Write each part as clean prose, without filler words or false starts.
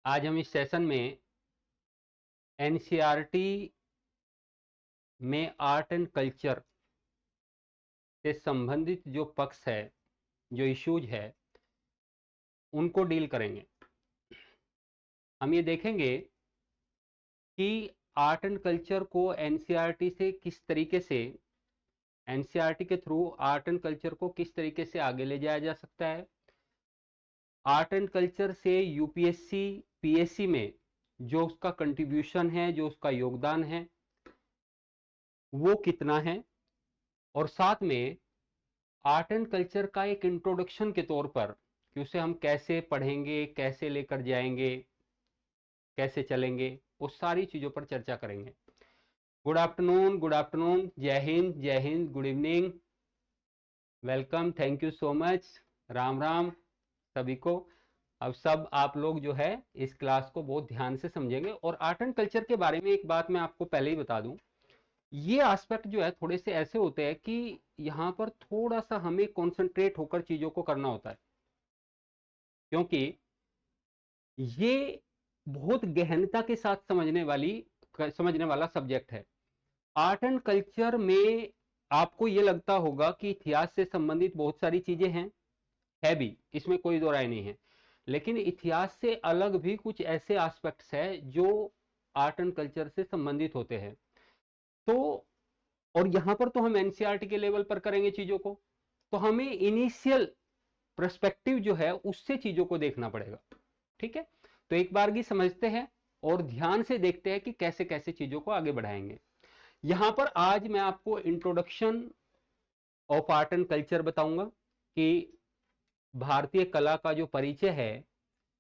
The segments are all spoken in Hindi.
आज हम इस सेशन में एनसीईआरटी में आर्ट एंड कल्चर से संबंधित जो पक्ष है, जो इश्यूज है, उनको डील करेंगे। हम ये देखेंगे कि आर्ट एंड कल्चर को एनसीईआरटी से किस तरीके से, एनसीईआरटी के थ्रू आर्ट एंड कल्चर को किस तरीके से आगे ले जाया जा सकता है। आर्ट एंड कल्चर से यूपीएससी पीएससी में जो उसका कंट्रीब्यूशन है, जो उसका योगदान है, वो कितना है। और साथ में आर्ट एंड कल्चर का एक इंट्रोडक्शन के तौर पर कि उसे हम कैसे पढ़ेंगे, कैसे लेकर जाएंगे, कैसे चलेंगे, उस सारी चीज़ों पर चर्चा करेंगे। गुड आफ्टरनून, गुड आफ्टरनून, जय Hind, good evening, welcome, thank you so much, Ram Ram सभी को। अब सब आप लोग जो है इस क्लास को बहुत ध्यान से समझेंगे। और आर्ट एंड कल्चर के बारे में एक बात मैं आपको पहले ही बता दूं, ये एस्पेक्ट जो है थोड़े से ऐसे होते हैं कि यहाँ पर थोड़ा सा हमें कॉन्सेंट्रेट होकर चीज़ों को करना होता है, क्योंकि ये बहुत गहनता के साथ समझने वाला सब्जेक्ट है। आर्ट एंड कल्चर में आपको ये लगता होगा कि इतिहास से संबंधित बहुत सारी चीजें हैं, है भी, इसमें कोई दो राय नहीं है। लेकिन इतिहास से अलग भी कुछ ऐसे एस्पेक्ट्स है जो आर्ट एंड कल्चर से संबंधित होते हैं। तो और यहां पर तो हम एनसीईआरटी के लेवल पर करेंगे चीजों को, तो हमें इनिशियल पर्सपेक्टिव जो है उससे चीजों को देखना पड़ेगा। ठीक है, तो एक बार की समझते हैं और ध्यान से देखते हैं कि कैसे कैसे चीजों को आगे बढ़ाएंगे। यहां पर आज मैं आपको introduction of art and culture बताऊंगा कि भारतीय कला का जो परिचय है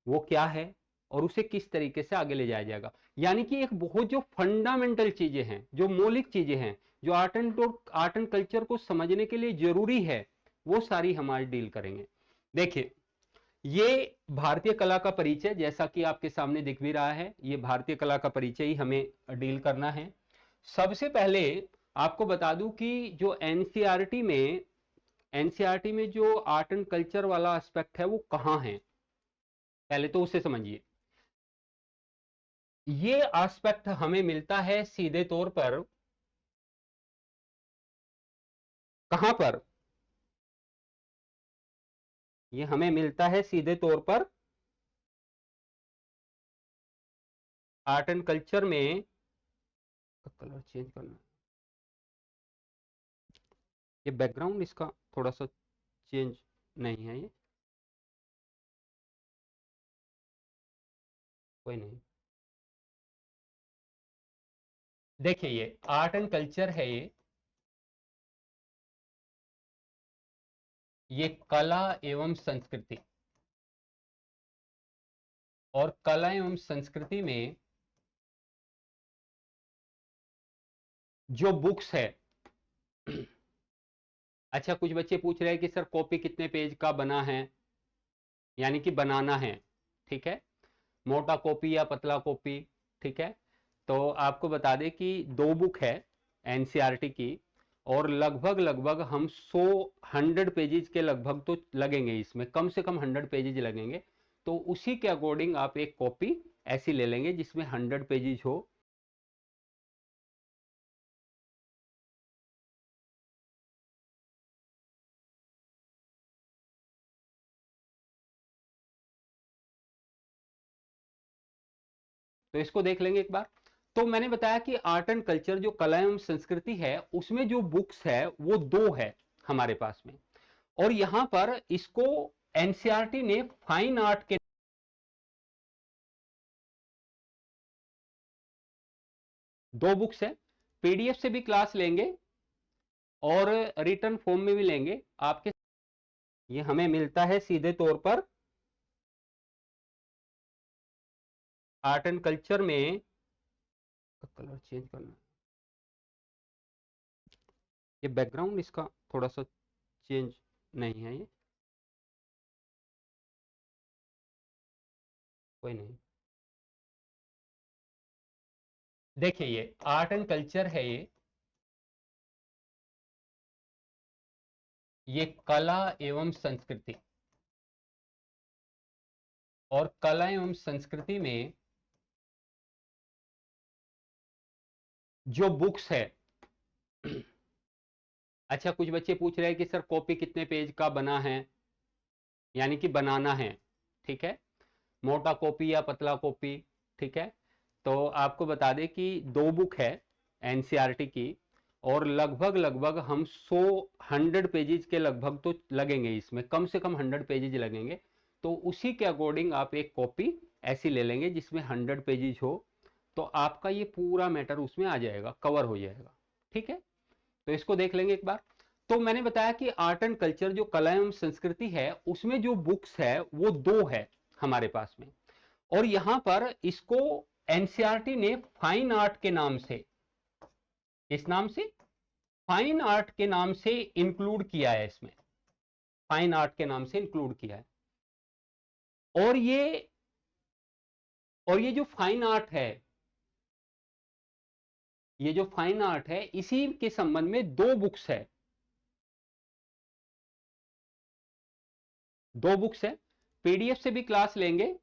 वो क्या है और उसे किस तरीके से आगे ले जाया जाएगा। यानी कि एक बहुत जो फंडामेंटल चीजें हैं, जो मौलिक चीजें हैं, जो आर्ट एंड कल्चर को समझने के लिए जरूरी है, वो सारी हम आज डील करेंगे। देखिए, ये भारतीय कला का परिचय जैसा कि आपके सामने दिख भी रहा है, ये भारतीय कला का परिचय ही हमें डील करना है। सबसे पहले आपको बता दूं कि जो एनसीईआरटी में जो आर्ट एंड कल्चर वाला एस्पेक्ट है वो कहां है, पहले तो उसे समझिए। ये एस्पेक्ट हमें मिलता है सीधे तौर पर कहां पर, ये हमें मिलता है सीधे तौर पर आर्ट एंड कल्चर में। कलर चेंज करना, ये बैकग्राउंड इसका थोड़ा सा चेंज नहीं है, ये कोई नहीं। देखिए, ये आर्ट एंड कल्चर है, ये कला एवं संस्कृति, और कला एवं संस्कृति में जो बुक्स है। अच्छा, कुछ बच्चे पूछ रहे हैं कि सर कॉपी कितने पेज का बना है, यानी कि बनाना है। ठीक है, मोटा कॉपी या पतला कॉपी। ठीक है, तो आपको बता दें कि दो बुक है एनसीईआरटी की, और लगभग लगभग हम 100 पेजेज के लगभग तो लगेंगे, इसमें कम से कम 100 पेजेज लगेंगे। तो उसी के अकॉर्डिंग आप एक कॉपी ऐसी ले लेंगे जिसमें 100 पेजेज हो। तो इसको देख लेंगे एक बार। तो मैंने बताया कि आर्ट एंड कल्चर जो कला एवं संस्कृति है उसमें जो बुक्स है वो दो है हमारे पास में। और यहां पर इसको एनसीईआरटी ने फाइन आर्ट के दो बुक्स है, पीडीएफ से भी क्लास लेंगे और रिटर्न फॉर्म में भी लेंगे आपके। ये हमें मिलता है सीधे तौर पर आर्ट एंड कल्चर में। कलर चेंज करना, ये बैकग्राउंड इसका थोड़ा सा चेंज नहीं है, ये कोई नहीं। देखिए, ये आर्ट एंड कल्चर है, ये कला एवं संस्कृति, और कला एवं संस्कृति में जो बुक्स है, अच्छा कुछ बच्चे पूछ रहे हैं कि सर कॉपी कितने पेज का बना है, यानी कि बनाना है, ठीक है, मोटा कॉपी या पतला कॉपी, ठीक है। तो आपको बता दें कि 2 बुक है एनसीईआरटी की, और लगभग लगभग हम 100 पेजेज के लगभग तो लगेंगे, इसमें कम से कम 100 पेजेज लगेंगे। तो उसी के अकॉर्डिंग आप एक कॉपी ऐसी ले लेंगे जिसमें 100 पेजेज हो, तो आपका ये पूरा मैटर उसमें आ जाएगा, कवर हो जाएगा, ठीक है। तो इसको देख लेंगे एक बार। तो मैंने बताया कि आर्ट एंड कल्चर जो कला एवं संस्कृति है उसमें जो बुक्स है वो 2 है हमारे पास में, और यहां पर इसको एनसीईआरटी ने फाइन आर्ट के नाम से, इस नाम से फाइन आर्ट के नाम से इंक्लूड किया है, इसमें फाइन आर्ट के नाम से इंक्लूड किया है। और ये जो फाइन आर्ट है, ये जो फाइन आर्ट है इसी के संबंध में 2 बुक्स है, 2 बुक्स है। पीडीएफ से भी क्लास लेंगे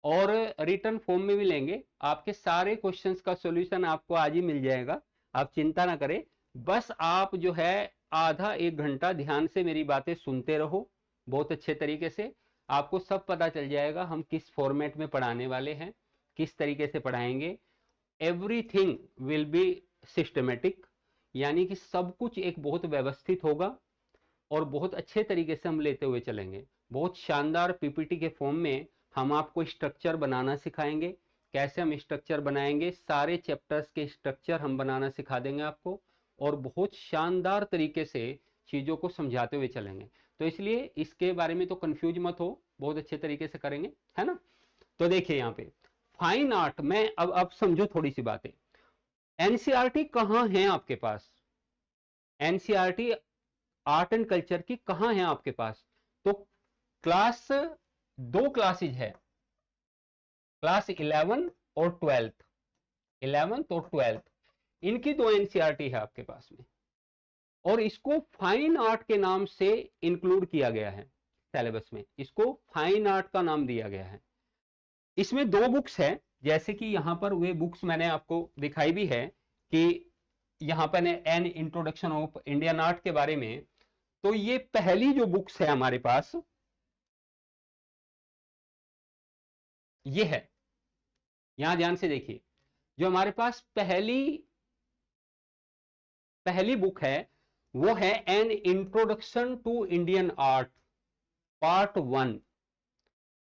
और रिटर्न फॉर्म में भी लेंगे, आपके सारे क्वेश्चंस का सॉल्यूशन आपको आज ही मिल जाएगा, आप चिंता ना करें। बस आप जो है आधा 1 घंटा ध्यान से मेरी बातें सुनते रहो, बहुत अच्छे तरीके से आपको सब पता चल जाएगा हम किस फॉर्मेट में पढ़ाने वाले हैं, किस तरीके से पढ़ाएंगे। एवरीथिंग विल बी सिस्टमेटिक, यानी कि सब कुछ एक बहुत व्यवस्थित होगा और बहुत अच्छे तरीके से हम लेते हुए चलेंगे। बहुत शानदार पीपीटी के फॉर्म में हम आपको स्ट्रक्चर बनाना सिखाएंगे, कैसे हम स्ट्रक्चर बनाएंगे, सारे चैप्टर्स के स्ट्रक्चर हम बनाना सिखा देंगे आपको, और बहुत शानदार तरीके से चीज़ों को समझाते हुए चलेंगे। तो इसलिए इसके बारे में तो कंफ्यूज मत हो, बहुत अच्छे तरीके से करेंगे, है ना। तो देखिए यहाँ पे फाइन आर्ट में अब समझो थोड़ी सी बातें। एनसीईआरटी कहाँ है आपके पास, एनसीईआरटी आर्ट एंड कल्चर की कहाँ है आपके पास। तो क्लास 2 क्लासेज है, क्लास 11 और 12th, 11th और 12th, इनकी 2 एनसीईआरटी है आपके पास में, और इसको फाइन आर्ट के नाम से इंक्लूड किया गया है सिलेबस में, इसको फाइन आर्ट का नाम दिया गया है। इसमें 2 बुक्स है, जैसे कि यहां पर वे बुक्स मैंने आपको दिखाई भी है कि यहां पर an introduction of Indian art के बारे में। तो ये पहली जो बुक्स है हमारे पास ये है, यहां ध्यान से देखिए, जो हमारे पास पहली बुक है वो है an introduction to Indian art part 1,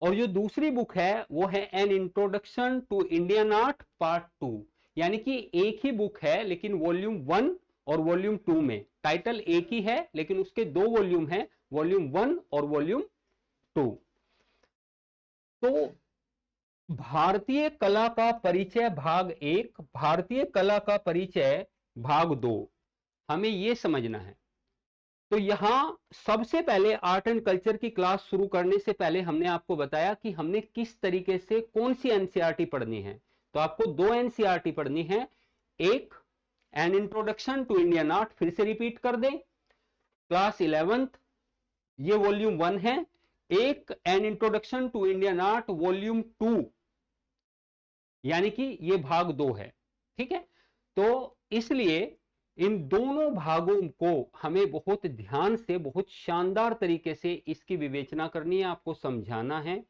और जो दूसरी बुक है वो है an introduction to Indian art part 2। यानी कि एक ही बुक है लेकिन वॉल्यूम 1 और वॉल्यूम 2 में टाइटल एक ही है, लेकिन उसके 2 वॉल्यूम है, वॉल्यूम 1 और वॉल्यूम 2। तो भारतीय कला का परिचय भाग 1, भारतीय कला का परिचय भाग 2, हमें यह समझना है। तो यहां सबसे पहले आर्ट एंड कल्चर की क्लास शुरू करने से पहले हमने आपको बताया कि हमने किस तरीके से कौन सी एनसीईआरटी पढ़नी है। तो आपको 2 एनसीईआरटी पढ़नी है, एक an introduction to Indian art, फिर से रिपीट कर दें, क्लास 11th ये वॉल्यूम 1 है, एक an introduction to Indian art volume 2, यानी कि ये भाग 2 है, ठीक है। तो इसलिए इन दोनों भागों को हमें बहुत ध्यान से, बहुत शानदार तरीके से इसकी विवेचना करनी है, आपको समझाना है,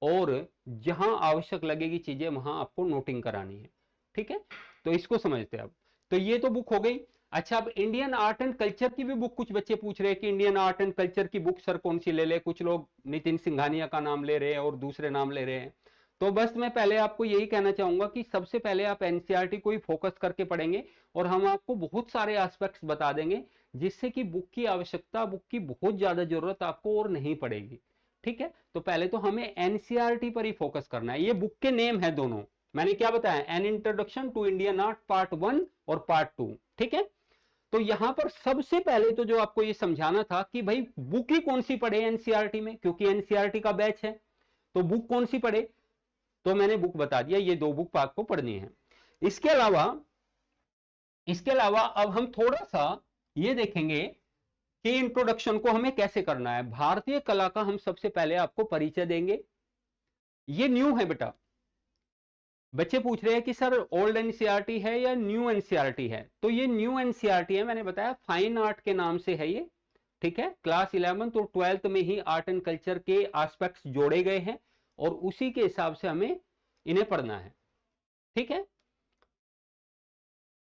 और जहां आवश्यक लगेगी चीजें वहां आपको नोटिंग करानी है, ठीक है। तो इसको समझते हैं अब। तो ये तो बुक हो गई। अच्छा, अब इंडियन आर्ट एंड कल्चर की भी बुक कुछ बच्चे पूछ रहे हैं कि इंडियन आर्ट एंड कल्चर की बुक सर कौन सी ले ले, कुछ लोग नितिन सिंघानिया का नाम ले रहे हैं और दूसरे नाम ले रहे हैं। तो बस मैं पहले आपको यही कहना चाहूंगा कि सबसे पहले आप एनसीईआरटी को ही फोकस करके पढ़ेंगे, और हम आपको बहुत सारे एस्पेक्ट्स बता देंगे जिससे कि बुक की आवश्यकता, बुक की बहुत ज्यादा जरूरत आपको और नहीं पड़ेगी, ठीक है। तो पहले तो हमें एनसीईआरटी पर ही फोकस करना है। ये बुक के नेम है दोनों, मैंने क्या बताया, an introduction to Indian art part 1 और पार्ट 2, ठीक है। तो यहां पर सबसे पहले तो जो आपको ये समझाना था कि भाई बुक ही कौन सी पढ़े एनसीईआरटी में, क्योंकि एनसीईआरटी का बैच है, तो बुक कौन सी पढ़े, तो मैंने बुक बता दिया, ये 2 बुक आपको पढ़नी है। इसके अलावा अब हम थोड़ा सा ये देखेंगे कि इंट्रोडक्शन को हमें कैसे करना है। भारतीय कला का हम सबसे पहले आपको परिचय देंगे, ये न्यू है बेटा। बच्चे पूछ रहे हैं कि सर ओल्ड एनसीईआरटी है या न्यू एनसीईआरटी है, तो ये न्यू एनसीईआरटी है। मैंने बताया फाइन आर्ट के नाम से है ये, ठीक है। क्लास 11th और 12th में ही आर्ट एंड कल्चर के एस्पेक्ट्स जोड़े गए हैं और उसी के हिसाब से हमें इन्हें पढ़ना है, ठीक है।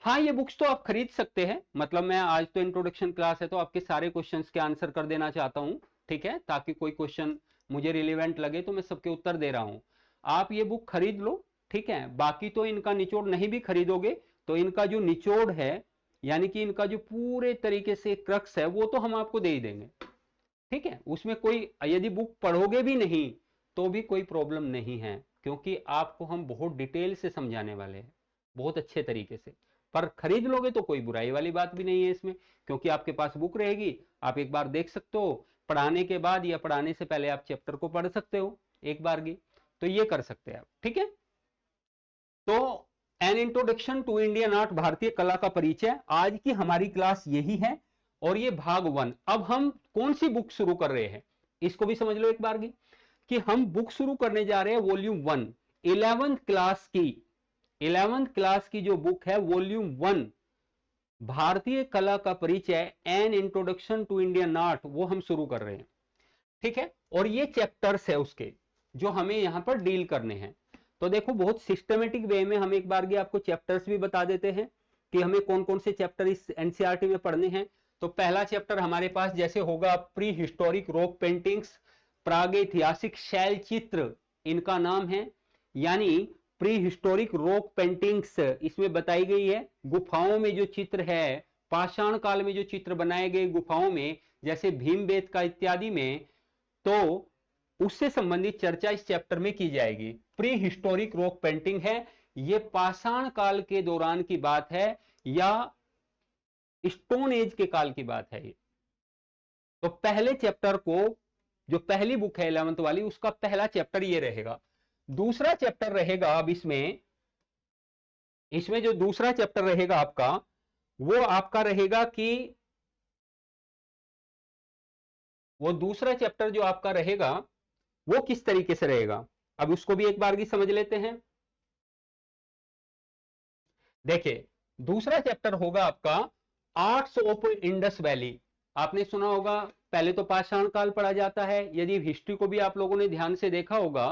हाँ, ये बुक्स तो आप खरीद सकते हैं, मतलब मैं आज तो इंट्रोडक्शन क्लास है तो आपके सारे क्वेश्चंस के आंसर कर देना चाहता हूं, ठीक है, ताकि कोई क्वेश्चन मुझे रिलेवेंट लगे तो मैं सबके उत्तर दे रहा हूं। आप ये बुक खरीद लो, ठीक है। बाकी तो इनका निचोड़ नहीं भी खरीदोगे तो इनका जो निचोड़ है, यानी कि इनका जो पूरे तरीके से क्रक्स है, वो तो हम आपको दे ही देंगे, ठीक है। उसमें कोई, यदि बुक पढ़ोगे भी नहीं तो भी कोई प्रॉब्लम नहीं है, क्योंकि आपको हम बहुत डिटेल से समझाने वाले हैं, बहुत अच्छे तरीके से। पर खरीद लोगे तो कोई बुराई वाली बात भी नहीं है इसमें, क्योंकि आपके पास बुक रहेगी, आप एक बार देख सकते हो, पढ़ाने के बाद या पढ़ाने से पहले आप चैप्टर को पढ़ सकते हो एक बार की, तो ये कर सकते हैं आप, ठीक है। तो an introduction to Indian art, भारतीय कला का परिचय, आज की हमारी क्लास यही है और ये भाग 1। अब हम कौन सी बुक शुरू कर रहे हैं इसको भी समझ लो एक बार की, कि हम बुक शुरू करने जा रहे हैं वॉल्यूम 1, 11th क्लास की। 11th क्लास की जो बुक है वॉल्यूम 1, भारतीय कला का परिचय, an introduction to Indian art, वो हम शुरू कर रहे हैं, ठीक है। और ये चैप्टर्स है उसके जो हमें यहां पर डील करने हैं। तो देखो, बहुत सिस्टमेटिक वे में हम एक बार की आपको चैप्टर्स भी बता देते हैं कि हमें कौन कौन से चैप्टर इस एनसीईआरटी में पढ़ने हैं। तो पहला चैप्टर हमारे पास जैसे होगा प्री हिस्टोरिक रॉक पेंटिंग्स, प्रागैतिहासिक शैल चित्र इनका नाम है, यानी प्री हिस्टोरिक रॉक पेंटिंग्स इसमें बताई गई है। गुफाओं में जो चित्र है, पाषाण काल में जो चित्र बनाए गए गुफाओं में, जैसे भीमबेटका इत्यादि में, तो उससे संबंधित चर्चा इस चैप्टर में की जाएगी। प्री हिस्टोरिक रॉक पेंटिंग है, ये पाषाण काल के दौरान की बात है या स्टोन एज के काल की बात है ये। तो पहले चैप्टर को, जो पहली बुक है 11th वाली, उसका पहला चैप्टर ये रहेगा। दूसरा चैप्टर रहेगा अब इसमें जो दूसरा चैप्टर रहेगा आपका, वो आपका रहेगा कि वो दूसरा चैप्टर जो आपका रहेगा वो किस तरीके से रहेगा, अब उसको भी एक बार की समझ लेते हैं। देखिए, दूसरा चैप्टर होगा आपका आर्ट्स ऑफ इंडस वैली। आपने सुना होगा, पहले तो पाषाण काल पढ़ा जाता है। यदि हिस्ट्री को भी आप लोगों ने ध्यान से देखा होगा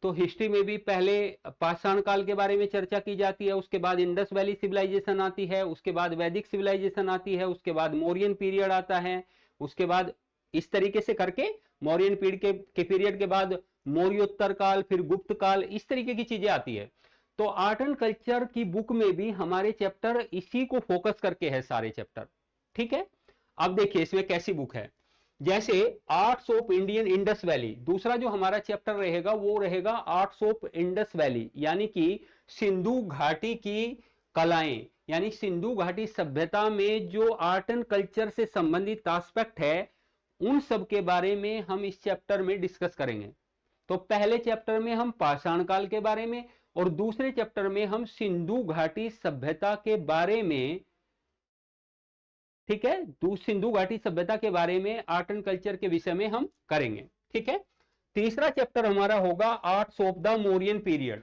तो हिस्ट्री में भी पहले पाषाण काल के बारे में चर्चा की जाती है, उसके बाद इंडस वैली सिविलाइजेशन आती है, उसके बाद वैदिक सिविलाइजेशन आती है, उसके बाद मौर्यन पीरियड आता है, उसके बाद इस तरीके से करके मौर्यन पीरियड के पीरियड के बाद मौर्योत्तर काल, फिर गुप्त काल, इस तरीके की चीजें आती है। तो आर्ट एंड कल्चर की बुक में भी हमारे चैप्टर इसी को फोकस करके है सारे चैप्टर, ठीक है। अब देखिए इसमें कैसी बुक है, जैसे arts of Indian Indus valley, दूसरा जो हमारा चैप्टर रहेगा वो रहेगा आर्ट्स ऑफ इंडस वैली, यानी कि सिंधु घाटी की कलाएं, यानी सिंधु घाटी सभ्यता में जो आर्ट एंड कल्चर से संबंधित एस्पेक्ट है, उन सब के बारे में हम इस चैप्टर में डिस्कस करेंगे। तो पहले चैप्टर में हम पाषाण काल के बारे में और दूसरे चैप्टर में हम सिंधु घाटी सभ्यता के बारे में, ठीक है, सिंधु घाटी सभ्यता के बारे में आर्ट एंड कल्चर के विषय में हम करेंगे, ठीक है। तीसरा चैप्टर हमारा होगा arts of the Mauryan period.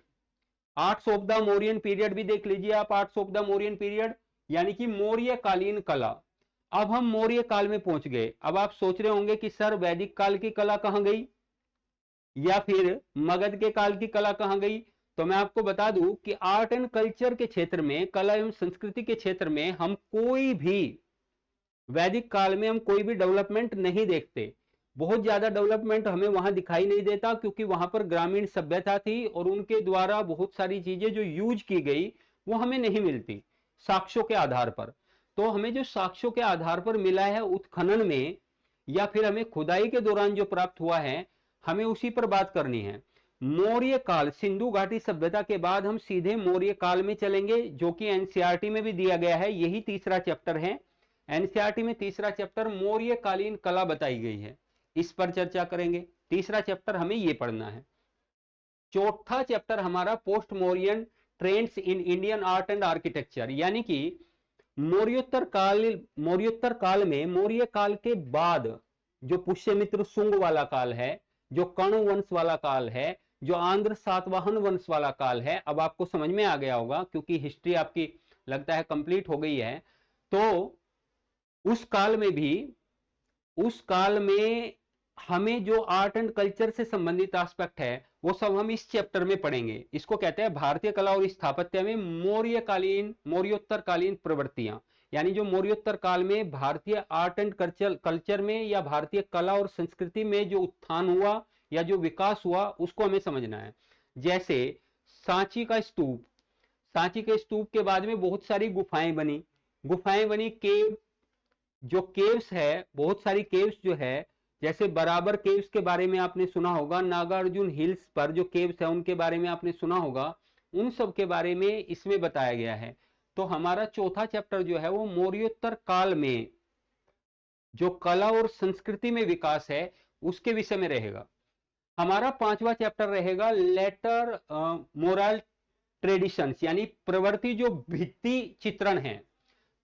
Arts of the Mauryan period भी देख लीजिए आप, arts of the Mauryan period यानी कि मौर्यकालीन कला। अब हम मौर्य काल में पहुंच गए। अब आप सोच रहे होंगे कि सर वैदिक काल की कला कहां गई या फिर मगध के काल की कला कहां गई। तो मैं आपको बता दूं कि आर्ट एंड कल्चर के क्षेत्र में, कला एवं संस्कृति के क्षेत्र में हम कोई भी वैदिक काल में हम कोई भी डेवलपमेंट नहीं देखते। बहुत ज्यादा डेवलपमेंट हमें वहां दिखाई नहीं देता, क्योंकि वहां पर ग्रामीण सभ्यता थी और उनके द्वारा बहुत सारी चीजें जो यूज की गई वो हमें नहीं मिलती साक्ष्यों के आधार पर। तो हमें जो साक्ष्यों के आधार पर मिला है उत्खनन में या फिर हमें खुदाई के दौरान जो प्राप्त हुआ है, हमें उसी पर बात करनी है। मौर्य काल, सिंधु घाटी सभ्यता के बाद हम सीधे मौर्य काल में चलेंगे, जो कि एनसीईआरटी में भी दिया गया है। यही तीसरा चैप्टर है एनसीईआरटी में, तीसरा चैप्टर मौर्यकालीन कला बताई गई है, इस पर चर्चा करेंगे। तीसरा चैप्टर हमें यह पढ़ना है। चौथा चैप्टर हमारा post Mauryan trends in Indian art and architecture, यानी कि मौर्योत्तर काल में, मौर्य काल के बाद जो पुष्यमित्र शुंग वाला काल है, जो कर्ण वंश वाला काल है, जो आंध्र सातवाहन वंश वाला काल है, अब आपको समझ में आ गया होगा क्योंकि हिस्ट्री आपकी लगता है कंप्लीट हो गई है। तो उस काल में हमें जो आर्ट एंड कल्चर से संबंधित एस्पेक्ट है वो सब हम इस चैप्टर में पढ़ेंगे। इसको कहते हैं भारतीय कला और स्थापत्य में मौर्योत्तरकालीन प्रवृत्तियां, यानी जो मौर्योत्तर काल में भारतीय आर्ट एंड कल्चर में या भारतीय कला और संस्कृति में जो उत्थान हुआ या जो विकास हुआ उसको हमें समझना है। जैसे सांची का स्तूप, सांची के स्तूप के बाद में बहुत सारी गुफाएं बनी, केव, जो केव्स है, बहुत सारी केव्स जो है, जैसे बराबर केव्स के बारे में आपने सुना होगा, नागार्जुन हिल्स पर जो केव्स है उनके बारे में आपने सुना होगा, उन सब के बारे में इसमें बताया गया है। तो हमारा चौथा चैप्टर जो है वो मौर्योत्तर काल में जो कला और संस्कृति में विकास है उसके विषय में रहेगा। हमारा पांचवा चैप्टर रहेगा लेटर मोरल ट्रेडिशंस, यानी प्रवृत्ति जो भित्ति चित्रण है।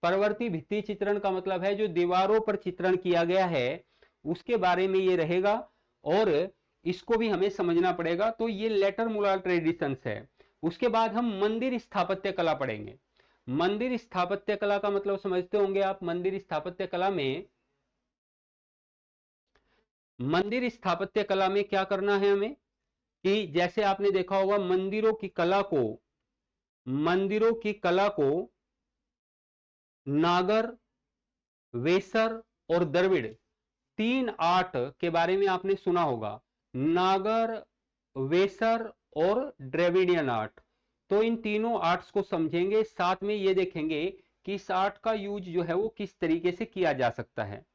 प्रवृत्ति भित्ति चित्रण का मतलब है जो दीवारों पर चित्रण किया गया है उसके बारे में ये रहेगा और इसको भी हमें समझना पड़ेगा। तो ये लेटर मोरल ट्रेडिशंस है। उसके बाद हम मंदिर स्थापत्य कला पढ़ेंगे। मंदिर स्थापत्य कला का मतलब समझते होंगे आप। मंदिर स्थापत्य कला में क्या करना है हमें कि जैसे आपने देखा होगा मंदिरों की कला को नागर, वेसर और द्रविड़, तीन आर्ट के बारे में आपने सुना होगा, नागर, वेसर और द्रविडियन आर्ट। तो इन तीनों आर्ट्स को समझेंगे, साथ में ये देखेंगे कि इस आर्ट का यूज जो है वो किस तरीके से किया जा सकता है।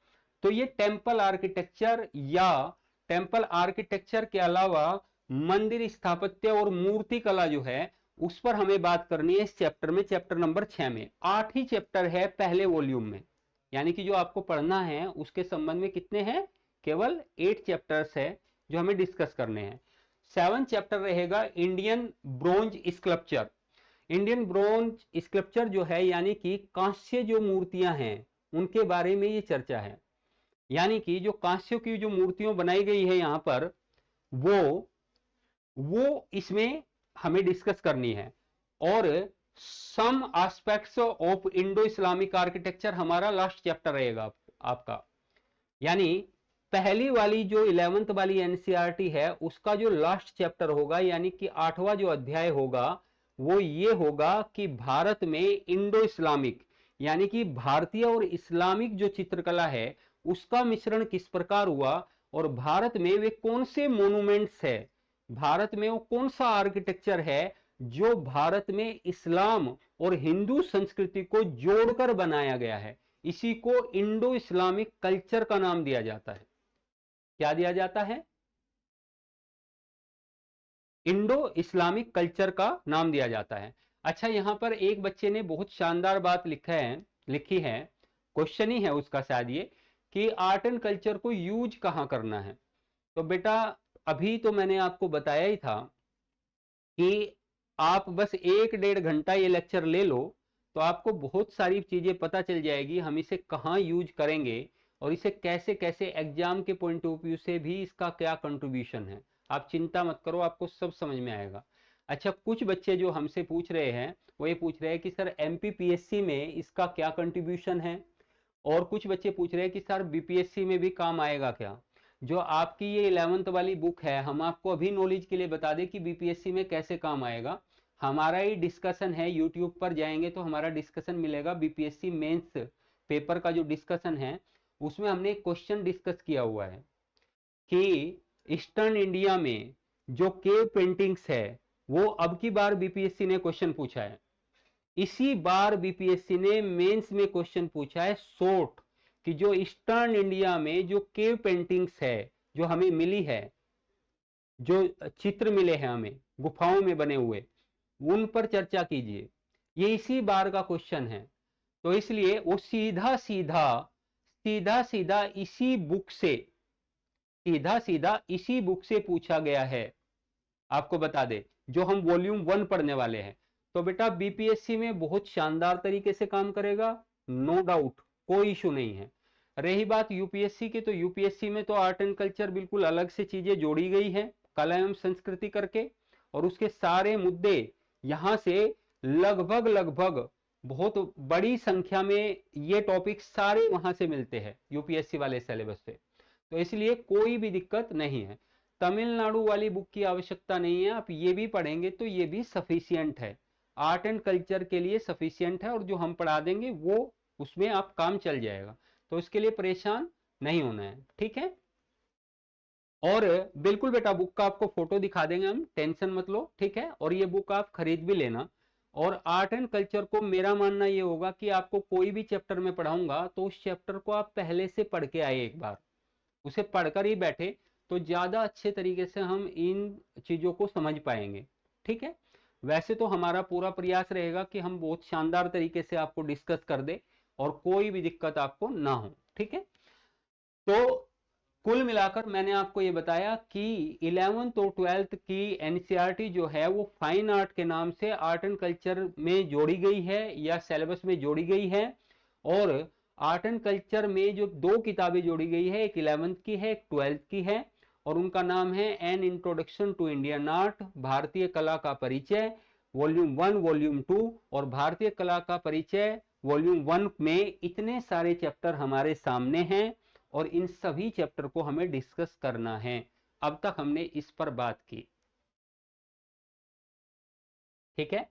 तो ये टेम्पल आर्किटेक्चर के अलावा मंदिर स्थापत्य और मूर्ति कला जो है उस पर हमें बात करनी है इस चैप्टर में, चैप्टर नंबर 6 में। 8 ही चैप्टर है पहले वॉल्यूम में, यानी कि जो आपको पढ़ना है उसके संबंध में कितने हैं, केवल 8 चैप्टर्स है जो हमें डिस्कस करने हैं। 7 चैप्टर रहेगा Indian bronze sculpture. Indian bronze sculpture जो है यानी कि कांस्य जो मूर्तियां हैं उनके बारे में ये चर्चा है, यानी कि जो कांस्य की जो मूर्तियां बनाई गई है यहाँ पर वो इसमें हमें डिस्कस करनी है। और some aspects of Indo Islamic architecture हमारा लास्ट चैप्टर रहेगा आपका, यानी पहली वाली जो 11th वाली एनसीईआरटी है उसका जो लास्ट चैप्टर होगा, यानी कि 8वां जो अध्याय होगा वो ये होगा कि भारत में इंडो इस्लामिक यानी कि भारतीय और इस्लामिक जो चित्रकला है उसका मिश्रण किस प्रकार हुआ और भारत में वे कौन से मोन्यूमेंट्स है, भारत में वो कौन सा आर्किटेक्चर है जो भारत में इस्लाम और हिंदू संस्कृति को जोड़कर बनाया गया है। इसी को इंडो इस्लामिक कल्चर का नाम दिया जाता है। क्या दिया जाता है? इंडो इस्लामिक कल्चर का नाम दिया जाता है। अच्छा, यहां पर एक बच्चे ने बहुत शानदार बात लिखी है, क्वेश्चन ही है उसका शायद ये, कि आर्ट एंड कल्चर को यूज कहां करना है। तो बेटा अभी तो मैंने आपको बताया ही था कि आप बस 1-1.5 घंटा ये लेक्चर ले लो तो आपको बहुत सारी चीजें पता चल जाएगी, हम इसे कहाँ यूज करेंगे और इसे कैसे कैसे एग्जाम के पॉइंट ऑफ व्यू से भी इसका क्या कंट्रीब्यूशन है। आप चिंता मत करो, आपको सब समझ में आएगा। अच्छा, कुछ बच्चे जो हमसे पूछ रहे हैं वो ये पूछ रहे हैं कि सर एमपीपीएससी में इसका क्या कंट्रीब्यूशन है, और कुछ बच्चे पूछ रहे हैं कि सर बीपीएससी में भी काम आएगा क्या। जो आपकी ये 11th वाली बुक है हम आपको अभी नॉलेज के लिए बता दें कि बीपीएससी में कैसे काम आएगा। हमारा ही डिस्कशन है, यूट्यूब पर जाएंगे तो हमारा डिस्कशन मिलेगा, बीपीएससी मेंस पेपर का जो डिस्कशन है उसमें हमने क्वेश्चन डिस्कस किया हुआ है कि ईस्टर्न इंडिया में जो केव पेंटिंग्स है वो अब की बार बीपीएससी ने क्वेश्चन पूछा है। इसी बार बीपीएससी ने मेंस में क्वेश्चन पूछा है शॉर्ट, कि जो ईस्टर्न इंडिया में जो केव पेंटिंग्स है जो हमें मिली है, जो चित्र मिले हैं हमें गुफाओं में बने हुए, उन पर चर्चा कीजिए। ये इसी बार का क्वेश्चन है। तो इसलिए वो सीधा सीधा इसी बुक से पूछा गया है। आपको बता दे जो हम वॉल्यूम 1 पढ़ने वाले हैं। तो बेटा बीपीएससी में बहुत शानदार तरीके से काम करेगा, नो डाउट, कोई इशू नहीं है। रही बात यूपीएससी की, तो यूपीएससी में तो आर्ट एंड कल्चर बिल्कुल अलग से चीजें जोड़ी गई है, कला एवं संस्कृति करके, और उसके सारे मुद्दे यहां से लगभग लगभग बहुत बड़ी संख्या में ये टॉपिक सारे वहां से मिलते हैं यूपीएससी वाले सिलेबस से, तो इसलिए कोई भी दिक्कत नहीं है। तमिलनाडु वाली बुक की आवश्यकता नहीं है, आप ये भी पढ़ेंगे तो ये भी सफिशियंट है, आर्ट एंड कल्चर के लिए सफिशियंट है, और जो हम पढ़ा देंगे वो उसमें आप काम चल जाएगा, तो इसके लिए परेशान नहीं होना है, ठीक है। और बिल्कुल बेटा बुक का आपको फोटो दिखा देंगे हम, टेंशन मत लो, ठीक है। और ये बुक आप खरीद भी लेना। और आर्ट एंड कल्चर को मेरा मानना ये होगा कि आपको कोई भी चैप्टर में पढ़ाऊंगा तो उस चैप्टर को आप पहले से पढ़ के आए, एक बार उसे पढ़कर ही बैठे तो ज्यादा अच्छे तरीके से हम इन चीजों को समझ पाएंगे, ठीक है। वैसे तो हमारा पूरा प्रयास रहेगा कि हम बहुत शानदार तरीके से आपको डिस्कस कर दे और कोई भी दिक्कत आपको ना हो, ठीक है। तो कुल मिलाकर मैंने आपको ये बताया कि 11th और 12th की एनसीईआरटी जो है वो फाइन आर्ट के नाम से आर्ट एंड कल्चर में जोड़ी गई है या सिलेबस में जोड़ी गई है। और आर्ट एंड कल्चर में जो दो किताबें जोड़ी गई है, एक 11th की है, एक 12th की है, और उनका नाम है an introduction to Indian art, भारतीय कला का परिचय, वॉल्यूम 1 वॉल्यूम 2, और भारतीय कला का परिचय वॉल्यूम 1 में इतने सारे चैप्टर हमारे सामने हैं और इन सभी चैप्टर को हमें डिस्कस करना है। अब तक हमने इस पर बात की, ठीक है।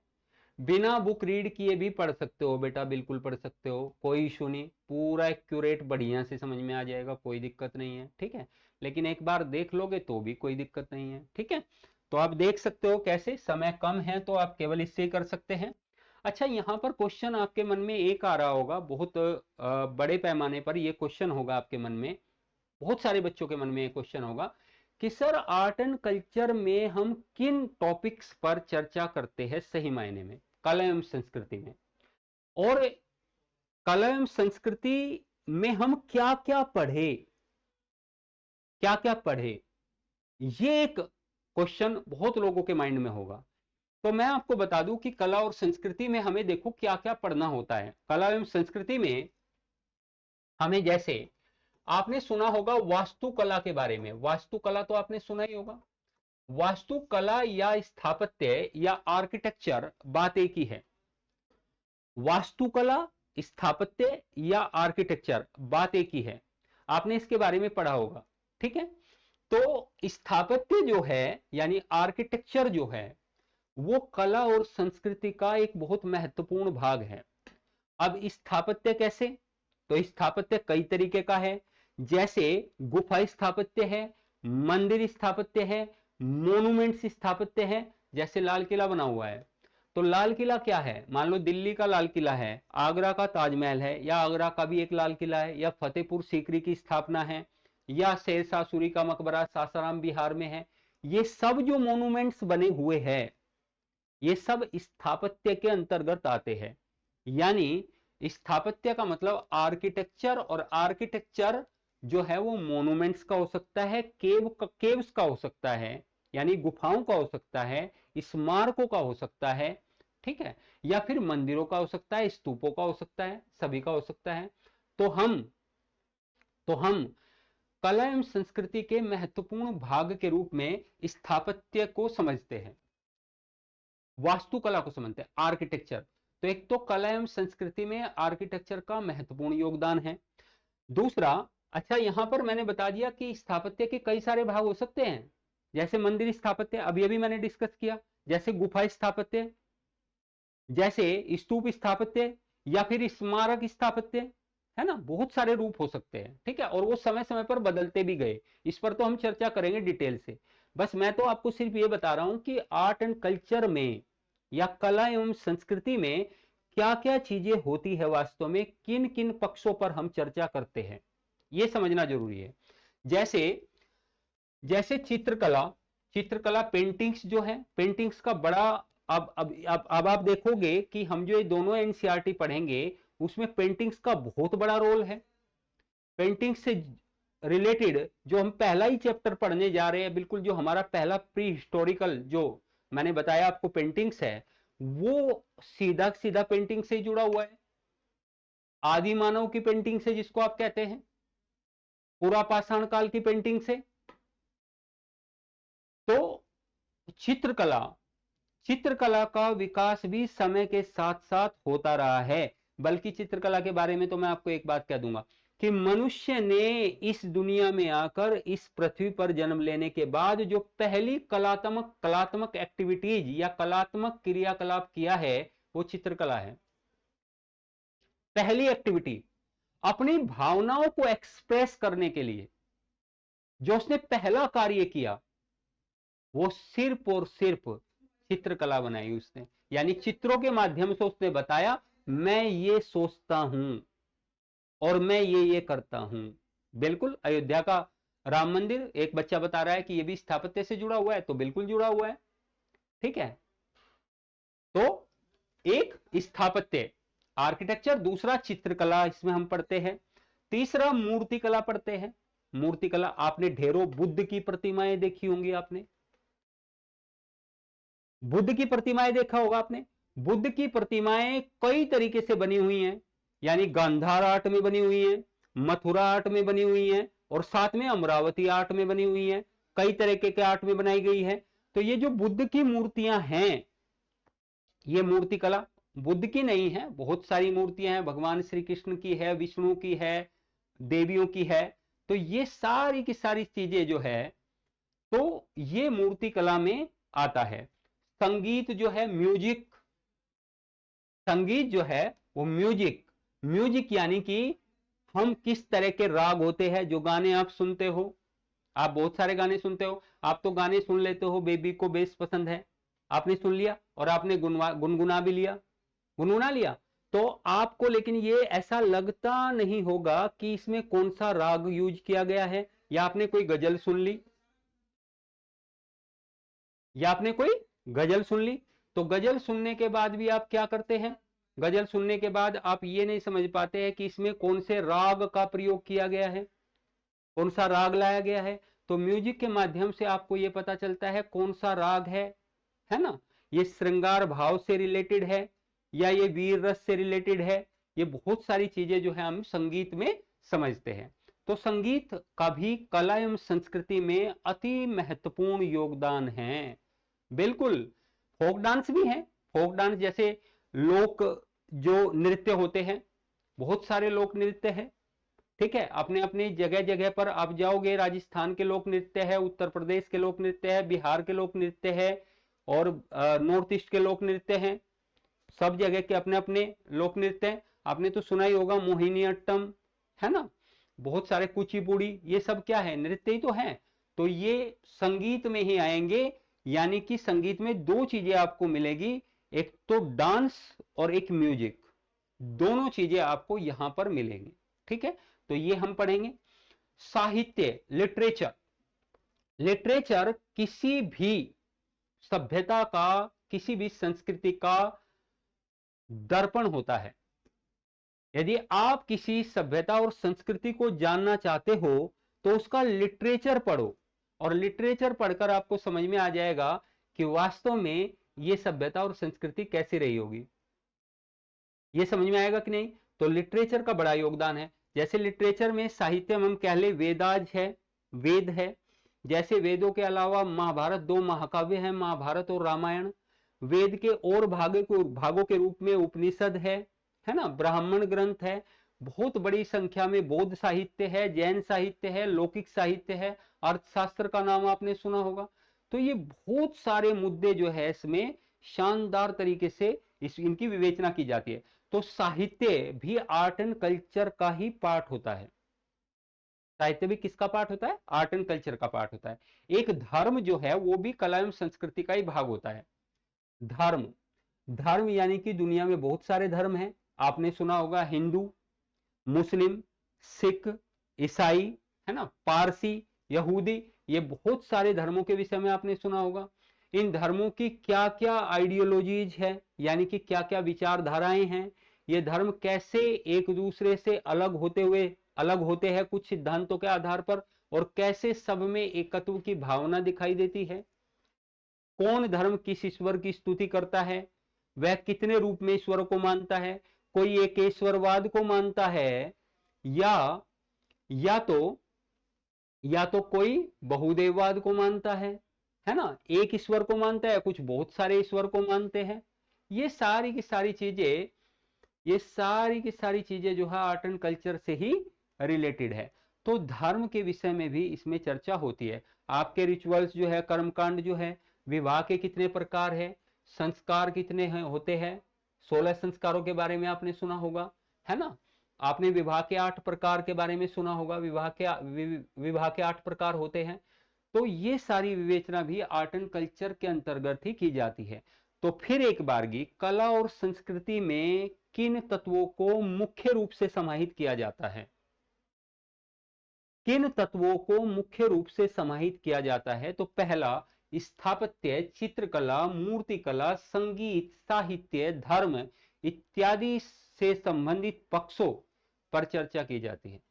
बिना बुक रीड किए भी पढ़ सकते हो बेटा, बिल्कुल पढ़ सकते हो, कोई इशू नहीं, पूरा एक्यूरेट बढ़िया से समझ में आ जाएगा, कोई दिक्कत नहीं है, ठीक है। लेकिन एक बार देख लोगे तो भी कोई दिक्कत नहीं है, ठीक है। तो आप देख सकते हो कैसे, समय कम है तो आप केवल इससे ही कर सकते हैं। अच्छा, यहां पर क्वेश्चन आपके मन में एक आ रहा होगा, बहुत बड़े पैमाने पर ये क्वेश्चन होगा आपके मन में, बहुत सारे बच्चों के मन में एक क्वेश्चन होगा कि सर आर्ट एंड कल्चर में हम किन टॉपिक्स पर चर्चा करते हैं सही मायने में कला एवं संस्कृति में, और कला एवं संस्कृति में हम क्या क्या पढ़े, क्या क्या पढ़े, ये एक क्वेश्चन बहुत लोगों के माइंड में होगा। तो मैं आपको बता दूं कि कला और संस्कृति में हमें देखो क्या क्या पढ़ना होता है। कला एवं संस्कृति में हमें, जैसे आपने सुना होगा वास्तुकला के बारे में, वास्तुकला तो आपने सुना ही होगा। वास्तुकला या स्थापत्य या आर्किटेक्चर बात एक ही है, वास्तुकला स्थापत्य या आर्किटेक्चर बात एक ही है, आपने इसके बारे में पढ़ा होगा, ठीक है। तो स्थापत्य जो है यानी आर्किटेक्चर जो है वो कला और संस्कृति का एक बहुत महत्वपूर्ण भाग है। अब स्थापत्य कैसे, तो स्थापत्य कई तरीके का है, जैसे गुफा स्थापत्य है, मंदिर स्थापत्य है, मोनूमेंट्स स्थापत्य है। जैसे लाल किला बना हुआ है, तो लाल किला क्या है, मान लो दिल्ली का लाल किला है, आगरा का ताजमहल है, या आगरा का भी एक लाल किला है, या फतेहपुर सीकरी की स्थापना है, या शेरशाह सूरी का मकबरा सासाराम बिहार में है। ये सब जो मोनूमेंट्स बने हुए हैं ये सब स्थापत्य के अंतर्गत आते हैं। यानी स्थापत्य का मतलब आर्किटेक्चर, और आर्किटेक्चर जो है वो मोनूमेंट्स का हो सकता है, केव्स का हो सकता है यानी गुफाओं का हो सकता है, स्मारकों का हो सकता है, ठीक है, या फिर मंदिरों का हो सकता है, स्तूपों का हो सकता है, सभी का हो सकता है। तो हम कला एवं संस्कृति के महत्वपूर्ण भाग के रूप में स्थापत्य को समझते हैं, वास्तुकला को समझते हैं, आर्किटेक्चर। तो एक तो कला एवं संस्कृति में आर्किटेक्चर का महत्वपूर्ण योगदान है। दूसरा, अच्छा यहां पर मैंने बता दिया कि स्थापत्य के कई सारे भाग हो सकते हैं, जैसे मंदिर स्थापत्य अभी अभी मैंने डिस्कस किया, जैसे गुफा स्थापत्य, जैसे स्तूप स्थापत्य, या फिर स्मारक स्थापत्य, है ना, बहुत सारे रूप हो सकते हैं, ठीक है। और वो समय समय पर बदलते भी गए, इस पर तो हम चर्चा करेंगे डिटेल से। बस मैं तो आपको सिर्फ ये बता रहा हूं कि आर्ट एंड कल्चर में या कला एवं संस्कृति में क्या क्या चीजें होती है, वास्तव में किन किन पक्षों पर हम चर्चा करते हैं, ये समझना जरूरी है। जैसे जैसे चित्रकला, चित्रकला पेंटिंग्स जो है, पेंटिंग्स का बड़ा, अब आप देखोगे कि हम जो ये दोनों एनसीईआरटी पढ़ेंगे उसमें पेंटिंग्स का बहुत बड़ा रोल है। पेंटिंग्स से रिलेटेड जो हम पहला ही चैप्टर पढ़ने जा रहे हैं, बिल्कुल जो हमारा पहला प्री हिस्टोरिकल जो मैंने बताया आपको पेंटिंग्स है, वो सीधा सीधा पेंटिंग से जुड़ा हुआ है। आदि मानव की पेंटिंग से, जिसको आप कहते हैं पुरा पाषाण काल की पेंटिंग से। तो चित्रकला, चित्रकला का विकास भी समय के साथ साथ होता रहा है। बल्कि चित्रकला के बारे में तो मैं आपको एक बात कह दूंगा कि मनुष्य ने इस दुनिया में आकर इस पृथ्वी पर जन्म लेने के बाद जो पहली कलात्मक एक्टिविटीज या कलात्मक क्रियाकलाप किया है वो चित्रकला है। पहली एक्टिविटी अपनी भावनाओं को एक्सप्रेस करने के लिए जो उसने पहला कार्य किया वो सिर्फ और सिर्फ चित्रकला बनाई उसने। यानी चित्रों के माध्यम से उसने बताया मैं ये सोचता हूं और मैं ये करता हूं। बिल्कुल अयोध्या का राम मंदिर, एक बच्चा बता रहा है कि ये भी स्थापत्य से जुड़ा हुआ है, तो बिल्कुल जुड़ा हुआ है। ठीक है, तो एक स्थापत्य आर्किटेक्चर, दूसरा चित्रकला इसमें हम पढ़ते हैं, तीसरा मूर्तिकला पढ़ते हैं। मूर्तिकला आपने ढेरों बुद्ध की प्रतिमाएं देखी होंगी, आपने बुद्ध की प्रतिमाएं देखा होगा आपने। बुद्ध की प्रतिमाएं कई तरीके से बनी हुई हैं, यानी गांधार आर्ट में बनी हुई हैं, मथुरा आर्ट में बनी हुई हैं और साथ में अमरावती आर्ट में बनी हुई हैं, कई तरीके के आर्ट में बनाई गई है। तो ये जो बुद्ध की मूर्तियां हैं ये मूर्तिकला बुद्ध की नहीं है, बहुत सारी मूर्तियां हैं, भगवान श्री कृष्ण की है, विष्णु की है, देवियों की है। तो ये सारी की सारी चीजें जो है तो ये मूर्तिकला में आता है। संगीत जो है, म्यूजिक, संगीत जो है वो म्यूजिक, म्यूजिक यानी कि हम किस तरह के राग होते हैं, जो गाने आप सुनते हो, आप बहुत सारे गाने सुनते हो, आप तो गाने सुन लेते हो, बेबी को बेस पसंद है, आपने सुन लिया और आपने गुनगुना भी लिया, गुनगुना लिया, तो आपको लेकिन ये ऐसा लगता नहीं होगा कि इसमें कौन सा राग यूज किया गया है। या आपने कोई गजल सुन ली, या आपने कोई गजल सुन ली, तो गजल सुनने के बाद भी आप क्या करते हैं, गजल सुनने के बाद आप ये नहीं समझ पाते हैं कि इसमें कौन से राग का प्रयोग किया गया है, कौन सा राग लाया गया है। तो म्यूजिक के माध्यम से आपको यह पता चलता है कौन सा राग है ना, ये श्रृंगार भाव से रिलेटेड है या ये वीर रस से रिलेटेड है। ये बहुत सारी चीजें जो है हम संगीत में समझते हैं। तो संगीत का भी कला एवं संस्कृति में अति महत्वपूर्ण योगदान है। बिल्कुल, फोक डांस भी है, फोक डांस जैसे लोक जो नृत्य होते हैं, बहुत सारे लोक नृत्य हैं। ठीक है, अपने अपनी जगह जगह पर आप जाओगे, राजस्थान के लोक नृत्य है, उत्तर प्रदेश के लोक नृत्य है, बिहार के लोक नृत्य है और नॉर्थ ईस्ट के लोक नृत्य हैं। सब जगह के अपने अपने लोक नृत्य हैं। आपने तो सुना ही होगा मोहिनीअट्टम, है ना, बहुत सारे कुचिपुड़ी, ये सब क्या है, नृत्य ही तो है। तो ये संगीत में ही आएंगे, यानी कि संगीत में दो चीजें आपको मिलेगी, एक तो डांस और एक म्यूजिक, दोनों चीजें आपको यहां पर मिलेंगी। ठीक है, तो ये हम पढ़ेंगे। साहित्य, लिटरेचर, लिटरेचर किसी भी सभ्यता का, किसी भी संस्कृति का दर्पण होता है। यदि आप किसी सभ्यता और संस्कृति को जानना चाहते हो तो उसका लिटरेचर पढ़ो, और लिटरेचर पढ़कर आपको समझ में आ जाएगा कि वास्तव में यह सभ्यता और संस्कृति कैसी रही होगी। यह समझ में आएगा कि नहीं। तो लिटरेचर का बड़ा योगदान है। जैसे लिटरेचर में साहित्य में हम कह ले वेदाज है, वेद है, जैसे वेदों के अलावा महाभारत, दो महाकाव्य हैं, महाभारत और रामायण। वेद के और भागों के रूप में उपनिषद है ना, ब्राह्मण ग्रंथ है, बहुत बड़ी संख्या में बौद्ध साहित्य है, जैन साहित्य है, लौकिक साहित्य है, अर्थशास्त्र का नाम आपने सुना होगा। तो ये बहुत सारे मुद्दे जो है इसमें शानदार तरीके से इनकी विवेचना की जाती है। तो साहित्य भी आर्ट एंड कल्चर का ही पार्ट होता है। साहित्य भी किसका पार्ट होता है, आर्ट एंड कल्चर का पार्ट होता है। एक धर्म जो है वो भी कला एवं संस्कृति का ही भाग होता है। धर्म, धर्म यानी कि दुनिया में बहुत सारे धर्म हैं, आपने सुना होगा हिंदू, मुस्लिम, सिख, ईसाई, है ना, पारसी, यहूदी, ये बहुत सारे धर्मों के विषय में आपने सुना होगा। इन धर्मों की क्या क्या आइडियोलॉजीज है, यानी कि क्या क्या विचारधाराएं हैं, ये धर्म कैसे एक दूसरे से अलग होते हैं कुछ सिद्धांतों के आधार पर, और कैसे सब में एकत्व की भावना दिखाई देती है। कौन धर्म किस ईश्वर की स्तुति करता है, वह कितने रूप में ईश्वर को मानता है, कोई एकेश्वरवाद को मानता है या तो कोई बहुदेववाद को मानता है, है ना, एक ईश्वर को मानता है, कुछ बहुत सारे ईश्वर को मानते हैं। ये सारी की सारी चीजें, ये सारी की सारी चीजें जो है आर्ट एंड कल्चर से ही रिलेटेड है। तो धर्म के विषय में भी इसमें चर्चा होती है। आपके रिचुअल्स जो है, कर्मकांड जो है, विवाह के कितने प्रकार है, संस्कार कितने हैं होते हैं, 16 संस्कारों के बारे में आपने सुना होगा, है ना। आपने विवाह के 8 प्रकार के बारे में सुना होगा, विवाह के 8 प्रकार होते हैं। तो ये सारी विवेचना भी आर्ट एंड कल्चर के अंतर्गत ही की जाती है। तो फिर एक बारगी, कला और संस्कृति में किन तत्वों को मुख्य रूप से समाहित किया जाता है, किन तत्वों को मुख्य रूप से समाहित किया जाता है। तो पहला, स्थापत्य, चित्रकला, मूर्तिकला, संगीत, साहित्य, धर्म इत्यादि से संबंधित पक्षों पर चर्चा की जाती है।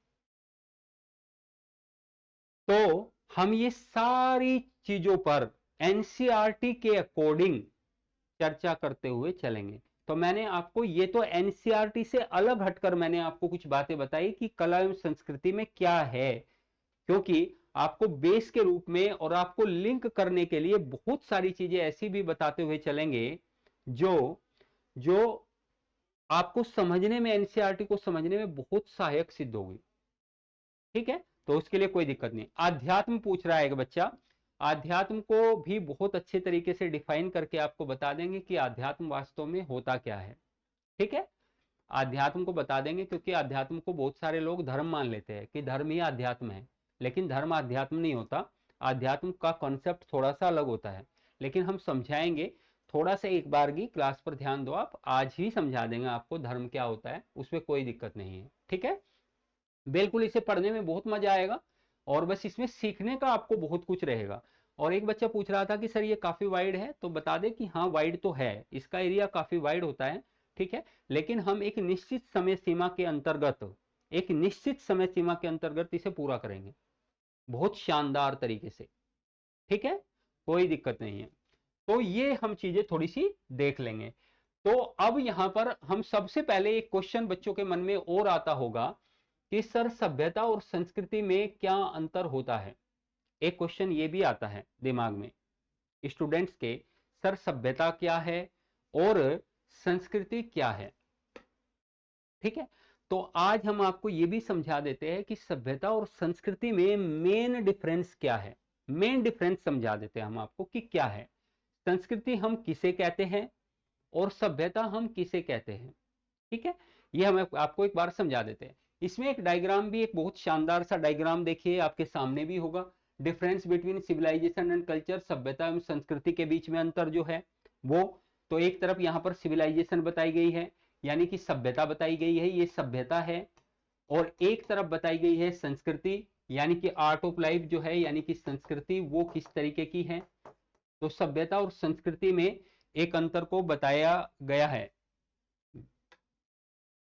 तो हम ये सारी चीजों पर एनसीईआरटी के अकॉर्डिंग चर्चा करते हुए चलेंगे। तो मैंने आपको ये तो एनसीईआरटी से अलग हटकर मैंने आपको कुछ बातें बताई कि कला एवं संस्कृति में क्या है, क्योंकि आपको बेस के रूप में और आपको लिंक करने के लिए बहुत सारी चीजें ऐसी भी बताते हुए चलेंगे जो जो आपको समझने में, एनसीईआरटी को समझने में बहुत सहायक सिद्ध होगी। ठीक है, तो उसके लिए कोई दिक्कत नहीं। आध्यात्म पूछ रहा है एक बच्चा, आध्यात्म को भी बहुत अच्छे तरीके से डिफाइन करके आपको बता देंगे कि आध्यात्म वास्तव में होता क्या है। ठीक है, आध्यात्म को बता देंगे, क्योंकि आध्यात्म को बहुत सारे लोग धर्म मान लेते हैं कि धर्म ही आध्यात्म है, लेकिन धर्म आध्यात्म नहीं होता। आध्यात्म का कॉन्सेप्ट थोड़ा सा अलग होता है, लेकिन हम समझाएंगे। थोड़ा सा एक बार की क्लास पर ध्यान दो, आप आज ही समझा देंगे आपको धर्म क्या होता है, उसमें कोई दिक्कत नहीं है। ठीक है, बिल्कुल इसे पढ़ने में बहुत मजा आएगा, और बस इसमें सीखने का आपको बहुत कुछ रहेगा। और एक बच्चा पूछ रहा था कि सर ये काफी वाइड है, तो बता दे कि हाँ वाइड तो है, इसका एरिया काफी वाइड होता है। ठीक है, लेकिन हम एक निश्चित समय सीमा के अंतर्गत, एक निश्चित समय सीमा के अंतर्गत इसे पूरा करेंगे बहुत शानदार तरीके से। ठीक है, कोई दिक्कत नहीं है। तो ये हम चीजें थोड़ी सी देख लेंगे। तो अब यहां पर हम सबसे पहले एक क्वेश्चन बच्चों के मन में और आता होगा कि सर सभ्यता और संस्कृति में क्या अंतर होता है। एक क्वेश्चन ये भी आता है दिमाग में स्टूडेंट्स के, सर सभ्यता क्या है और संस्कृति क्या है। ठीक है, तो आज हम आपको ये भी समझा देते हैं कि सभ्यता और संस्कृति में मेन डिफरेंस क्या है। मेन डिफरेंस समझा देते हैं हम आपको कि क्या है। संस्कृति हम किसे कहते हैं और सभ्यता हम किसे कहते हैं। ठीक है, ये हम आपको एक बार समझा देते हैं। इसमें एक डायग्राम भी, एक बहुत शानदार सा डायग्राम देखिए, आपके सामने भी होगा। Difference between civilisation and culture, सभ्यता एवं संस्कृति के बीच में अंतर जो है वो, तो एक तरफ यहाँ पर सिविलाइजेशन बताई गई है, यानी कि सभ्यता बताई गई है, ये सभ्यता है। और एक तरफ बताई गई है संस्कृति, यानी कि आर्ट ऑफ लाइफ जो है, यानी कि संस्कृति वो किस तरीके की है। तो सभ्यता और संस्कृति में एक अंतर को बताया गया है।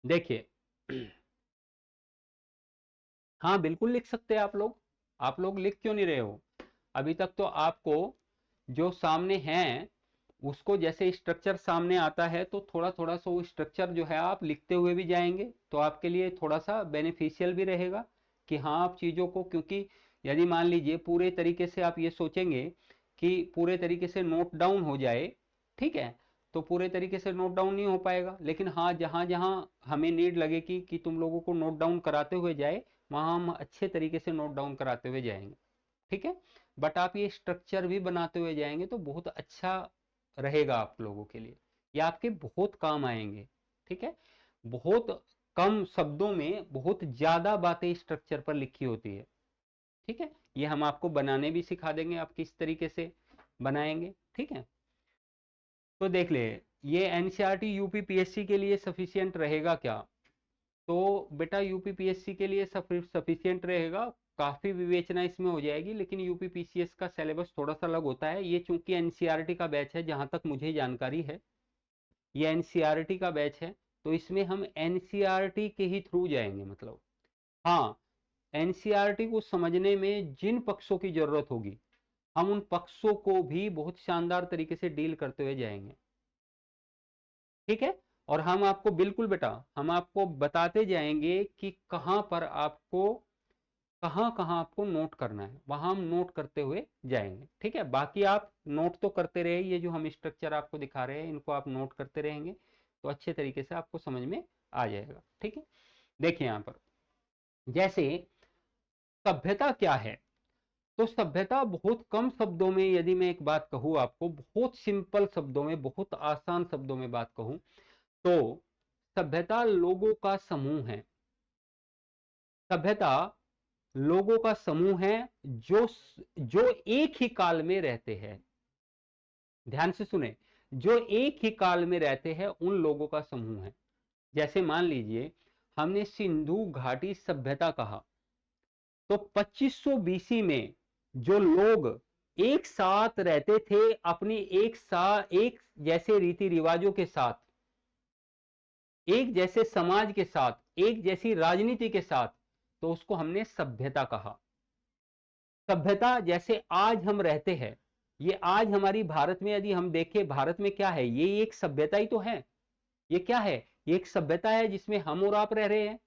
देखिए, हाँ बिल्कुल लिख सकते हैं आप लोग लिख क्यों नहीं रहे हो। अभी तक तो आपको जो सामने है उसको, जैसे स्ट्रक्चर सामने आता है तो थोड़ा थोड़ा सा वो स्ट्रक्चर जो है आप लिखते हुए भी जाएंगे, तो आपके लिए थोड़ा सा बेनिफिशियल भी रहेगा कि हाँ आप चीज़ों को, क्योंकि यदि मान लीजिए पूरे तरीके से आप ये सोचेंगे कि पूरे तरीके से नोट डाउन हो जाए, ठीक है, तो पूरे तरीके से नोट डाउन नहीं हो पाएगा। लेकिन हाँ, जहाँ जहाँ हमें नीड लगे कि तुम लोगों को नोट डाउन कराते हुए जाए, वहाँ हम अच्छे तरीके से नोट डाउन कराते हुए जाएंगे। ठीक है, बट आप ये स्ट्रक्चर भी बनाते हुए जाएंगे तो बहुत अच्छा रहेगा आप लोगों के लिए, ये आपके बहुत काम आएंगे। ठीक है, बहुत कम शब्दों में बहुत ज्यादा बातें स्ट्रक्चर पर लिखी होती है। ठीक है, ये हम आपको बनाने भी सिखा देंगे, आप किस तरीके से बनाएंगे। ठीक है, तो देख ले, ये एनसीईआरटी यूपीपीएससी के लिए सफिशियंट रहेगा क्या। तो बेटा यूपीपीएससी के लिए सफिशियंट रहेगा, काफी विवेचना इसमें हो जाएगी, लेकिन यूपीपीसीएस का सिलेबस थोड़ा सा अलग होता है। ये चूंकि एनसीईआरटी का बैच है, जहां तक मुझे जानकारी है ये एनसीईआरटी का बैच है, तो इसमें हम एनसीईआरटी के ही थ्रू जाएंगे। मतलब हाँ, एनसीईआरटी को समझने में जिन पक्षों की जरूरत होगी हम उन पक्षों को भी बहुत शानदार तरीके से डील करते हुए जाएंगे। ठीक है, और हम आपको बिल्कुल बेटा, हम आपको बताते जाएंगे कि कहां पर आपको कहाँ कहाँ आपको नोट करना है वहां हम नोट करते हुए जाएंगे। ठीक है, बाकी आप नोट तो करते रहे, ये जो हम स्ट्रक्चर आपको दिखा रहे हैं इनको आप नोट करते रहेंगे तो अच्छे तरीके से आपको समझ में आ जाएगा। ठीक है, देखिए यहाँ पर जैसे सभ्यता क्या है, तो सभ्यता बहुत कम शब्दों में यदि मैं एक बात कहूँ आपको, बहुत सिंपल शब्दों में, बहुत आसान शब्दों में बात कहूँ तो सभ्यता लोगों का समूह है। सभ्यता लोगों का समूह है जो जो एक ही काल में रहते हैं। ध्यान से सुने, जो एक ही काल में रहते हैं उन लोगों का समूह है। जैसे मान लीजिए हमने सिंधु घाटी सभ्यता कहा, तो 2500 बीसी में जो लोग एक साथ रहते थे अपनी एक जैसे रीति रिवाजों के साथ, एक जैसे समाज के साथ, एक जैसी राजनीति के साथ, तो उसको हमने सभ्यता कहा। सभ्यता जैसे आज हम रहते हैं, ये आज हमारी भारत में यदि हम देखें, भारत में क्या है, ये एक सभ्यता ही तो है। ये क्या है, ये एक सभ्यता है जिसमें हम और आप रह रहे हैं।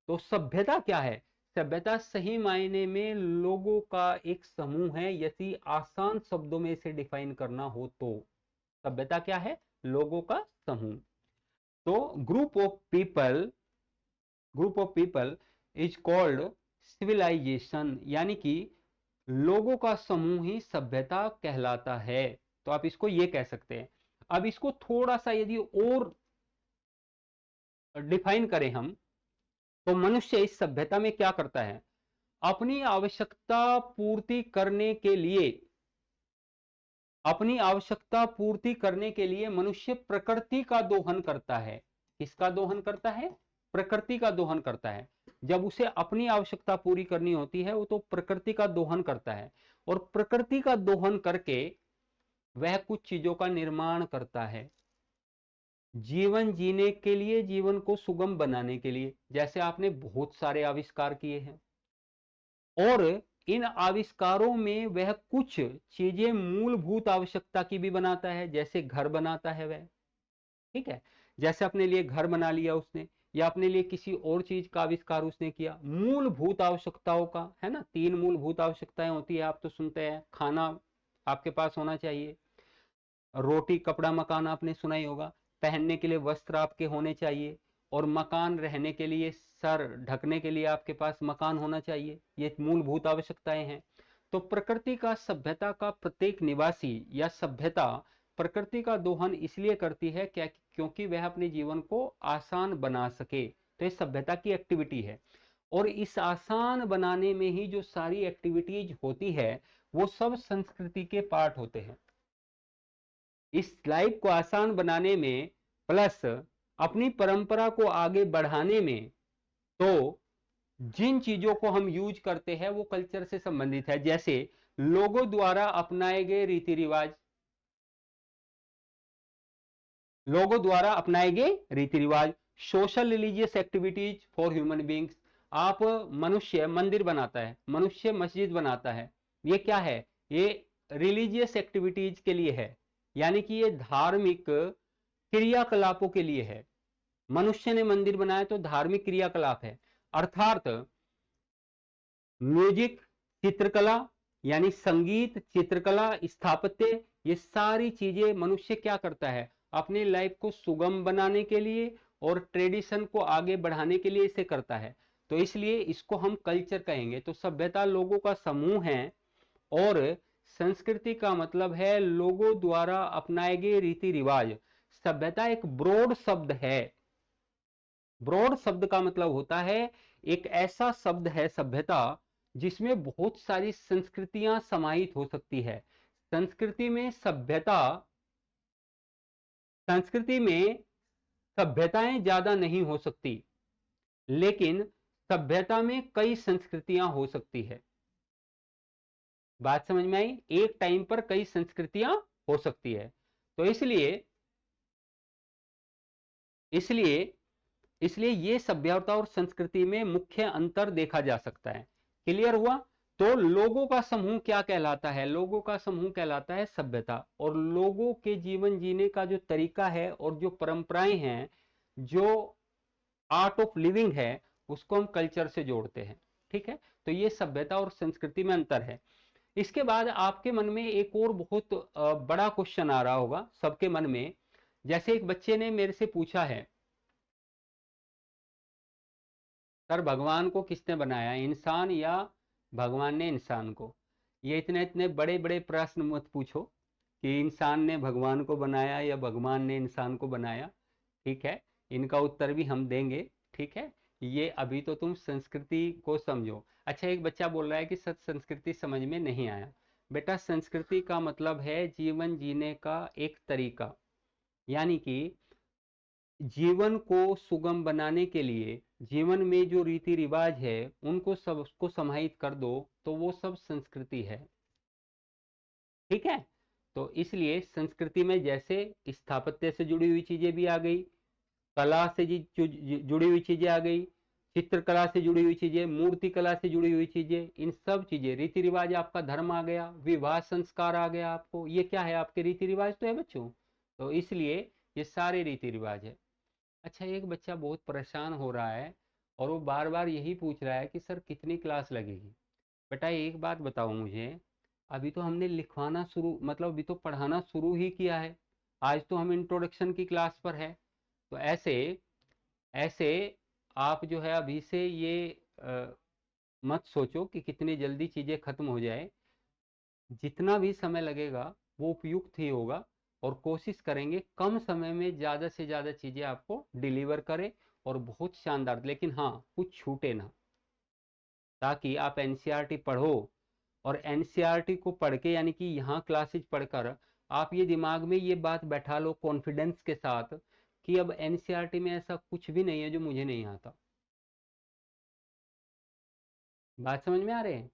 तो सभ्यता क्या है, सभ्यता सही मायने में लोगों का एक समूह है। यदि आसान शब्दों में इसे डिफाइन करना हो तो सभ्यता क्या है, लोगों का समूह। तो group of people is called civilisation, यानी कि लोगों का समूह ही सभ्यता कहलाता है। तो आप इसको ये कह सकते हैं। अब इसको थोड़ा सा यदि और डिफाइन करें हम, तो मनुष्य इस सभ्यता में क्या करता है, अपनी आवश्यकता पूर्ति करने के लिए, अपनी आवश्यकता पूर्ति करने के लिए मनुष्य प्रकृति का दोहन करता है। किसका दोहन करता है, प्रकृति का दोहन करता है। जब उसे अपनी आवश्यकता पूरी करनी होती है वो तो प्रकृति का दोहन करता है, और प्रकृति का दोहन करके वह कुछ चीजों का निर्माण करता है जीवन जीने के लिए, जीवन को सुगम बनाने के लिए। जैसे आपने बहुत सारे आविष्कार किए हैं, और इन आविष्कारों में वह कुछ चीजें मूलभूत आवश्यकता की भी बनाता है, जैसे घर बनाता है वह। ठीक है, जैसे अपने लिए घर बना लिया उसने, या अपने लिए किसी और चीज का आविष्कार उसने किया मूलभूत आवश्यकताओं का, है ना। 3 मूलभूत आवश्यकताएं होती है, आप तो सुनते हैं, खाना आपके पास होना चाहिए, रोटी कपड़ा मकान आपने सुना ही होगा, पहनने के लिए वस्त्र आपके होने चाहिए, और मकान रहने के लिए, सर ढकने के लिए आपके पास मकान होना चाहिए। ये मूलभूत आवश्यकताएं हैं। तो प्रकृति का, सभ्यता का प्रत्येक निवासी या सभ्यता प्रकृति का दोहन इसलिए करती है क्या, क्योंकि वह अपने जीवन को आसान बना सके। तो ये सभ्यता की एक्टिविटी है, और इस आसान बनाने में ही जो सारी एक्टिविटीज होती है वो सब संस्कृति के पार्ट होते हैं। इस लाइफ को आसान बनाने में प्लस अपनी परंपरा को आगे बढ़ाने में, तो जिन चीजों को हम यूज करते हैं वो कल्चर से संबंधित है। जैसे लोगों द्वारा अपनाए गए रीति रिवाज, लोगों द्वारा अपनाए गए रीति रिवाज, social religious activities for human beings. आप, मनुष्य मंदिर बनाता है, मनुष्य मस्जिद बनाता है, ये क्या है, ये रिलीजियस एक्टिविटीज के लिए है, यानी कि ये धार्मिक क्रियाकलापों के लिए है। मनुष्य ने मंदिर बनाया तो धार्मिक क्रियाकलाप है। अर्थात म्यूजिक, चित्रकला, यानी संगीत, चित्रकला, स्थापत्य, ये सारी चीजें मनुष्य क्या करता है, अपनी लाइफ को सुगम बनाने के लिए और ट्रेडिशन को आगे बढ़ाने के लिए इसे करता है। तो इसलिए इसको हम कल्चर कहेंगे। तो सभ्यता लोगों का समूह है, और संस्कृति का मतलब है लोगों द्वारा अपनाए गए रीति रिवाज। सभ्यता एक ब्रॉड शब्द है। ब्रॉड शब्द का मतलब होता है, एक ऐसा शब्द है सभ्यता जिसमें बहुत सारी संस्कृतियां समाहित हो सकती है। संस्कृति में सभ्यता, संस्कृति में सभ्यताएं ज्यादा नहीं हो सकती, लेकिन सभ्यता में कई संस्कृतियां हो सकती है। बात समझ में आई, एक टाइम पर कई संस्कृतियां हो सकती है। तो इसलिए इसलिए इसलिए ये सभ्यता और संस्कृति में मुख्य अंतर देखा जा सकता है। क्लियर हुआ। तो लोगों का समूह क्या कहलाता है, लोगों का समूह कहलाता है सभ्यता। और लोगों के जीवन जीने का जो तरीका है और जो परंपराएं हैं, जो आर्ट ऑफ लिविंग है, उसको हम कल्चर से जोड़ते हैं। ठीक है, तो ये सभ्यता और संस्कृति में अंतर है। इसके बाद आपके मन में एक और बहुत बड़ा क्वेश्चन आ रहा होगा सबके मन में। जैसे एक बच्चे ने मेरे से पूछा है, सर भगवान को किसने बनाया, इंसान या भगवान ने इंसान को? ये इतने इतने बड़े बड़े प्रश्न मत पूछो कि इंसान ने भगवान को बनाया या भगवान ने इंसान को बनाया। ठीक है, इनका उत्तर भी हम देंगे। ठीक है, ये अभी तो तुम संस्कृति को समझो। अच्छा, एक बच्चा बोल रहा है कि सर संस्कृति समझ में नहीं आया। बेटा, संस्कृति का मतलब है जीवन जीने का एक तरीका, यानी कि जीवन को सुगम बनाने के लिए जीवन में जो रीति रिवाज है उनको सबको समाहित कर दो तो वो सब संस्कृति है। ठीक है, तो इसलिए संस्कृति में जैसे स्थापत्य से जुड़ी हुई चीजें भी आ गई, कला से जुड़ी हुई चीजें आ गई, चित्रकला से जुड़ी हुई चीजें, मूर्ति कला से जुड़ी हुई चीजें, इन सब चीजें, रीति रिवाज, आपका धर्म आ गया, विवाह संस्कार आ गया। आपको ये क्या है, आपके रीति रिवाज तो है बच्चों। तो इसलिए ये सारे रीति रिवाज है। अच्छा, एक बच्चा बहुत परेशान हो रहा है और वो बार बार यही पूछ रहा है कि सर कितनी क्लास लगेगी। बेटा एक बात बताओ मुझे, अभी तो हमने लिखवाना शुरू, मतलब अभी तो पढ़ाना शुरू ही किया है। आज तो हम इंट्रोडक्शन की क्लास पर है। तो ऐसे ऐसे आप जो है अभी से ये मत सोचो कि कितनी जल्दी चीज़ें खत्म हो जाए। जितना भी समय लगेगा वो उपयुक्त ही होगा और कोशिश करेंगे कम समय में ज़्यादा से ज़्यादा चीज़ें आपको डिलीवर करें और बहुत शानदार। लेकिन हाँ, कुछ छूटे ना, ताकि आप एनसीईआरटी पढ़ो और एनसीईआरटी को पढ़ के, यानी कि यहाँ क्लासेज पढ़कर आप ये दिमाग में ये बात बैठा लो कॉन्फिडेंस के साथ कि अब एनसीईआरटी में ऐसा कुछ भी नहीं है जो मुझे नहीं आता। बात समझ में आ रहे हैं?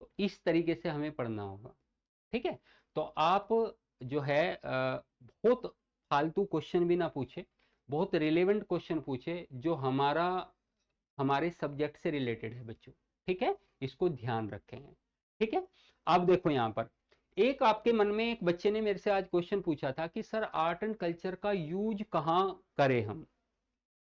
तो इस तरीके से हमें पढ़ना होगा। ठीक है, तो आप जो है बहुत फालतू क्वेश्चन भी ना पूछे, बहुत रिलेवेंट क्वेश्चन पूछे जो हमारे सब्जेक्ट से रिलेटेड है बच्चों। ठीक है, इसको ध्यान रखेंगे। ठीक है, अब देखो यहाँ पर एक आपके मन में, एक बच्चे ने मेरे से आज क्वेश्चन पूछा था कि सर आर्ट एंड कल्चर का यूज कहाँ करें हम।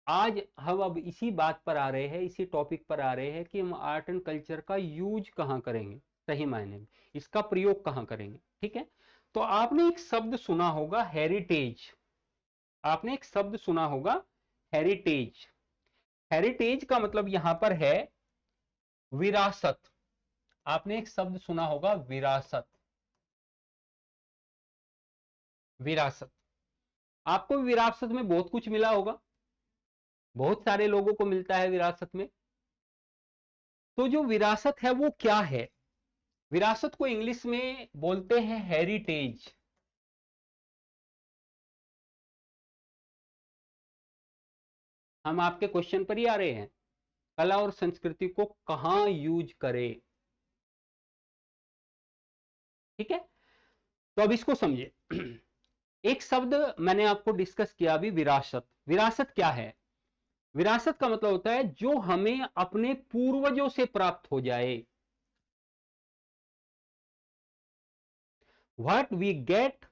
आज हम अब इसी बात पर आ रहे हैं, इसी टॉपिक पर आ रहे हैं कि हम आर्ट एंड कल्चर का यूज कहाँ करेंगे, सही मायने में इसका प्रयोग कहाँ करेंगे। ठीक है, तो आपने एक शब्द सुना होगा हेरिटेज। आपने एक शब्द सुना होगा हेरिटेज। हेरिटेज का मतलब यहां पर है विरासत। आपने एक शब्द सुना होगा विरासत। विरासत, आपको विरासत में बहुत कुछ मिला होगा, बहुत सारे लोगों को मिलता है विरासत में। तो जो विरासत है वो क्या है? विरासत को इंग्लिश में बोलते हैं हेरिटेज। हम आपके क्वेश्चन पर ही आ रहे हैं, कला और संस्कृति को कहां यूज करें। ठीक है, तो अब इसको समझिए। एक शब्द मैंने आपको डिस्कस किया अभी, विरासत। विरासत क्या है? विरासत का मतलब होता है जो हमें अपने पूर्वजों से प्राप्त हो जाए। What we get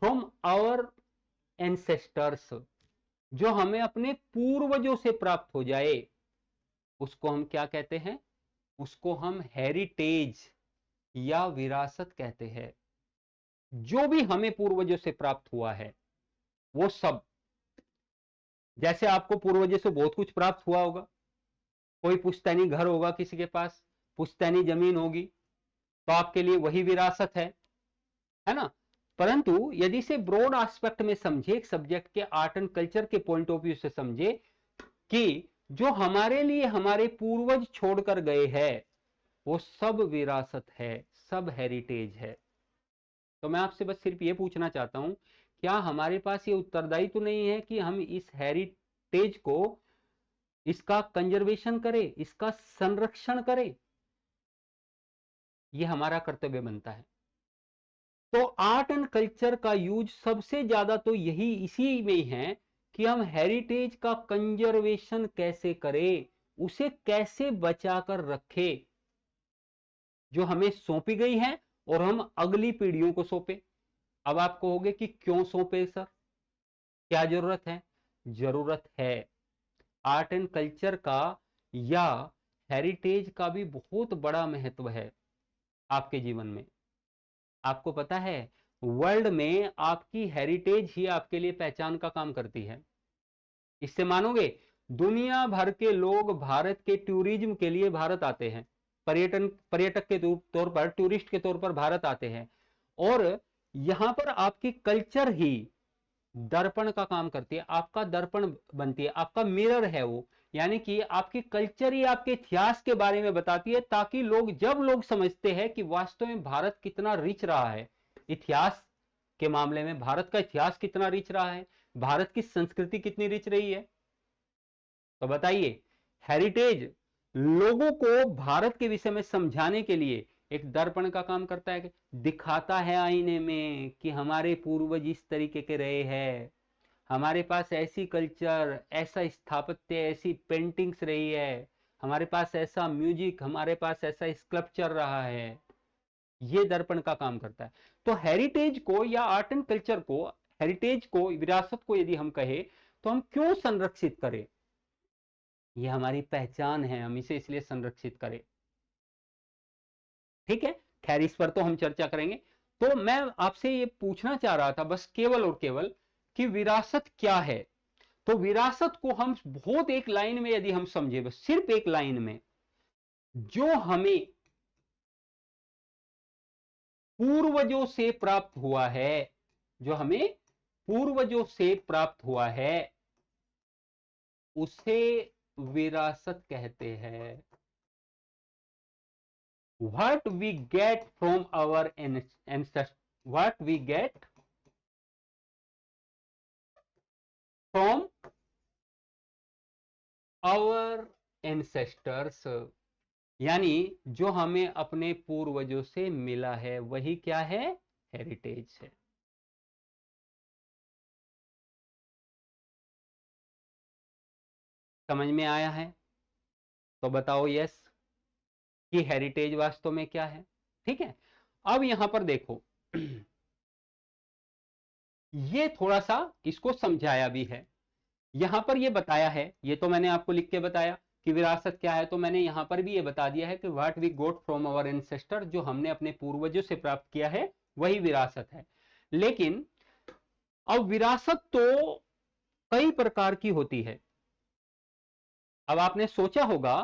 from our ancestors, जो हमें अपने पूर्वजों से प्राप्त हो जाए उसको हम क्या कहते हैं? उसको हम हेरिटेज या विरासत कहते हैं। जो भी हमें पूर्वजों से प्राप्त हुआ है वो सब, जैसे आपको पूर्वजों से बहुत कुछ प्राप्त हुआ होगा, कोई पुश्तैनी घर होगा किसी के पास, पुश्तैनी जमीन होगी, तो आपके लिए वही विरासत है ना। परंतु यदि से ब्रॉड एस्पेक्ट में समझे, एक सब्जेक्ट के आर्ट एंड कल्चर के पॉइंट ऑफ व्यू से समझे कि जो हमारे लिए हमारे पूर्वज छोड़कर गए हैं वो सब विरासत है, सब हेरिटेज है। तो मैं आपसे बस सिर्फ ये पूछना चाहता हूं, क्या हमारे पास ये उत्तरदायित्व तो नहीं है कि हम इस हेरिटेज को, इसका कंजर्वेशन करें, इसका संरक्षण करें? ये हमारा कर्तव्य बनता है। तो आर्ट एंड कल्चर का यूज सबसे ज्यादा तो यही इसी में है कि हम हेरिटेज का कंजर्वेशन कैसे करें, उसे कैसे बचा कर रखें, जो हमें सौंपी गई है और हम अगली पीढ़ियों को सौंपे। अब आप कहोगे कि क्यों सौंपे सर, क्या जरूरत है? जरूरत है आर्ट एंड कल्चर का या हेरिटेज का भी बहुत बड़ा महत्व है आपके जीवन में। आपको पता है वर्ल्ड में आपकी हेरिटेज ही आपके लिए पहचान का काम करती है। इससे मानोगे, दुनिया भर के लोग भारत के टूरिज्म के लिए भारत आते हैं, पर्यटक के तौर पर, टूरिस्ट के तौर पर भारत आते हैं। और यहां पर आपकी कल्चर ही दर्पण का काम करती है, आपका दर्पण बनती है, आपका मिरर है वो। यानी कि आपकी कल्चर ही आपके इतिहास के बारे में बताती है, ताकि जब लोग समझते हैं कि वास्तव में भारत कितना रिच रहा है, इतिहास के मामले में भारत का इतिहास कितना रिच रहा है, भारत की संस्कृति कितनी रिच रही है। तो बताइए, हेरिटेज लोगों को भारत के विषय में समझाने के लिए एक दर्पण का काम करता है, दिखाता है आईने में कि हमारे पूर्वज इस तरीके के रहे हैं, हमारे पास ऐसी कल्चर, ऐसा स्थापत्य, ऐसी पेंटिंग्स रही है, हमारे पास ऐसा म्यूजिक, हमारे पास ऐसा स्कल्पचर रहा है। ये दर्पण का काम करता है। तो हेरिटेज को या आर्ट एंड कल्चर को, हेरिटेज को, विरासत को यदि हम कहें तो हम क्यों संरक्षित करें? ये हमारी पहचान है, हम इसे इसलिए संरक्षित करें। ठीक है, खैर इस पर तो हम चर्चा करेंगे। तो मैं आपसे ये पूछना चाह रहा था बस केवल और केवल कि विरासत क्या है। तो विरासत को हम बहुत एक लाइन में यदि हम समझे, बस सिर्फ एक लाइन में, जो हमें पूर्वजों से प्राप्त हुआ है, जो हमें पूर्वजों से प्राप्त हुआ है, उसे विरासत कहते हैं। What we get from our ancestors, what we get from our ancestors, यानी जो हमें अपने पूर्वजों से मिला है वही क्या है? हेरिटेज है। समझ में आया है? तो बताओ यस कि हेरिटेज वास्तव में क्या है। ठीक है, अब यहां पर देखो, ये थोड़ा सा इसको समझाया भी है। यहां पर ये बताया है, ये तो मैंने आपको लिख के बताया कि विरासत क्या है, तो मैंने यहां पर भी ये बता दिया है कि what we got from our ancestor, जो हमने अपने पूर्वजों से प्राप्त किया है वही विरासत है। लेकिन अब विरासत तो कई प्रकार की होती है। अब आपने सोचा होगा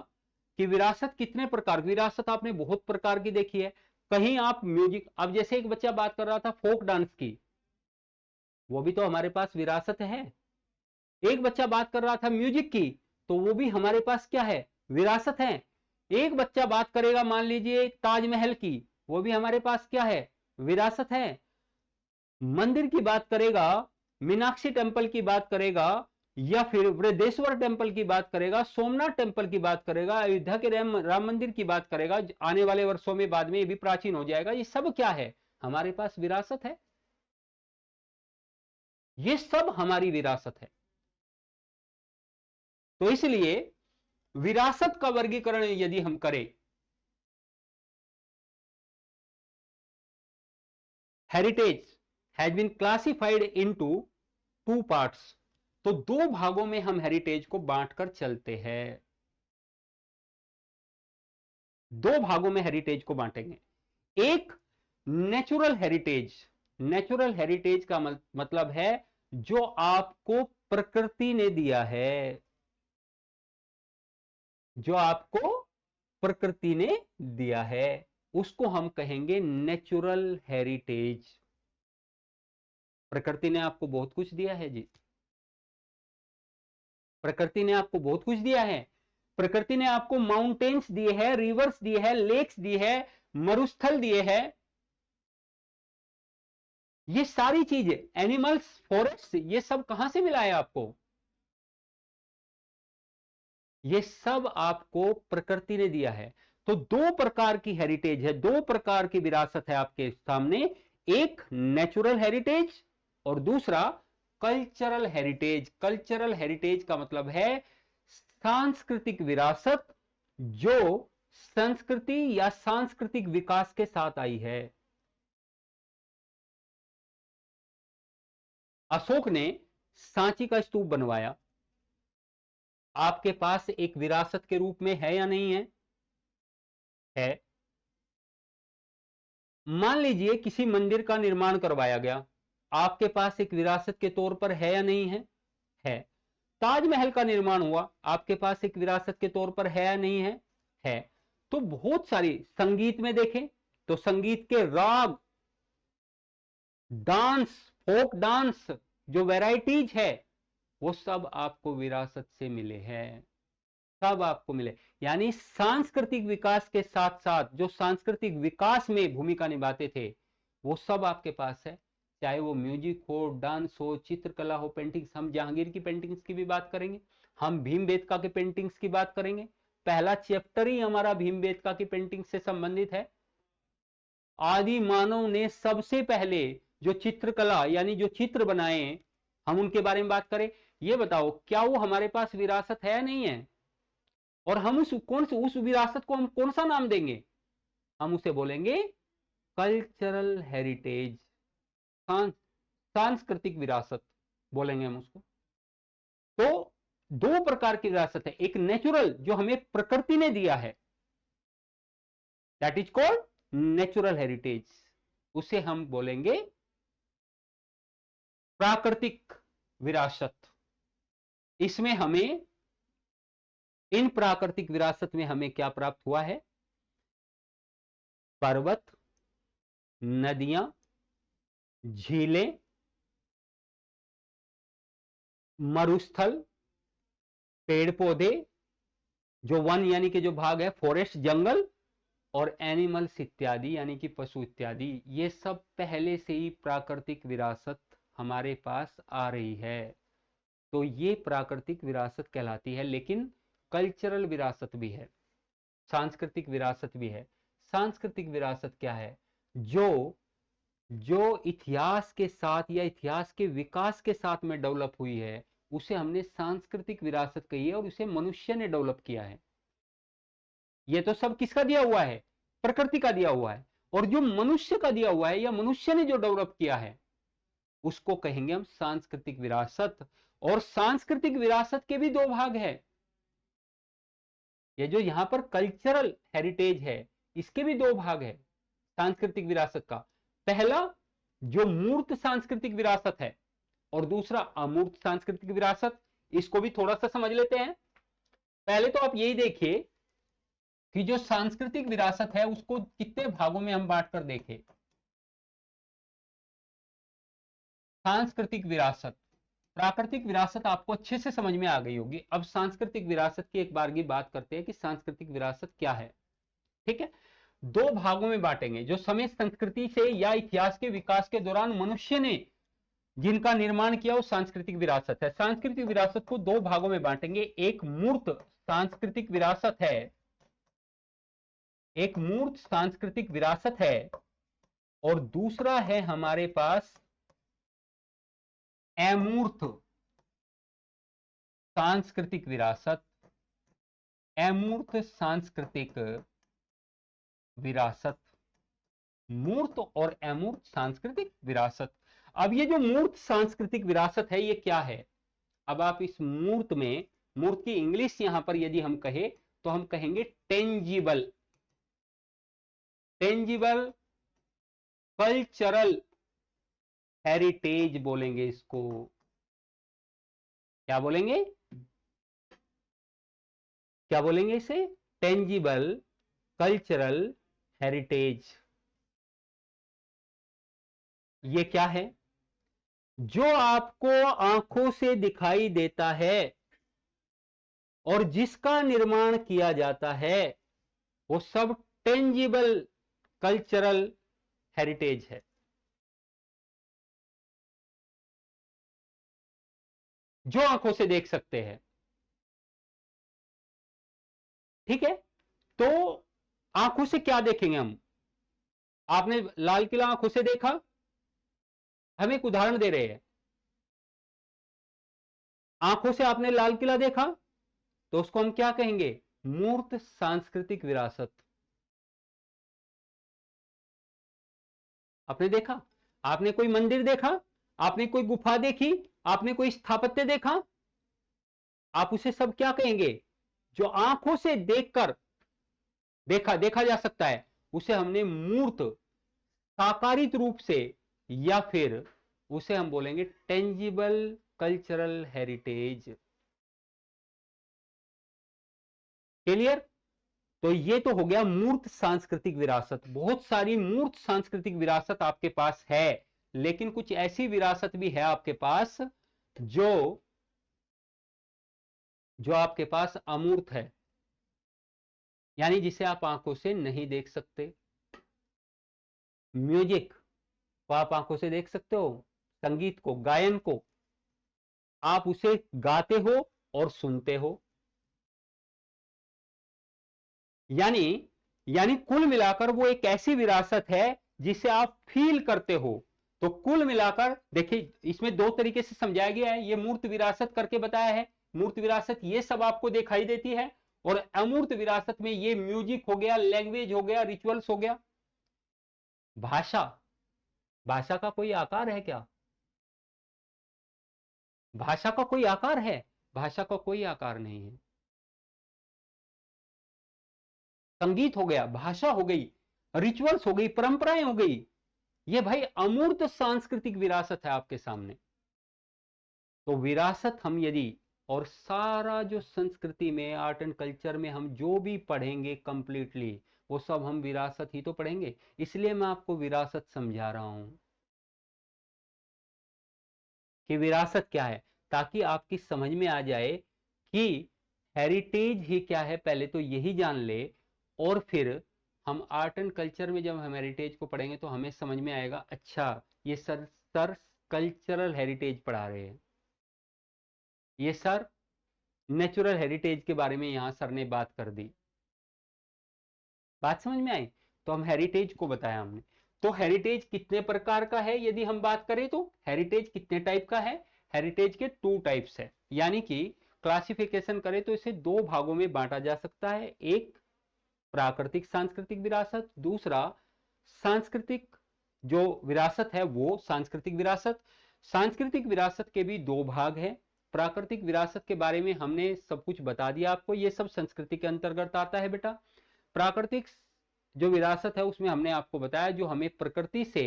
कि विरासत कितने प्रकार, विरासत आपने बहुत प्रकार की देखी है। कहीं आप म्यूजिक, अब जैसे एक बच्चा बात कर रहा था फोक डांस की, वो भी तो हमारे पास विरासत है। एक बच्चा बात कर रहा था म्यूजिक की, तो वो भी हमारे पास क्या है? विरासत है। एक बच्चा बात करेगा मान लीजिए ताजमहल की, वो भी हमारे पास क्या है? विरासत है। मंदिर की बात करेगा, मीनाक्षी टेम्पल की बात करेगा, या फिर वृद्धेश्वर टेम्पल की बात करेगा, सोमनाथ टेम्पल की बात करेगा, अयोध्या के राम मंदिर की बात करेगा, आने वाले वर्षों में बाद में ये भी प्राचीन हो जाएगा, ये सब क्या है? हमारे पास विरासत है। ये सब हमारी विरासत है। तो इसलिए विरासत का वर्गीकरण यदि हम करें, heritage has been classified into two parts. तो दो भागों में हम हेरिटेज को बांटकर चलते हैं। दो भागों में हेरिटेज को बांटेंगे। एक नेचुरल हेरिटेज, नेचुरल हेरिटेज का मतलब है जो आपको प्रकृति ने दिया है, जो आपको प्रकृति ने दिया है, उसको हम कहेंगे नेचुरल हेरिटेज। प्रकृति ने आपको बहुत कुछ दिया है जी, प्रकृति ने आपको बहुत कुछ दिया है। प्रकृति ने आपको माउंटेन्स दिए हैं, रिवर्स दिए हैं, लेक्स दिए हैं, मरुस्थल दिए हैं, ये सारी चीजें, एनिमल्स, फॉरेस्ट, ये सब कहां से मिला है आपको? ये सब आपको प्रकृति ने दिया है। तो दो प्रकार की हेरिटेज है, दो प्रकार की विरासत है आपके सामने। एक नेचुरल हेरिटेज और दूसरा कल्चरल हेरिटेज। कल्चरल हेरिटेज का मतलब है सांस्कृतिक विरासत, जो संस्कृति या सांस्कृतिक विकास के साथ आई है। अशोक ने सांची का स्तूप बनवाया, आपके पास एक विरासत के रूप में है या नहीं है? है। मान लीजिए किसी मंदिर का निर्माण करवाया गया, आपके पास एक विरासत के तौर पर है या नहीं है? है। ताजमहल का निर्माण हुआ, आपके पास एक विरासत के तौर पर है या नहीं है? है। तो बहुत सारी, संगीत में देखें तो संगीत के राग, डांस, फोक डांस, जो वैरायटीज है वो सब आपको विरासत से मिले हैं, सब आपको मिले। यानी सांस्कृतिक विकास के साथ साथ जो सांस्कृतिक विकास में भूमिका निभाते थे वो सब आपके पास है, चाहे वो म्यूजिक हो, डांस हो, चित्रकला हो, पेंटिंग्स। हम जहांगीर की पेंटिंग्स की भी बात करेंगे, हम भीमबेटका के पेंटिंग्स की बात करेंगे। पहला चैप्टर ही हमारा भीमबेटका की पेंटिंग से संबंधित है। आदि मानव ने सबसे पहले जो चित्रकला यानी जो चित्र बनाए, हम उनके बारे में बात करें। ये बताओ क्या वो हमारे पास विरासत है या नहीं है? और हम उस विरासत को हम कौन सा नाम देंगे? हम उसे बोलेंगे कल्चरल हेरिटेज, सांस्कृतिक विरासत बोलेंगे हम उसको। तो दो प्रकार की विरासत है, एक नेचुरल जो हमें प्रकृति ने दिया है, that is called natural heritage, उसे हम बोलेंगे प्राकृतिक विरासत। इसमें हमें, इन प्राकृतिक विरासत में हमें क्या प्राप्त हुआ है? पर्वत, नदियां, झीलें, मरुस्थल, पेड़ पौधे, जो वन यानी कि जो भाग है, फॉरेस्ट, जंगल, और एनिमल्स इत्यादि यानी कि पशु इत्यादि, ये सब पहले से ही प्राकृतिक विरासत हमारे पास आ रही है। तो ये प्राकृतिक विरासत कहलाती है। लेकिन कल्चरल विरासत भी है, सांस्कृतिक विरासत भी है। सांस्कृतिक विरासत क्या है? जो इतिहास के साथ या इतिहास के विकास के साथ में डेवलप हुई है उसे हमने सांस्कृतिक विरासत कही है, और उसे मनुष्य ने डेवलप किया है। ये तो सब किसका दिया हुआ है? प्रकृति का दिया हुआ है। और जो मनुष्य का दिया हुआ है या मनुष्य ने जो डेवलप किया है उसको कहेंगे हम सांस्कृतिक विरासत। और सांस्कृतिक विरासत के भी दो भाग है। ये जो यहां पर कल्चरल हेरिटेज है इसके भी दो भाग है सांस्कृतिक विरासत का। पहला जो मूर्त सांस्कृतिक विरासत है, और दूसरा अमूर्त सांस्कृतिक विरासत। इसको भी थोड़ा सा समझ लेते हैं। पहले तो आप यही देखिए कि जो सांस्कृतिक विरासत है उसको कितने भागों में हम बांटकर देखें। सांस्कृतिक विरासत, प्राकृतिक विरासत आपको अच्छे से समझ में आ गई होगी। अब सांस्कृतिक विरासत की एक बार की बात करते हैं कि सांस्कृतिक विरासत क्या है। ठीक है, दो भागों में बांटेंगे। जो समय संस्कृति से या इतिहास के विकास के दौरान मनुष्य ने जिनका निर्माण किया वो सांस्कृतिक विरासत है। सांस्कृतिक विरासत को दो भागों में बांटेंगे। एक मूर्त सांस्कृतिक विरासत है, एक मूर्त सांस्कृतिक विरासत है, और दूसरा है हमारे पास अमूर्त सांस्कृतिक विरासत। अमूर्त सांस्कृतिक विरासत, मूर्त और अमूर्त सांस्कृतिक विरासत। अब ये जो मूर्त सांस्कृतिक विरासत है ये क्या है? अब आप इस मूर्त में, मूर्त की इंग्लिश यहां पर यदि हम कहें तो हम कहेंगे टेंजिबल, टेंजिबल कल्चरल हेरिटेज बोलेंगे इसको। क्या बोलेंगे? क्या बोलेंगे इसे? Tangible cultural heritage. ये क्या है? जो आपको आंखों से दिखाई देता है और जिसका निर्माण किया जाता है वो सब टेंजिबल कल्चरल हेरिटेज है। जो आंखों से देख सकते हैं। ठीक है, तो आंखों से क्या देखेंगे हम? आपने लाल किला आंखों से देखा? हम एक उदाहरण दे रहे हैं। आंखों से आपने लाल किला देखा तो उसको हम क्या कहेंगे? मूर्त सांस्कृतिक विरासत। आपने देखा? आपने कोई मंदिर देखा? आपने कोई गुफा देखी? आपने कोई स्थापत्य देखा? आप उसे सब क्या कहेंगे? जो आंखों से देखकर देखा जा सकता है, उसे हमने मूर्त साकारित रूप से, या फिर उसे हम बोलेंगे टेंजिबल कल्चरल हेरिटेज। क्लियर? तो ये तो हो गया मूर्त सांस्कृतिक विरासत। बहुत सारी मूर्त सांस्कृतिक विरासत आपके पास है, लेकिन कुछ ऐसी विरासत भी है आपके पास जो जो आपके पास अमूर्त है, यानी जिसे आप आंखों से नहीं देख सकते। म्यूजिक को आप आंखों से देख सकते हो, संगीत को, गायन को आप उसे गाते हो और सुनते हो। यानी यानी कुल मिलाकर वो एक ऐसी विरासत है जिसे आप फील करते हो। तो कुल मिलाकर देखिए, इसमें दो तरीके से समझाया गया है। ये मूर्त विरासत करके बताया है, मूर्त विरासत ये सब आपको दिखाई देती है, और अमूर्त विरासत में ये म्यूजिक हो गया, लैंग्वेज हो गया, रिचुअल्स हो गया। भाषा, भाषा का कोई आकार है क्या? भाषा का कोई आकार है? भाषा का कोई आकार नहीं है। संगीत हो गया, भाषा हो गई, रिचुअल्स हो गई, परंपराएं हो गई, ये भाई अमूर्त सांस्कृतिक विरासत है आपके सामने। तो विरासत हम यदि, और सारा जो संस्कृति में, आर्ट एंड कल्चर में हम जो भी पढ़ेंगे कंप्लीटली, वो सब हम विरासत ही तो पढ़ेंगे। इसलिए मैं आपको विरासत समझा रहा हूं कि विरासत क्या है, ताकि आपकी समझ में आ जाए कि हेरिटेज ही क्या है, पहले तो यही जान ले, और फिर हम आर्ट एंड कल्चर में जब हम हेरिटेज को पढ़ेंगे तो हमें समझ में आएगा, अच्छा ये सर कल्चरल हेरिटेज पढ़ा रहे हैं, ये सर नेचुरल हेरिटेज के बारे में यहां सर ने बात कर दी। बात समझ में आई? तो हम हेरिटेज को बताया हमने। तो हेरिटेज कितने प्रकार का है यदि हम बात करें, तो हेरिटेज कितने टाइप का है? हेरिटेज के 2 टाइप्स है, यानी कि क्लासिफिकेशन करें तो इसे 2 भागों में बांटा जा सकता है। एक प्राकृतिक सांस्कृतिक विरासत, दूसरा सांस्कृतिक जो विरासत है वो सांस्कृतिक विरासत। सांस्कृतिक विरासत के भी 2 भाग हैं। प्राकृतिक विरासत के बारे में हमने सब कुछ बता दिया आपको, ये सब संस्कृति के अंतर्गत आता है बेटा। प्राकृतिक जो विरासत है उसमें हमने आपको बताया जो हमें प्रकृति से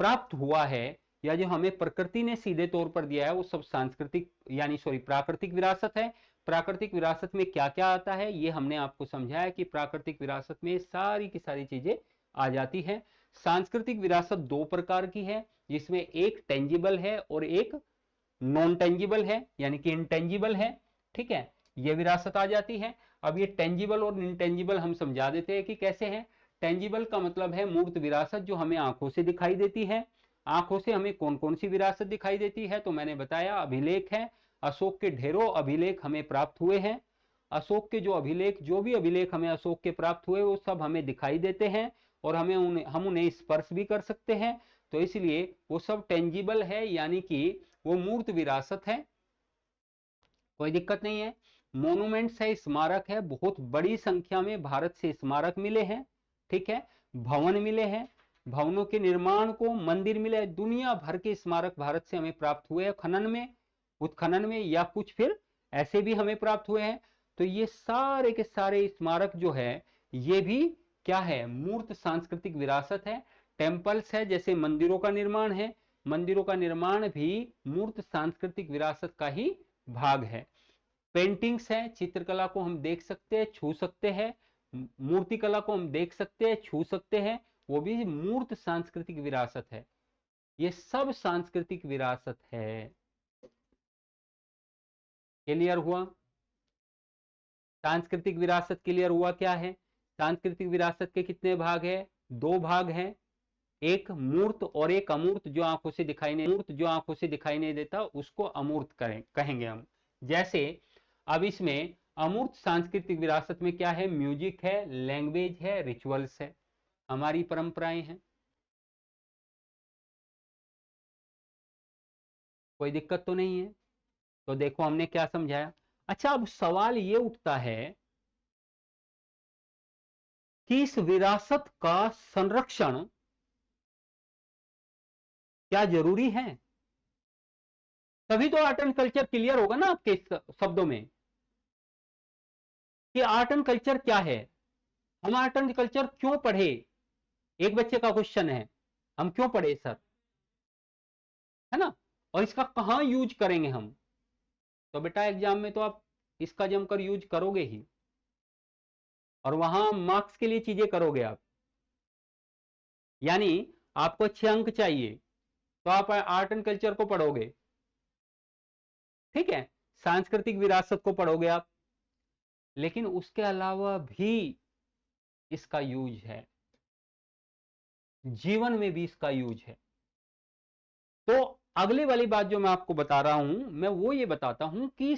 प्राप्त हुआ है, या जो हमें प्रकृति ने सीधे तौर पर दिया है, वो सब सांस्कृतिक यानी सॉरी प्राकृतिक विरासत है। प्राकृतिक विरासत में क्या क्या आता है ये हमने आपको समझाया कि प्राकृतिक विरासत में सारी की सारी चीजें आ जाती है। सांस्कृतिक विरासत 2 प्रकार की है, जिसमें एक टेंजिबल है और एक नॉन टेंजिबल है, यानी कि इनटेंजिबल है। ठीक है, ये विरासत आ जाती है। अब ये टेंजिबल और इनटेंजिबल हम समझा देते हैं कि कैसे है। टेंजिबल का मतलब है मूर्त विरासत जो हमें आंखों से दिखाई देती है। आंखों से हमें कौन कौन सी विरासत दिखाई देती है, तो मैंने बताया अभिलेख है। अशोक के ढेरों अभिलेख हमें प्राप्त हुए हैं। अशोक के जो अभिलेख, जो भी अभिलेख हमें अशोक के प्राप्त हुए, वो सब हमें दिखाई देते हैं, और हम उन्हें स्पर्श भी कर सकते हैं। तो इसलिए वो सब टेंजिबल है, यानी कि वो मूर्त विरासत है, कोई दिक्कत नहीं है। मोनूमेंट्स है, स्मारक है, बहुत बड़ी संख्या में भारत से स्मारक मिले हैं। ठीक है, भवन मिले हैं, भवनों के निर्माण को, मंदिर मिले, दुनिया भर के स्मारक भारत से हमें प्राप्त हुए हैं, खनन में, उत्खनन में, या कुछ फिर ऐसे भी हमें प्राप्त हुए हैं। तो ये सारे के सारे स्मारक जो है, ये भी क्या है, मूर्त सांस्कृतिक विरासत है। टेम्पल्स है, जैसे मंदिरों का निर्माण है, मंदिरों का निर्माण भी मूर्त सांस्कृतिक विरासत का ही भाग है। पेंटिंग्स है, चित्रकला को हम देख सकते हैं, छू सकते हैं, मूर्तिकला को हम देख सकते हैं, छू सकते हैं, वो भी मूर्त सांस्कृतिक विरासत है। ये सब सांस्कृतिक विरासत है। क्लियर हुआ? सांस्कृतिक विरासत क्लियर हुआ क्या है? सांस्कृतिक विरासत के कितने भाग है? 2 भाग हैं, एक मूर्त और एक अमूर्त। जो आंखों से दिखाई नहीं, मूर्त जो आंखों से दिखाई नहीं देता उसको अमूर्त कहेंगे हम। जैसे अब इसमें अमूर्त सांस्कृतिक विरासत में क्या है? म्यूजिक है, लैंग्वेज है, रिचुअल्स है, हमारी परंपराएं हैं। कोई दिक्कत तो नहीं है? तो देखो हमने क्या समझाया। अच्छा, अब सवाल ये उठता है कि इस विरासत का संरक्षण क्या जरूरी है? तभी तो आर्ट एंड कल्चर क्लियर होगा ना आपके शब्दों में कि आर्ट एंड कल्चर क्या है, हम आर्ट एंड कल्चर क्यों पढ़े। एक बच्चे का क्वेश्चन है, हम क्यों पढ़े सर, है ना, और इसका कहां यूज करेंगे हम। तो बेटा एग्जाम में तो आप इसका जमकर यूज करोगे ही, और वहां मार्क्स के लिए चीजें करोगे आप, यानी आपको अच्छे अंक चाहिए तो आप आर्ट एंड कल्चर को पढ़ोगे, ठीक है, सांस्कृतिक विरासत को पढ़ोगे आप, लेकिन उसके अलावा भी इसका यूज है, जीवन में भी इसका यूज है। तो अगली वाली बात जो मैं आपको बता रहा हूं, मैं वो ये बताता हूं कि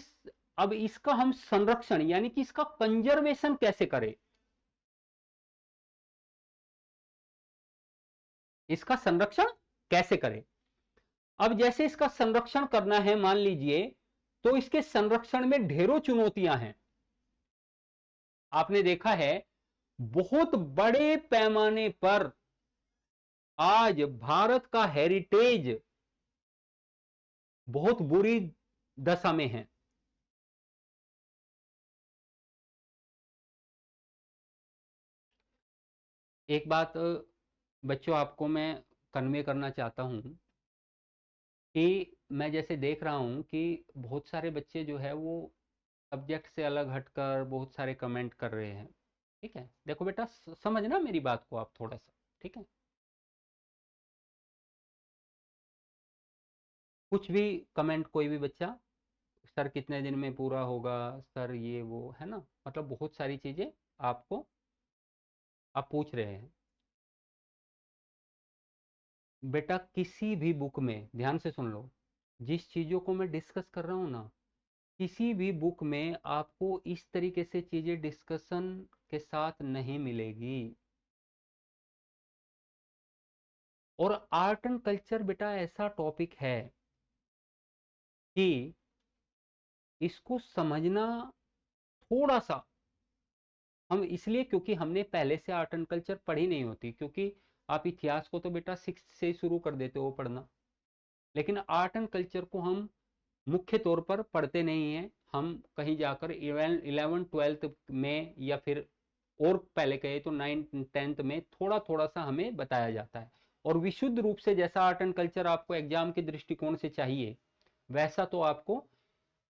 अब इसका हम संरक्षण यानी कि इसका कंजर्वेशन कैसे करें, इसका संरक्षण कैसे करें। अब जैसे इसका संरक्षण करना है मान लीजिए, तो इसके संरक्षण में ढेरों चुनौतियां हैं। आपने देखा है बहुत बड़े पैमाने पर आज भारत का हेरिटेज बहुत बुरी दशा में है। एक बात बच्चों आपको मैं कन्वे करना चाहता हूं कि मैं जैसे देख रहा हूं कि बहुत सारे बच्चे जो है वो सब्जेक्ट से अलग हटकर बहुत सारे कमेंट कर रहे हैं, ठीक है। देखो बेटा समझना मेरी बात को आप थोड़ा सा, ठीक है। कुछ भी कमेंट कोई भी बच्चा, सर कितने दिन में पूरा होगा, सर ये वो, है ना, मतलब बहुत सारी चीजें आपको आप पूछ रहे हैं। बेटा किसी भी बुक में ध्यान से सुन लो, जिस चीजों को मैं डिस्कस कर रहा हूं ना, किसी भी बुक में आपको इस तरीके से चीजें डिस्कशन के साथ नहीं मिलेगी। और आर्ट एंड कल्चर बेटा ऐसा टॉपिक है कि इसको समझना थोड़ा सा, हम इसलिए क्योंकि हमने पहले से आर्ट एंड कल्चर पढ़ी नहीं होती, क्योंकि आप इतिहास को तो बेटा 6 से शुरू कर देते हो पढ़ना, लेकिन आर्ट एंड कल्चर को हम मुख्य तौर पर पढ़ते नहीं है। हम कहीं जाकर 11th 12th में या फिर और पहले कहे तो 9th 10th में थोड़ा थोड़ा सा हमें बताया जाता है, और विशुद्ध रूप से जैसा आर्ट एंड कल्चर आपको एग्जाम के दृष्टिकोण से चाहिए वैसा तो आपको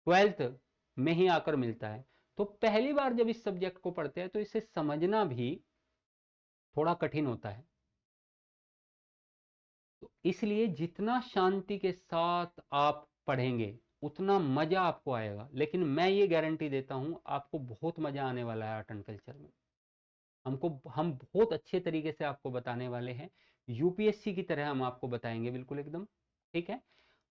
12th में ही आकर मिलता है। तो पहली बार जब इस सब्जेक्ट को पढ़ते हैं तो इसे समझना भी थोड़ा कठिन होता है। तो इसलिए जितना शांति के साथ आप पढ़ेंगे उतना मजा आपको आएगा, लेकिन मैं ये गारंटी देता हूं आपको बहुत मजा आने वाला है आर्ट एंड कल्चर में। हम बहुत अच्छे तरीके से आपको बताने वाले हैं, यूपीएससी की तरह हम आपको बताएंगे बिल्कुल एकदम, ठीक है।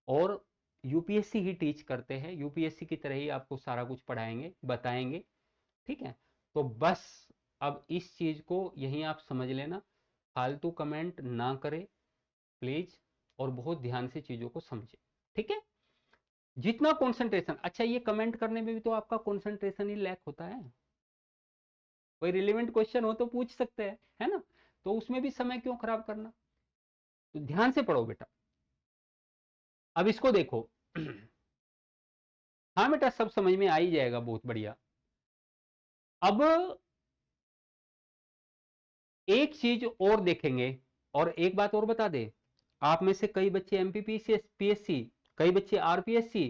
और यूपीएससी ही टीच करते हैं, यूपीएससी की तरह ही आपको सारा कुछ पढ़ाएंगे बताएंगे, ठीक है। तो बस अब इस चीज को यहीं आप समझ लेना, फालतू कमेंट ना करें प्लीज, और बहुत ध्यान से चीजों को समझे, ठीक है। जितना कंसंट्रेशन, अच्छा ये कमेंट करने में भी तो आपका कंसंट्रेशन ही लैक होता है, कोई रिलेवेंट क्वेश्चन हो तो पूछ सकते हैं, है ना, तो उसमें भी समय क्यों खराब करना। तो ध्यान से पढ़ो बेटा। अब इसको देखो हाँ बेटा सब समझ में आ ही जाएगा, बहुत बढ़िया। अब एक चीज और देखेंगे, और एक बात और बता दे, आप में से कई बच्चे एमपीपीएससी, कई बच्चे आरपीएससी,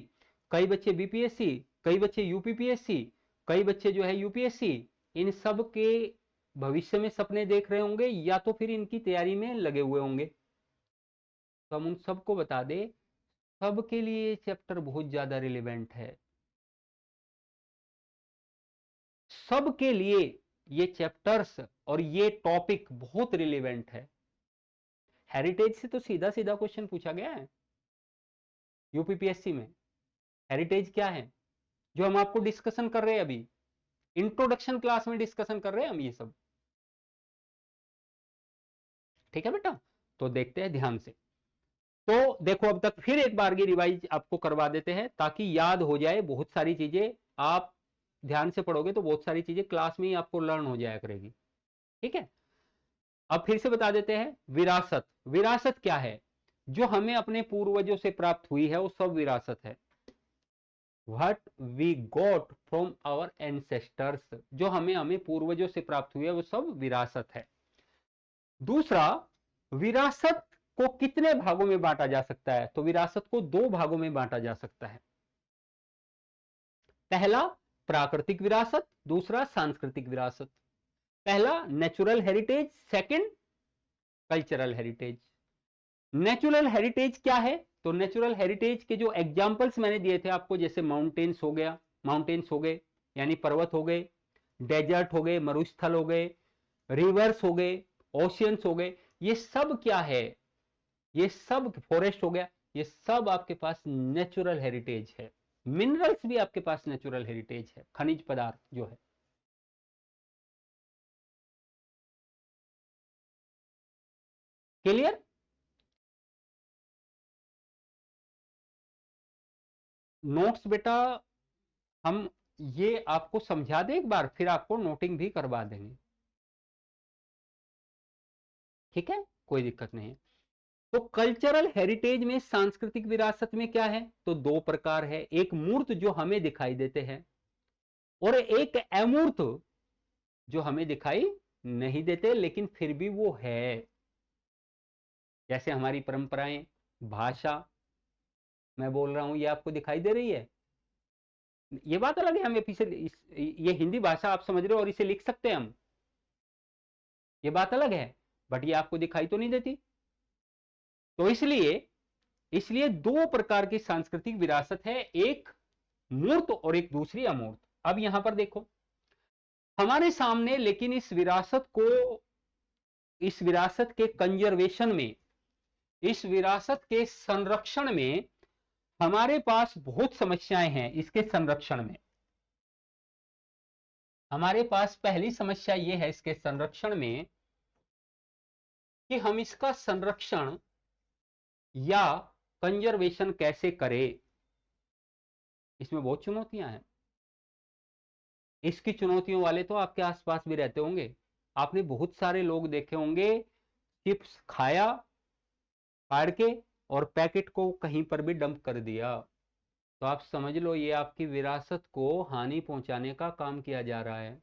कई बच्चे बीपीएससी, कई बच्चे यूपीपीएससी, कई बच्चे जो है यूपीएससी, इन सब के भविष्य में सपने देख रहे होंगे या तो फिर इनकी तैयारी में लगे हुए होंगे। तो हम उन सबको बता दे, सबके लिए चैप्टर बहुत ज्यादा रिलेवेंट है, सबके लिए ये चैप्टर्स और ये टॉपिक बहुत रिलेवेंट है। हेरिटेज से तो सीधा सीधा क्वेश्चन पूछा गया है यूपीपीएससी में। हेरिटेज क्या है जो हम आपको डिस्कशन कर रहे हैं अभी, इंट्रोडक्शन क्लास में डिस्कशन कर रहे हैं हम ये सब, ठीक है बेटा। तो देखते हैं ध्यान से। तो देखो अब तक फिर एक बार की रिवाइज आपको करवा देते हैं ताकि याद हो जाए बहुत सारी चीजें, आप ध्यान से पढ़ोगे तो बहुत सारी चीजें क्लास में ही आपको लर्न हो जाया करेगी, ठीक है। अब फिर से बता देते हैं, विरासत, विरासत क्या है। जो हमें अपने पूर्वजों से प्राप्त हुई है वो सब विरासत है। What we got from our ancestors, जो हमें पूर्वजों से प्राप्त हुई है वो सब विरासत है। दूसरा, विरासत को कितने भागों में बांटा जा सकता है? तो विरासत को दो भागों में बांटा जा सकता है। पहला प्राकृतिक विरासत, दूसरा सांस्कृतिक विरासत। पहला natural heritage, second cultural heritage. Natural heritage क्या है? तो नेचुरल हेरिटेज के जो एग्जांपल्स मैंने दिए थे आपको, जैसे माउंटेन्स हो गया, माउंटेन्स हो गए यानी पर्वत हो गए, डेजर्ट हो गए, मरुस्थल हो गए, रिवर्स हो गए, ओशियंस हो गए, ये सब क्या है? ये सब फॉरेस्ट हो गया, ये सब आपके पास नेचुरल हेरिटेज है। मिनरल्स भी आपके पास नेचुरल हेरिटेज है, खनिज पदार्थ जो है। क्लियर? नोट्स बेटा हम ये आपको समझा दें एक बार, फिर आपको नोटिंग भी करवा देंगे, ठीक है, कोई दिक्कत नहीं है। तो कल्चरल हेरिटेज में, सांस्कृतिक विरासत में क्या है? तो दो प्रकार है, एक मूर्त जो हमें दिखाई देते हैं और एक अमूर्त जो हमें दिखाई नहीं देते लेकिन फिर भी वो है। जैसे हमारी परंपराएं, भाषा मैं बोल रहा हूं, ये आपको दिखाई दे रही है। ये बात अलग है, हमें पीछे ये हिंदी भाषा आप समझ रहे हो और इसे लिख सकते हैं हम, ये बात अलग है, बट ये आपको दिखाई तो नहीं देती। तो इसलिए दो प्रकार की सांस्कृतिक विरासत है, एक मूर्त और एक दूसरी अमूर्त। अब यहां पर देखो हमारे सामने, लेकिन इस विरासत के कंजर्वेशन में, इस विरासत के संरक्षण में हमारे पास बहुत समस्याएं हैं। इसके संरक्षण में हमारे पास पहली समस्या यह है इसके संरक्षण में कि हम इसका संरक्षण या कंजर्वेशन कैसे करें। इसमें बहुत चुनौतियां हैं। इसकी चुनौतियों वाले तो आपके आसपास भी रहते होंगे। आपने बहुत सारे लोग देखे होंगे चिप्स खाया फाड़ के और पैकेट को कहीं पर भी डंप कर दिया। तो आप समझ लो ये आपकी विरासत को हानि पहुंचाने का काम किया जा रहा है।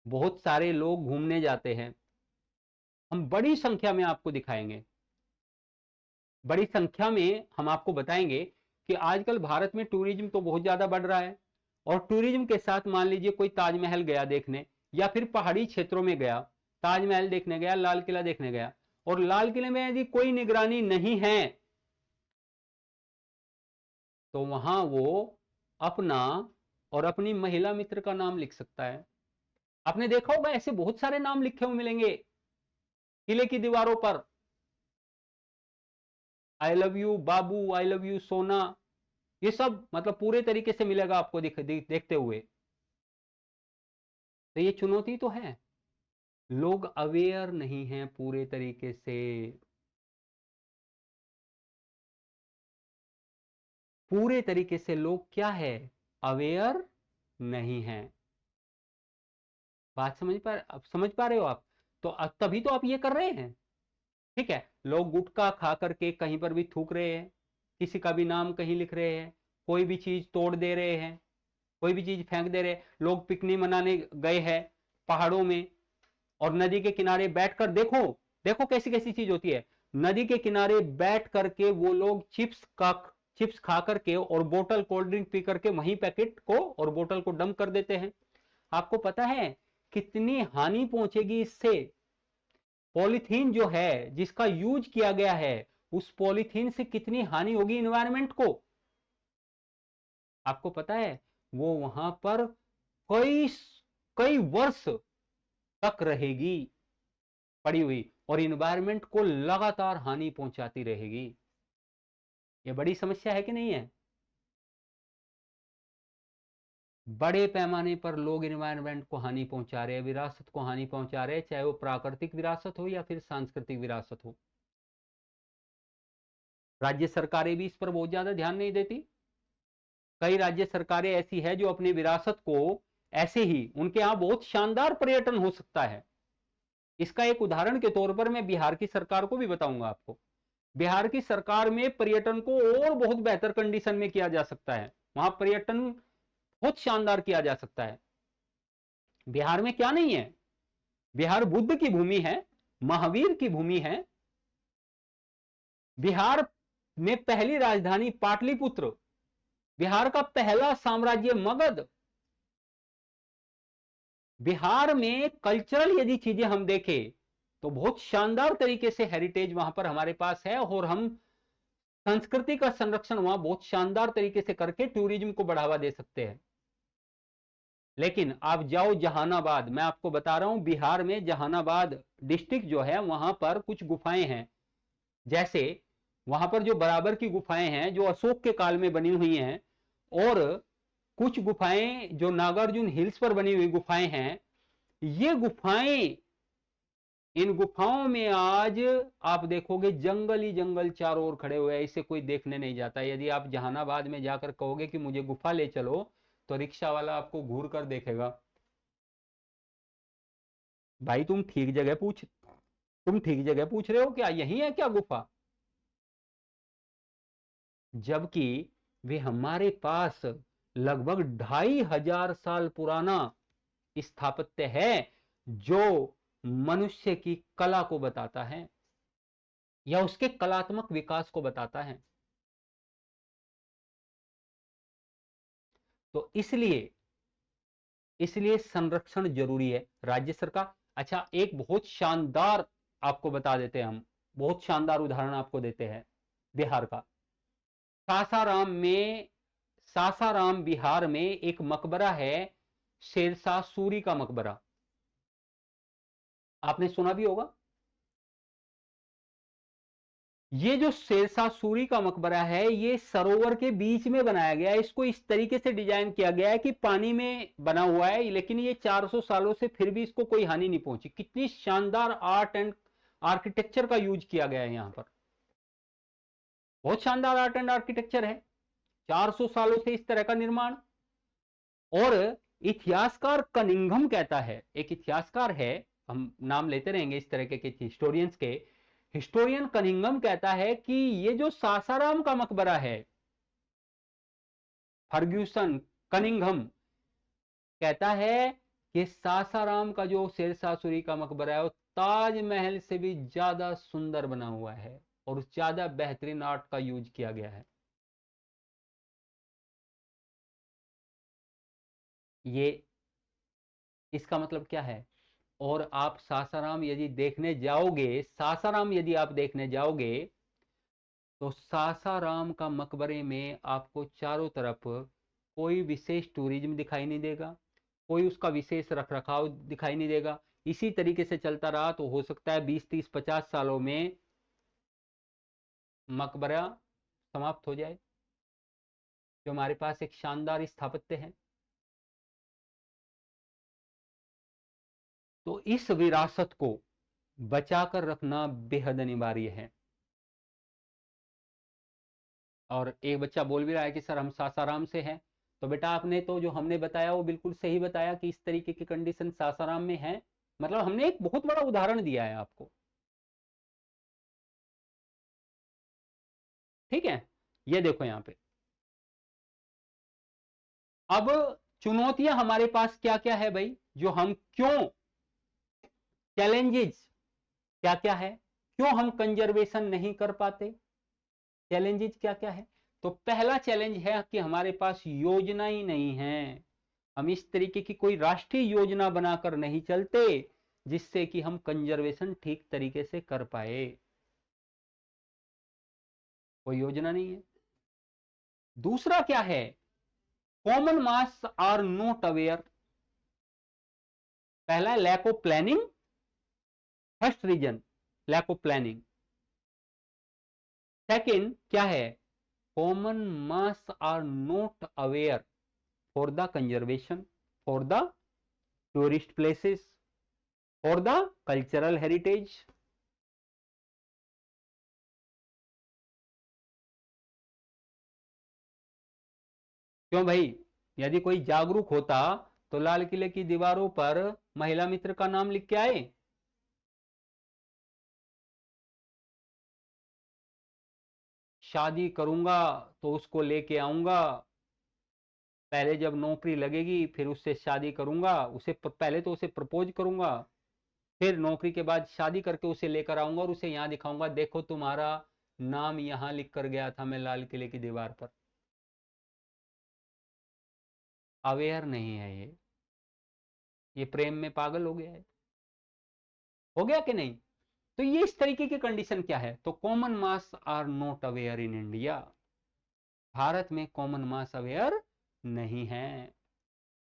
बहुत सारे लोग घूमने जाते हैं, हम बड़ी संख्या में आपको दिखाएंगे, बड़ी संख्या में हम आपको बताएंगे कि आजकल भारत में टूरिज्म तो बहुत ज्यादा बढ़ रहा है, और टूरिज्म के साथ मान लीजिए कोई ताजमहल गया देखने, या फिर पहाड़ी क्षेत्रों में गया, ताजमहल देखने गया, लाल किला देखने गया, और लाल किले में यदि कोई निगरानी नहीं है तो वहां वो अपना और अपनी महिला मित्र का नाम लिख सकता है। आपने देखा होगा ऐसे बहुत सारे नाम लिखे हुए मिलेंगे किले की दीवारों पर, I love you Babu, I love you सोना, ये सब मतलब पूरे तरीके से मिलेगा आपको देखते हुए। तो ये चुनौती तो है, लोग अवेयर नहीं हैं पूरे तरीके से, पूरे तरीके से लोग क्या है, अवेयर नहीं है। बात समझ पा रहे हो आप? तो तभी तो आप ये कर रहे हैं, ठीक है। लोग गुटखा खा करके कहीं पर भी थूक रहे हैं, किसी का भी नाम कहीं लिख रहे हैं, कोई भी चीज तोड़ दे रहे हैं, कोई भी चीज फेंक दे रहे हैं। लोग पिकनिक मनाने गए हैं पहाड़ों में और नदी के किनारे बैठकर, देखो देखो कैसी कैसी चीज होती है, नदी के किनारे बैठ करके वो लोग चिप्स खा करके और बोतल कोल्ड ड्रिंक पी करके वहीं पैकेट को और बोतल को डंप कर देते हैं। आपको पता है कितनी हानि पहुंचेगी इससे? पॉलीथीन जो है जिसका यूज किया गया है, उस पॉलीथीन से कितनी हानि होगी इन्वायरमेंट को, आपको पता है? वो वहां पर कई कई वर्ष तक रहेगी पड़ी हुई और इन्वायरमेंट को लगातार हानि पहुंचाती रहेगी। ये बड़ी समस्या है कि नहीं है? बड़े पैमाने पर लोग इन्वायरमेंट को हानि पहुंचा रहे हैं, विरासत को हानि पहुंचा रहे हैं, चाहे वो प्राकृतिक विरासत हो या फिर सांस्कृतिक विरासत हो। राज्य सरकारें भी इस पर बहुत ज्यादा ध्यान नहीं देती। कई राज्य सरकारें ऐसी है जो अपनी विरासत को ऐसे ही, उनके यहां बहुत शानदार पर्यटन हो सकता है। इसका एक उदाहरण के तौर पर मैं बिहार की सरकार को भी बताऊंगा आपको। बिहार की सरकार में पर्यटन को और बहुत बेहतर कंडीशन में किया जा सकता है, वहां पर्यटन बहुत शानदार किया जा सकता है। बिहार में क्या नहीं है? बिहार बुद्ध की भूमि है, महावीर की भूमि है। बिहार में पहली राजधानी पाटलिपुत्र, बिहार का पहला साम्राज्य मगध। बिहार में कल्चरल यदि चीजें हम देखें तो बहुत शानदार तरीके से हेरिटेज वहां पर हमारे पास है, और हम संस्कृति का संरक्षण वहां बहुत शानदार तरीके से करके टूरिज्म को बढ़ावा दे सकते हैं। लेकिन आप जाओ जहानाबाद, मैं आपको बता रहा हूं बिहार में जहानाबाद डिस्ट्रिक्ट जो है वहां पर कुछ गुफाएं हैं, जैसे वहां पर जो बराबर की गुफाएं हैं जो अशोक के काल में बनी हुई हैं, और कुछ गुफाएं जो नागार्जुन हिल्स पर बनी हुई गुफाएं हैं। ये गुफाएं, इन गुफाओं में आज आप देखोगे जंगल ही जंगल चारों ओर खड़े हुए हैं, इसे कोई देखने नहीं जाता। यदि आप जहानाबाद में जाकर कहोगे कि मुझे गुफा ले चलो, तो रिक्शा वाला आपको घूर कर देखेगा, भाई तुम ठीक जगह पूछ रहे हो क्या, यही है क्या गुफा? जबकि वे हमारे पास लगभग 2500 साल पुराना स्थापत्य है, जो मनुष्य की कला को बताता है या उसके कलात्मक विकास को बताता है। तो इसलिए संरक्षण जरूरी है। राज्य सरकार, अच्छा एक बहुत शानदार आपको बता देते हैं हम, बहुत शानदार उदाहरण आपको देते हैं बिहार का। सासाराम बिहार में एक मकबरा है, शेरशाह सूरी का मकबरा, आपने सुना भी होगा। ये जो शेरशाह सूरी का मकबरा है, ये सरोवर के बीच में बनाया गया है। इसको इस तरीके से डिजाइन किया गया है कि पानी में बना हुआ है, लेकिन ये 400 सालों से फिर भी इसको कोई हानि नहीं पहुंची। कितनी शानदार आर्ट एंड आर्किटेक्चर का यूज किया गया है यहां पर, बहुत शानदार आर्ट एंड आर्किटेक्चर है, 400 सालों से इस तरह का निर्माण। और इतिहासकार कनिंघम कहता है, एक इतिहासकार है, हम नाम लेते रहेंगे इस तरह के हिस्टोरियंस के, हिस्टोरियन कनिंघम कहता है कि ये जो सासाराम का मकबरा है, फर्ग्यूसन कनिंघम कहता है कि सासाराम का जो शेरशाह सूरी का मकबरा है वो ताजमहल से भी ज्यादा सुंदर बना हुआ है, और ज्यादा बेहतरीन आर्ट का यूज किया गया है। ये इसका मतलब क्या है? और आप सासाराम यदि आप देखने जाओगे तो सासाराम का मकबरे में आपको चारों तरफ कोई विशेष टूरिज्म दिखाई नहीं देगा, कोई उसका विशेष रखरखाव दिखाई नहीं देगा। इसी तरीके से चलता रहा तो हो सकता है 20, 30, 50 सालों में मकबरा समाप्त हो जाए, जो हमारे पास एक शानदार स्थापत्य है। तो इस विरासत को बचाकर रखना बेहद अनिवार्य है। और एक बच्चा बोल भी रहा है कि सर हम सासाराम से हैं, तो बेटा आपने तो जो हमने बताया वो बिल्कुल सही बताया कि इस तरीके की कंडीशन सासाराम में है। मतलब हमने एक बहुत बड़ा उदाहरण दिया है आपको, ठीक है। ये देखो यहां पे अब चुनौतियां हमारे पास क्या क्या है भाई, जो हम क्यों, चैलेंजेस क्या क्या है, क्यों हम कंजर्वेशन नहीं कर पाते, चैलेंजेस क्या क्या है। तो पहला चैलेंज है कि हमारे पास योजना ही नहीं है। हम इस तरीके की कोई राष्ट्रीय योजना बनाकर नहीं चलते जिससे कि हम कंजर्वेशन ठीक तरीके से कर पाए, कोई योजना नहीं है। दूसरा क्या है, common mass are not aware. पहला है lack of planning, first reason lack of planning. Second क्या है, common mass are not aware for the conservation, for the tourist places, for the cultural heritage. क्यों भाई, यदि कोई जागरूक होता तो लाल किले की दीवारों पर महिला मित्र का नाम लिख के आए। शादी करूंगा तो उसको लेके आऊंगा, पहले जब नौकरी लगेगी फिर उससे शादी करूंगा, उसे पहले तो उसे प्रपोज करूंगा, फिर नौकरी के बाद शादी करके उसे लेकर आऊंगा और उसे यहां दिखाऊंगा, देखो तुम्हारा नाम यहां लिख कर गया था मैं लाल किले की दीवार पर। अवेयर नहीं है ये प्रेम में पागल हो गया है, हो गया कि नहीं? तो ये इस तरीके की कंडीशन क्या है? तो common mass are not aware in India, भारत में कॉमन मास अवेयर नहीं है।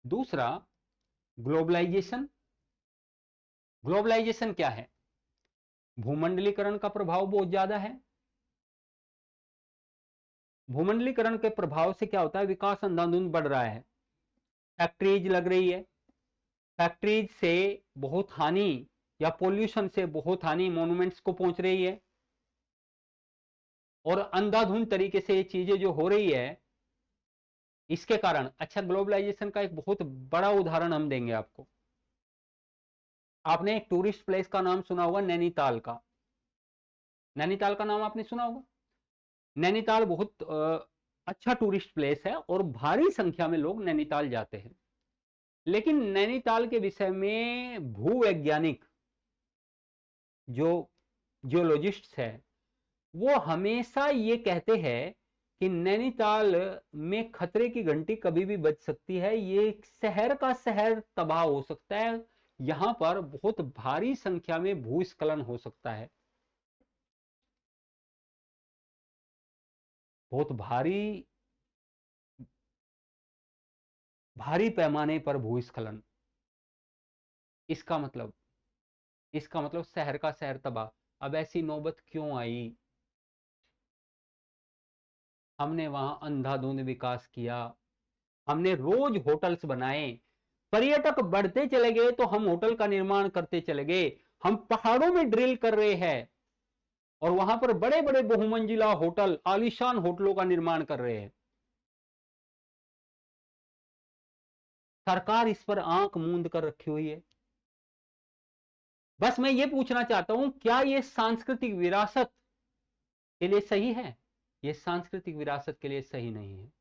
दूसरा, ग्लोबलाइजेशन। ग्लोबलाइजेशन क्या है? भूमंडलीकरण का प्रभाव बहुत ज्यादा है। भूमंडलीकरण के प्रभाव से क्या होता है? विकास अंधाधुंध बढ़ रहा है, फैक्ट्रीज लग रही है, फैक्ट्रीज से बहुत हानि या पोल्यूशन से बहुत हानि मॉन्यूमेंट्स को पहुंच रही है, और अंधाधुंध तरीके से ये चीजें जो हो रही है इसके कारण। अच्छा, ग्लोबलाइजेशन का एक बहुत बड़ा उदाहरण हम देंगे आपको। आपने एक टूरिस्ट प्लेस का नाम सुना होगा, नैनीताल का। नैनीताल का नाम आपने सुना होगा। नैनीताल बहुत अच्छा टूरिस्ट प्लेस है और भारी संख्या में लोग नैनीताल जाते हैं। लेकिन नैनीताल के विषय में भूवैज्ञानिक जो जियोलॉजिस्ट्स हैं वो हमेशा ये कहते हैं कि नैनीताल में खतरे की घंटी कभी भी बज सकती है, ये शहर का शहर तबाह हो सकता है, यहां पर बहुत भारी संख्या में भूस्खलन हो सकता है, बहुत भारी पैमाने पर भूस्खलन। इसका मतलब शहर का शहर तबाह। अब ऐसी नौबत क्यों आई? हमने वहां अंधाधुंध विकास किया, हमने रोज होटल्स बनाए, पर्यटक बढ़ते चले गए तो हम होटल का निर्माण करते चले गए, हम पहाड़ों में ड्रिल कर रहे हैं और वहां पर बड़े बड़े बहुमंजिला होटल, आलीशान होटलों का निर्माण कर रहे हैं। सरकार इस पर आंख मूंद कर रखी हुई है। बस मैं ये पूछना चाहता हूं, क्या ये सांस्कृतिक विरासत के लिए सही है? ये सांस्कृतिक विरासत के लिए सही नहीं है।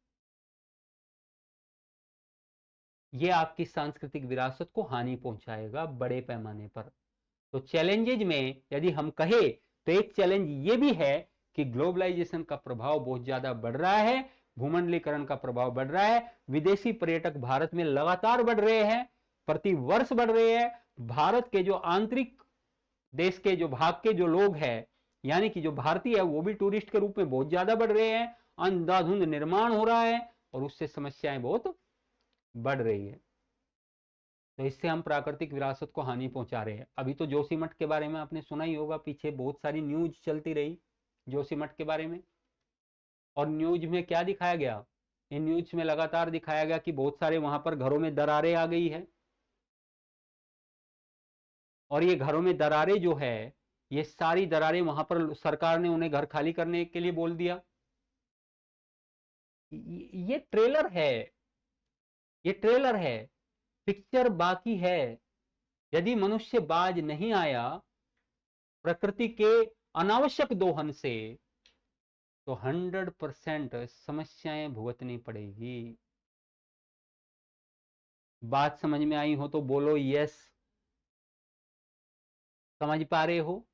ये आपकी सांस्कृतिक विरासत को हानि पहुंचाएगा बड़े पैमाने पर। तो चैलेंजेज में यदि हम कहें तो एक चैलेंज ये भी है कि ग्लोबलाइजेशन का प्रभाव बहुत ज्यादा बढ़ रहा है, भूमंडलीकरण का प्रभाव बढ़ रहा है, विदेशी पर्यटक भारत में लगातार बढ़ रहे हैं, प्रति वर्ष बढ़ रहे हैं। भारत के जो आंतरिक देश के जो भाग के जो लोग हैं, यानी कि जो भारतीय है, वो भी टूरिस्ट के रूप में बहुत ज्यादा बढ़ रहे हैं, अंधाधुंध निर्माण हो रहा है और उससे समस्याएं बहुत बढ़ रही है। तो इससे हम प्राकृतिक विरासत को हानि पहुंचा रहे हैं। अभी तो जोशीमठ के बारे में आपने सुना ही होगा, पीछे बहुत सारी न्यूज चलती रही जोशीमठ के बारे में, और न्यूज में क्या दिखाया गया? इन न्यूज में लगातार दिखाया गया कि बहुत सारे वहां पर घरों में दरारें आ गई है, और ये घरों में दरारें जो है, ये सारी दरारें वहां पर सरकार ने उन्हें घर खाली करने के लिए बोल दिया। ये ट्रेलर है, ये ट्रेलर है, पिक्चर बाकी है। यदि मनुष्य बाज नहीं आया प्रकृति के अनावश्यक दोहन से तो 100% समस्याएं भुगतनी पड़ेगी। बात समझ में आई हो तो बोलो यस। समझ पा रहे हो?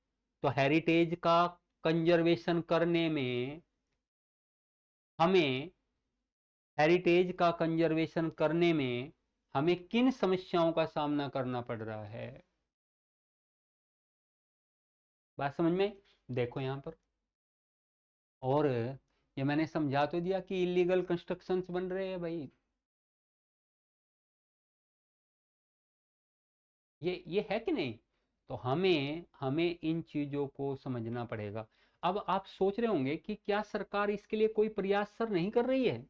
तो हेरिटेज का कंजर्वेशन करने में हमें हेरिटेज का कंजर्वेशन करने में हमें किन समस्याओं का सामना करना पड़ रहा है? बात समझ में? देखो यहां पर, और ये मैंने समझा तो दिया कि इलीगल कंस्ट्रक्शंस बन रहे हैं भाई, ये है कि नहीं? तो हमें हमें इन चीजों को समझना पड़ेगा। अब आप सोच रहे होंगे कि क्या सरकार इसके लिए कोई प्रयास सर नहीं कर रही है?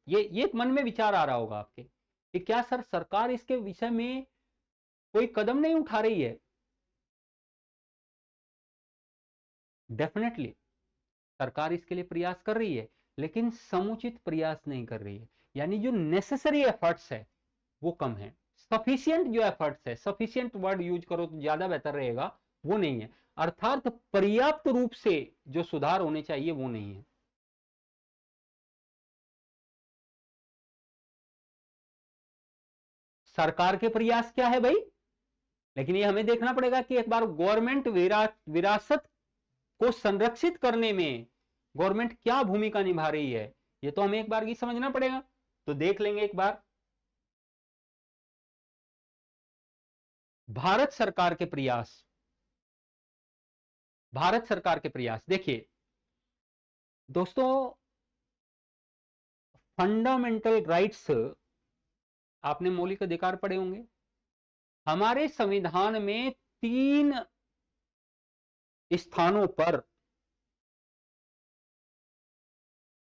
ये मन में विचार आ रहा होगा आपके कि क्या सर सरकार इसके विषय में कोई कदम नहीं उठा रही है? डेफिनेटली सरकार इसके लिए प्रयास कर रही है, लेकिन समुचित प्रयास नहीं कर रही है। यानी जो नेसेसरी एफर्ट्स है वो कम है। सफिशियंट जो एफर्ट्स है, सफिशियंट वर्ड यूज करो तो ज्यादा बेहतर रहेगा, वो नहीं है। अर्थात पर्याप्त रूप से जो सुधार होने चाहिए वो नहीं है। सरकार के प्रयास क्या है भाई, लेकिन ये हमें देखना पड़ेगा कि एक बार गवर्नमेंट विरासत को संरक्षित करने में गवर्नमेंट क्या भूमिका निभा रही है, ये तो हमें एक बार की समझना पड़ेगा। तो देख लेंगे एक बार भारत सरकार के प्रयास। भारत सरकार के प्रयास देखिए दोस्तों, फंडामेंटल राइट्स आपने मौलिक अधिकार पढ़े होंगे। हमारे संविधान में 3 स्थानों पर,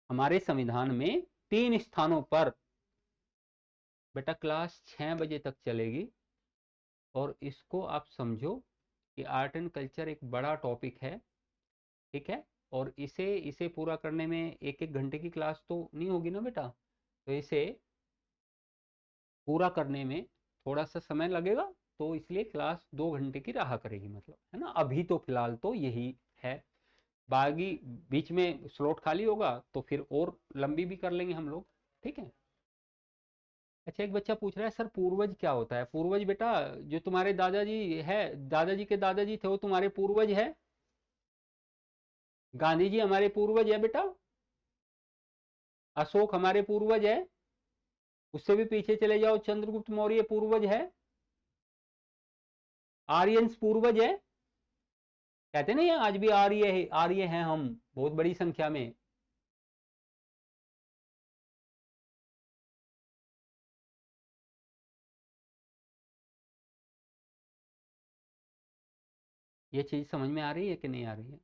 हमारे संविधान में 3 स्थानों पर, बेटा क्लास 6 बजे तक चलेगी और इसको आप समझो कि आर्ट एंड कल्चर एक बड़ा टॉपिक है, ठीक है, और इसे पूरा करने में 1-1 घंटे की क्लास तो नहीं होगी ना बेटा, तो इसे पूरा करने में थोड़ा सा समय लगेगा, तो इसलिए क्लास 2 घंटे की रहा करेगी, मतलब है ना। अभी तो फिलहाल तो यही है, बाकी बीच में स्लॉट खाली होगा तो फिर और लंबी भी कर लेंगे हम लोग, ठीक है। अच्छा, एक बच्चा पूछ रहा है सर पूर्वज क्या होता है। पूर्वज बेटा जो तुम्हारे दादाजी है, दादाजी के दादाजी थे, वो तुम्हारे पूर्वज है। गांधी जी हमारे पूर्वज है बेटा, अशोक हमारे पूर्वज है, उससे भी पीछे चले जाओ चंद्रगुप्त मौर्य पूर्वज है, आर्यंस पूर्वज है। कहते नहीं है आज भी आर्य है, आर्य हैं हम बहुत बड़ी संख्या में। ये चीज समझ में आ रही है कि नहीं आ रही है?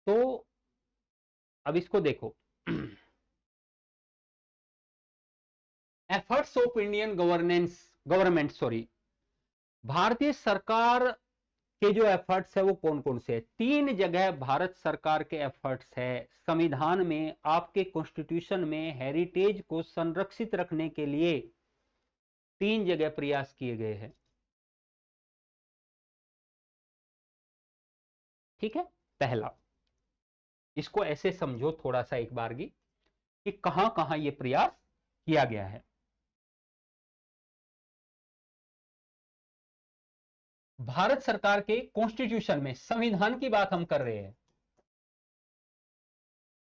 तो अब इसको देखो efforts of Indian government sorry, भारतीय सरकार के जो एफर्ट्स है वो कौन कौन से है। 3 जगह भारत सरकार के एफर्ट्स है संविधान में, आपके कॉन्स्टिट्यूशन में हेरिटेज को संरक्षित रखने के लिए 3 जगह प्रयास किए गए हैं, ठीक है। पहला, इसको ऐसे समझो थोड़ा सा एक बार की कि कहां कहां यह प्रयास किया गया है। भारत सरकार के कॉन्स्टिट्यूशन में, संविधान की बात हम कर रहे हैं,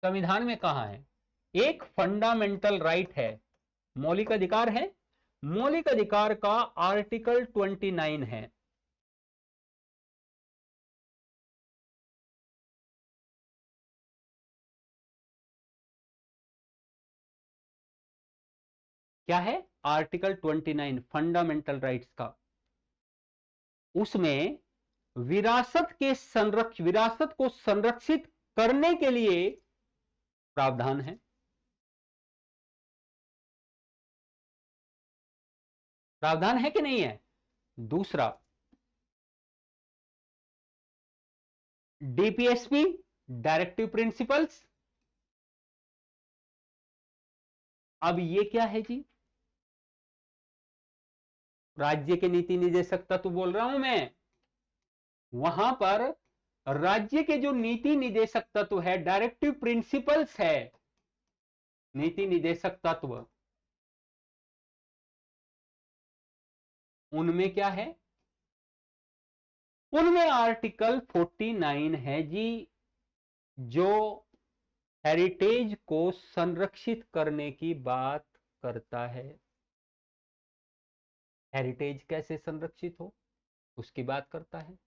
संविधान में कहां है, एक फंडामेंटल राइट है, मौलिक अधिकार है, मौलिक अधिकार का आर्टिकल 29 है। क्या है आर्टिकल 29 फंडामेंटल राइट्स का, उसमें विरासत को संरक्षित करने के लिए प्रावधान है। प्रावधान है कि नहीं है? दूसरा, डीपीएसपी डायरेक्टिव प्रिंसिपल्स। अब ये क्या है जी, राज्य के नीति निदेशक तत्व बोल रहा हूं मैं, वहां पर राज्य के जो नीति निदेशक तत्व है, डायरेक्टिव प्रिंसिपल्स है, नीति निदेशक तत्व, उनमें क्या है, उनमें आर्टिकल 49 है जी, जो हेरिटेज को संरक्षित करने की बात करता है। हेरिटेज कैसे संरक्षित हो उसकी बात करता है।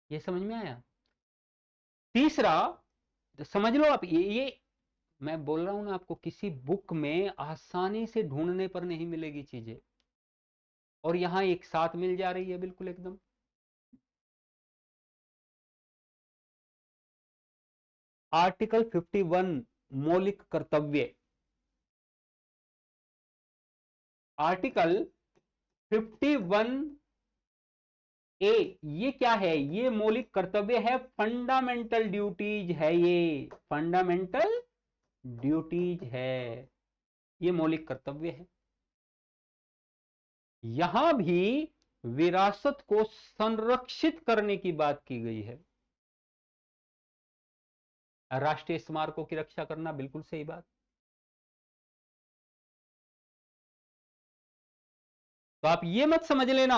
ये समझ में आया? तीसरा, समझ लो आप, ये मैं बोल रहा हूं ना आपको, किसी बुक में आसानी से ढूंढने पर नहीं मिलेगी चीजें, और यहां एक साथ मिल जा रही है बिल्कुल एकदम। आर्टिकल 51 मौलिक कर्तव्य, आर्टिकल 51 ए, ये क्या है, ये मौलिक कर्तव्य है, फंडामेंटल ड्यूटीज है, ये फंडामेंटल ड्यूटीज है, ये मौलिक कर्तव्य है। यहां भी विरासत को संरक्षित करने की बात की गई है। राष्ट्रीय स्मारकों की रक्षा करना, बिल्कुल सही बात। तो आप ये मत समझ लेना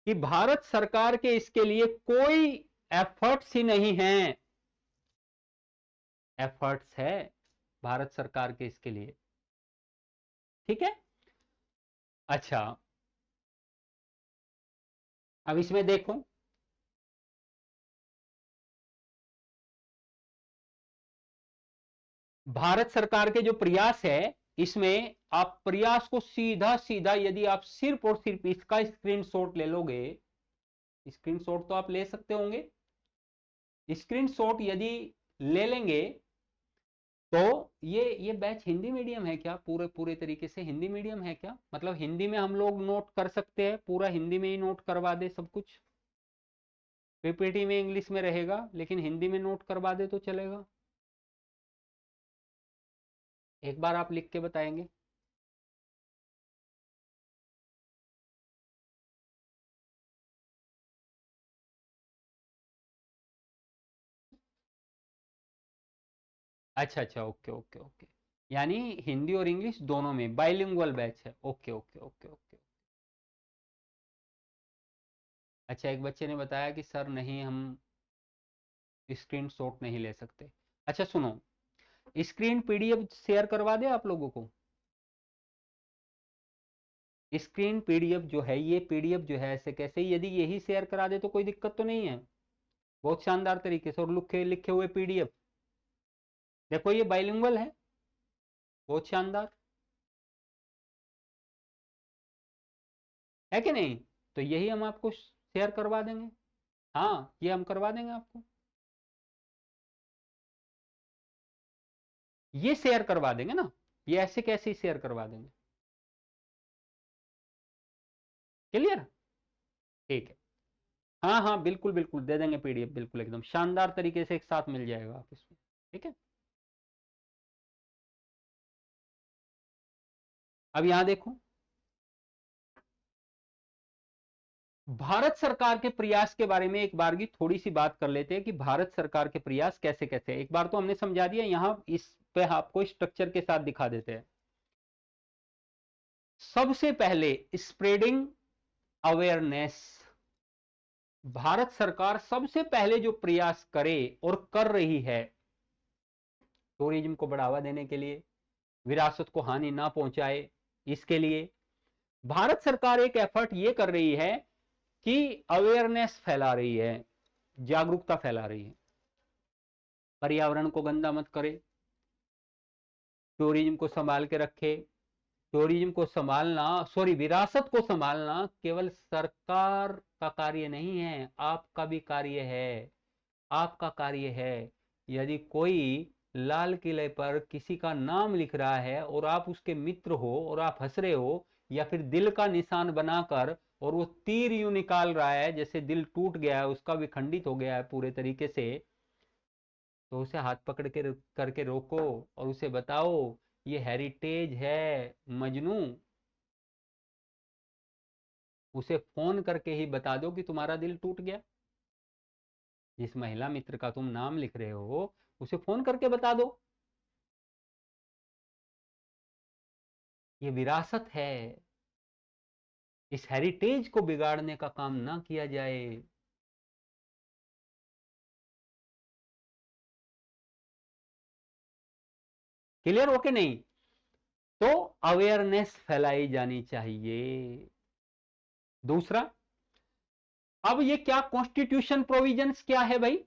कि भारत सरकार के इसके लिए कोई एफर्ट्स ही नहीं है। एफर्ट्स है भारत सरकार के इसके लिए, ठीक है। अच्छा, अब इसमें देखो, भारत सरकार के जो प्रयास है, इसमें आप प्रयास को सीधा सीधा, यदि आप सिर्फ और सिर्फ इसका स्क्रीनशॉट ले लोगे, स्क्रीनशॉट तो आप ले सकते होंगे, स्क्रीनशॉट यदि ले लेंगे तो ये बैच हिंदी मीडियम है क्या? पूरे पूरे तरीके से हिंदी मीडियम है क्या? मतलब हिंदी में हम लोग नोट कर सकते हैं, पूरा हिंदी में ही नोट करवा दे सब कुछ? पीपीटी में इंग्लिश में रहेगा, लेकिन हिंदी में नोट करवा दे तो चलेगा? एक बार आप लिख के बताएंगे। अच्छा अच्छा, ओके ओके ओके, यानी हिंदी और इंग्लिश दोनों में बाइलिंगुअल बैच है। Okay okay okay okay. अच्छा, एक बच्चे ने बताया कि सर नहीं, हम स्क्रीन शॉट नहीं ले सकते। अच्छा सुनो, स्क्रीन पीडीएफ शेयर करवा दे आप लोगों को। स्क्रीन पीडीएफ जो है, ये पीडीएफ जो है, ऐसे कैसे, यदि यही शेयर करा दे तो कोई दिक्कत तो नहीं है? बहुत शानदार तरीके से, और लिखे लिखे हुए पीडीएफ, देखो ये बाइलिंगुअल है, बहुत शानदार है कि नहीं? तो यही हम आपको शेयर करवा देंगे। हाँ, ये हम करवा देंगे आपको, ये शेयर करवा देंगे ना, ये ऐसे कैसे शेयर करवा देंगे। क्लियर? ठीक है। हाँ हाँ, बिल्कुल बिल्कुल दे देंगे पीडीएफ, बिल्कुल एकदम शानदार तरीके से एक साथ मिल जाएगा आप इसमें, ठीक है। अब यहां देखो, भारत सरकार के प्रयास के बारे में एक बार की थोड़ी सी बात कर लेते हैं कि भारत सरकार के प्रयास कैसे कैसे। एक बार तो हमने समझा दिया, यहां इस पे आपको स्ट्रक्चर के साथ दिखा देते हैं। सबसे पहले स्प्रेडिंग अवेयरनेस, भारत सरकार सबसे पहले जो प्रयास करे और कर रही है, टूरिज्म को बढ़ावा देने के लिए, विरासत को हानि ना पहुंचाए, इसके लिए भारत सरकार एक एफर्ट ये कर रही है कि अवेयरनेस फैला रही है, जागरूकता फैला रही है। पर्यावरण को गंदा मत करे, टूरिज्म को संभाल के रखे। टूरिज्म को संभालना, सॉरी, विरासत को संभालना केवल सरकार का कार्य नहीं है, आपका भी कार्य है, आपका कार्य है। यदि कोई लाल किले पर किसी का नाम लिख रहा है और आप उसके मित्र हो और आप हंस रहे हो, या फिर दिल का निशान बनाकर, और वो तीर यूं निकाल रहा है जैसे दिल टूट गया है, उसका भी खंडित हो गया है पूरे तरीके से, तो उसे हाथ पकड़ के करके रोको और उसे बताओ ये हेरिटेज है मजनू। उसे फोन करके ही बता दो कि तुम्हारा दिल टूट गया। जिस महिला मित्र का तुम नाम लिख रहे हो, उसे फोन करके बता दो। ये विरासत है, इस हेरिटेज को बिगाड़ने का काम ना किया जाए। क्लियर हो कि नहीं? तो अवेयरनेस फैलाई जानी चाहिए। दूसरा, अब ये क्या कॉन्स्टिट्यूशन प्रोविजंस क्या है भाई?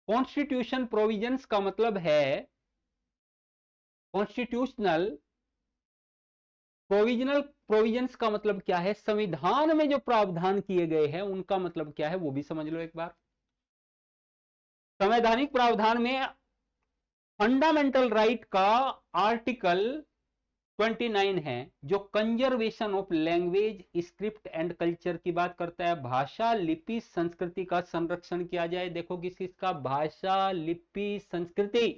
कॉन्स्टिट्यूशन प्रोविजंस का मतलब है, कॉन्स्टिट्यूशनल प्रोविजनल प्रोविजंस का मतलब क्या है, संविधान में जो प्रावधान किए गए हैं उनका मतलब क्या है, वो भी समझ लो एक बार। संवैधानिक प्रावधान में फंडामेंटल राइट का आर्टिकल 29 है, जो conservation of language, script and culture की बात करता है। भाषा, लिपि, संस्कृति का संरक्षण किया जाए। देखो किस किसका, भाषा, लिपि, संस्कृति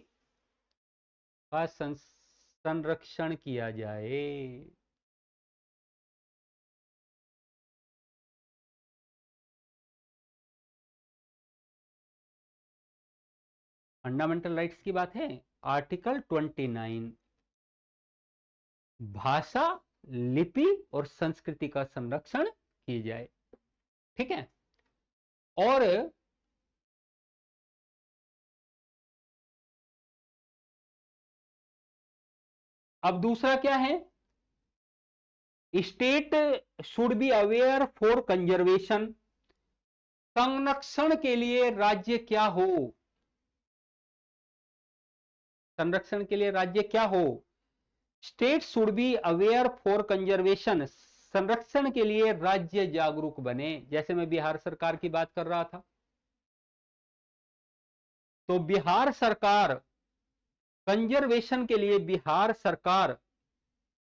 का संरक्षण किया जाए। फंडामेंटल राइट्स की बात है, आर्टिकल 29, भाषा, लिपि और संस्कृति का संरक्षण की जाए। ठीक है, और अब दूसरा क्या है, state should be aware for conservation, संरक्षण के लिए राज्य क्या हो, संरक्षण के लिए राज्य क्या हो, state should be aware for conservation, संरक्षण के लिए राज्य जागरूक बने। जैसे मैं बिहार सरकार की बात कर रहा था, तो बिहार सरकार कंजर्वेशन के लिए बिहार सरकार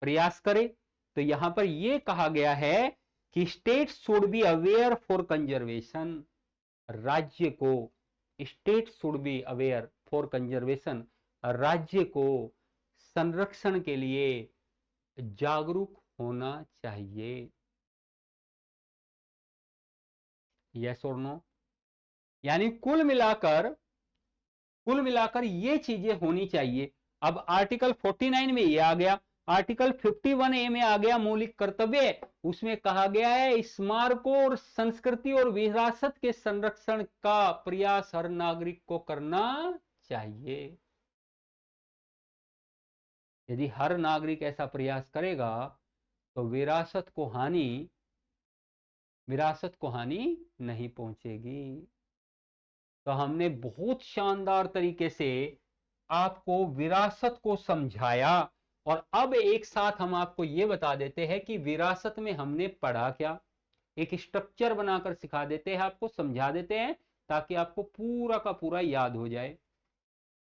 प्रयास करे। तो यहां पर यह कहा गया है कि state should be aware for conservation, राज्य को, state should be aware for conservation, राज्य को संरक्षण के लिए जागरूक होना चाहिए। यस और नो, यानी कुल मिलाकर ये चीजें होनी चाहिए। अब आर्टिकल 49 में ये आ गया, आर्टिकल 51A में आ गया मौलिक कर्तव्य, उसमें कहा गया है स्मारकों और संस्कृति और विरासत के संरक्षण का प्रयास हर नागरिक को करना चाहिए। यदि हर नागरिक ऐसा प्रयास करेगा तो विरासत को हानि नहीं पहुंचेगी। तो हमने बहुत शानदार तरीके से आपको विरासत को समझाया, और अब एक साथ हम आपको यह बता देते हैं कि विरासत में हमने पढ़ा क्या, एक स्ट्रक्चर बनाकर सिखा देते हैं, आपको समझा देते हैं, ताकि आपको पूरा का पूरा याद हो जाए।